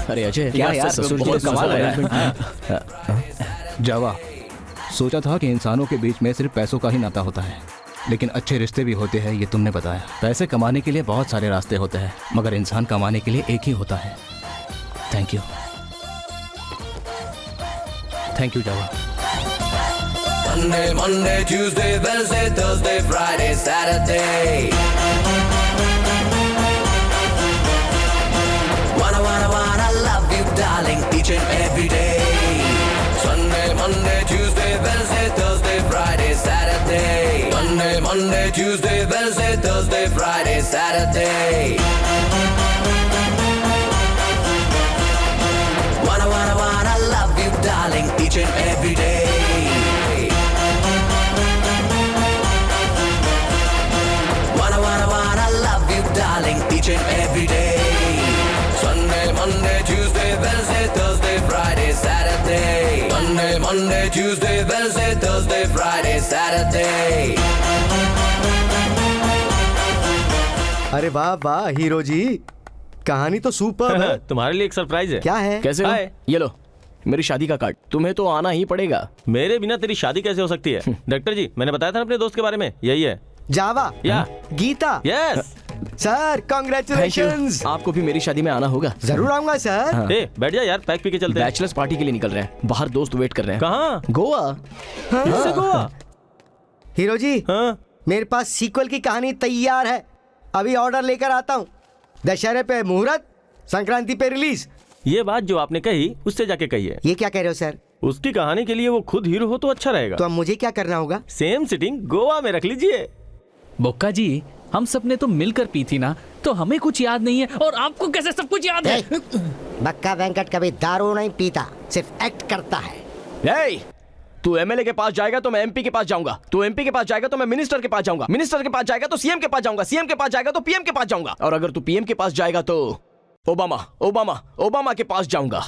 अरे अजय, क्या यार, ससुर बहुत जी कमाल है। जावा, सोचा था कि इंसानों के बीच में सिर्फ पैसों का ही नाता होता है, लेकिन अच्छे रिश्ते भी होते हैं, ये तुमने बताया। पैसे कमाने के लिए बहुत सारे रास्ते होते हैं, मगर इंसान कमाने के लिए एक ही होता है। Thank you. Thank you Java. Sunday, Monday, Tuesday, Wednesday, Thursday, Friday, Saturday. Wanna love you, darling, each and every day. Sunday, Monday, Tuesday, Wednesday, Thursday, Friday, Saturday. Sunday, Monday, Tuesday, Wednesday, Thursday, Friday, Saturday. Wanna love you, darling, each and every day. Wanna love you, darling, each and every day. Sunday, Monday, Tuesday, Wednesday, Thursday, Friday, Saturday. Sunday, Monday, Tuesday, Wednesday, Thursday, Friday, Saturday. अरे वाह वाह hero जी, कहानी तो super है। तुम्हारे लिए एक surprise है। क्या है? कैसे हो? ये लो मेरी शादी का कार्ड। तुम्हें तो आना ही पड़ेगा। मेरे बिना तेरी शादी कैसे हो सकती है? डॉक्टर जी, मैंने बताया था ना अपने दोस्त के बारे में, यही है। जावा या गीता। Yes sir congratulations. आपको भी मेरी शादी में आना होगा। जरूर आऊंगा सर। ए, बैठ जा यार, पैक पी के चलते हैं। बैचलर्स पार्टी के लिए निकल रहे हैं, बाहर दोस्त वेट कर रहे हैं। कहाँ? गोवा। किससे गोवा? हीरो जी, मेरे पास सीक्वल की कहानी तैयार है, अभी ऑर्डर लेकर आता हूँ। दशहरे पे मुहूर्त, संक्रांति पे रिलीज। ये बात जो आपने कही उससे जाके कही है। ये क्या कह रहे हो सर? उसकी कहानी के लिए वो खुद हीरो हो तो अच्छा रहेगा। तो अब मुझे क्या करना होगा? सेम सिटिंग गोवा में रख लीजिए। बोक्का जी, हम सब ने तो मिलकर पी थी ना, तो हमें कुछ याद नहीं है और आपको कैसे सब कुछ याद है? बक्का वेंकट कभी दारू नहीं पीता, सिर्फ एक्ट करता है। तू एमएलए के पास जाएगा तो मैं एमपी के पास जाऊंगा, तू एमपी के पास जाएगा तो मैं मिनिस्टर के पास जाऊंगा, मिनिस्टर के पास जाएगा तो सीएम के पास जाऊंगा, सीएम के पास जाएगा तो पीएम के पास जाऊंगा, और अगर तू पीएम के पास जाएगा तो ओबामा के पास जाऊंगा।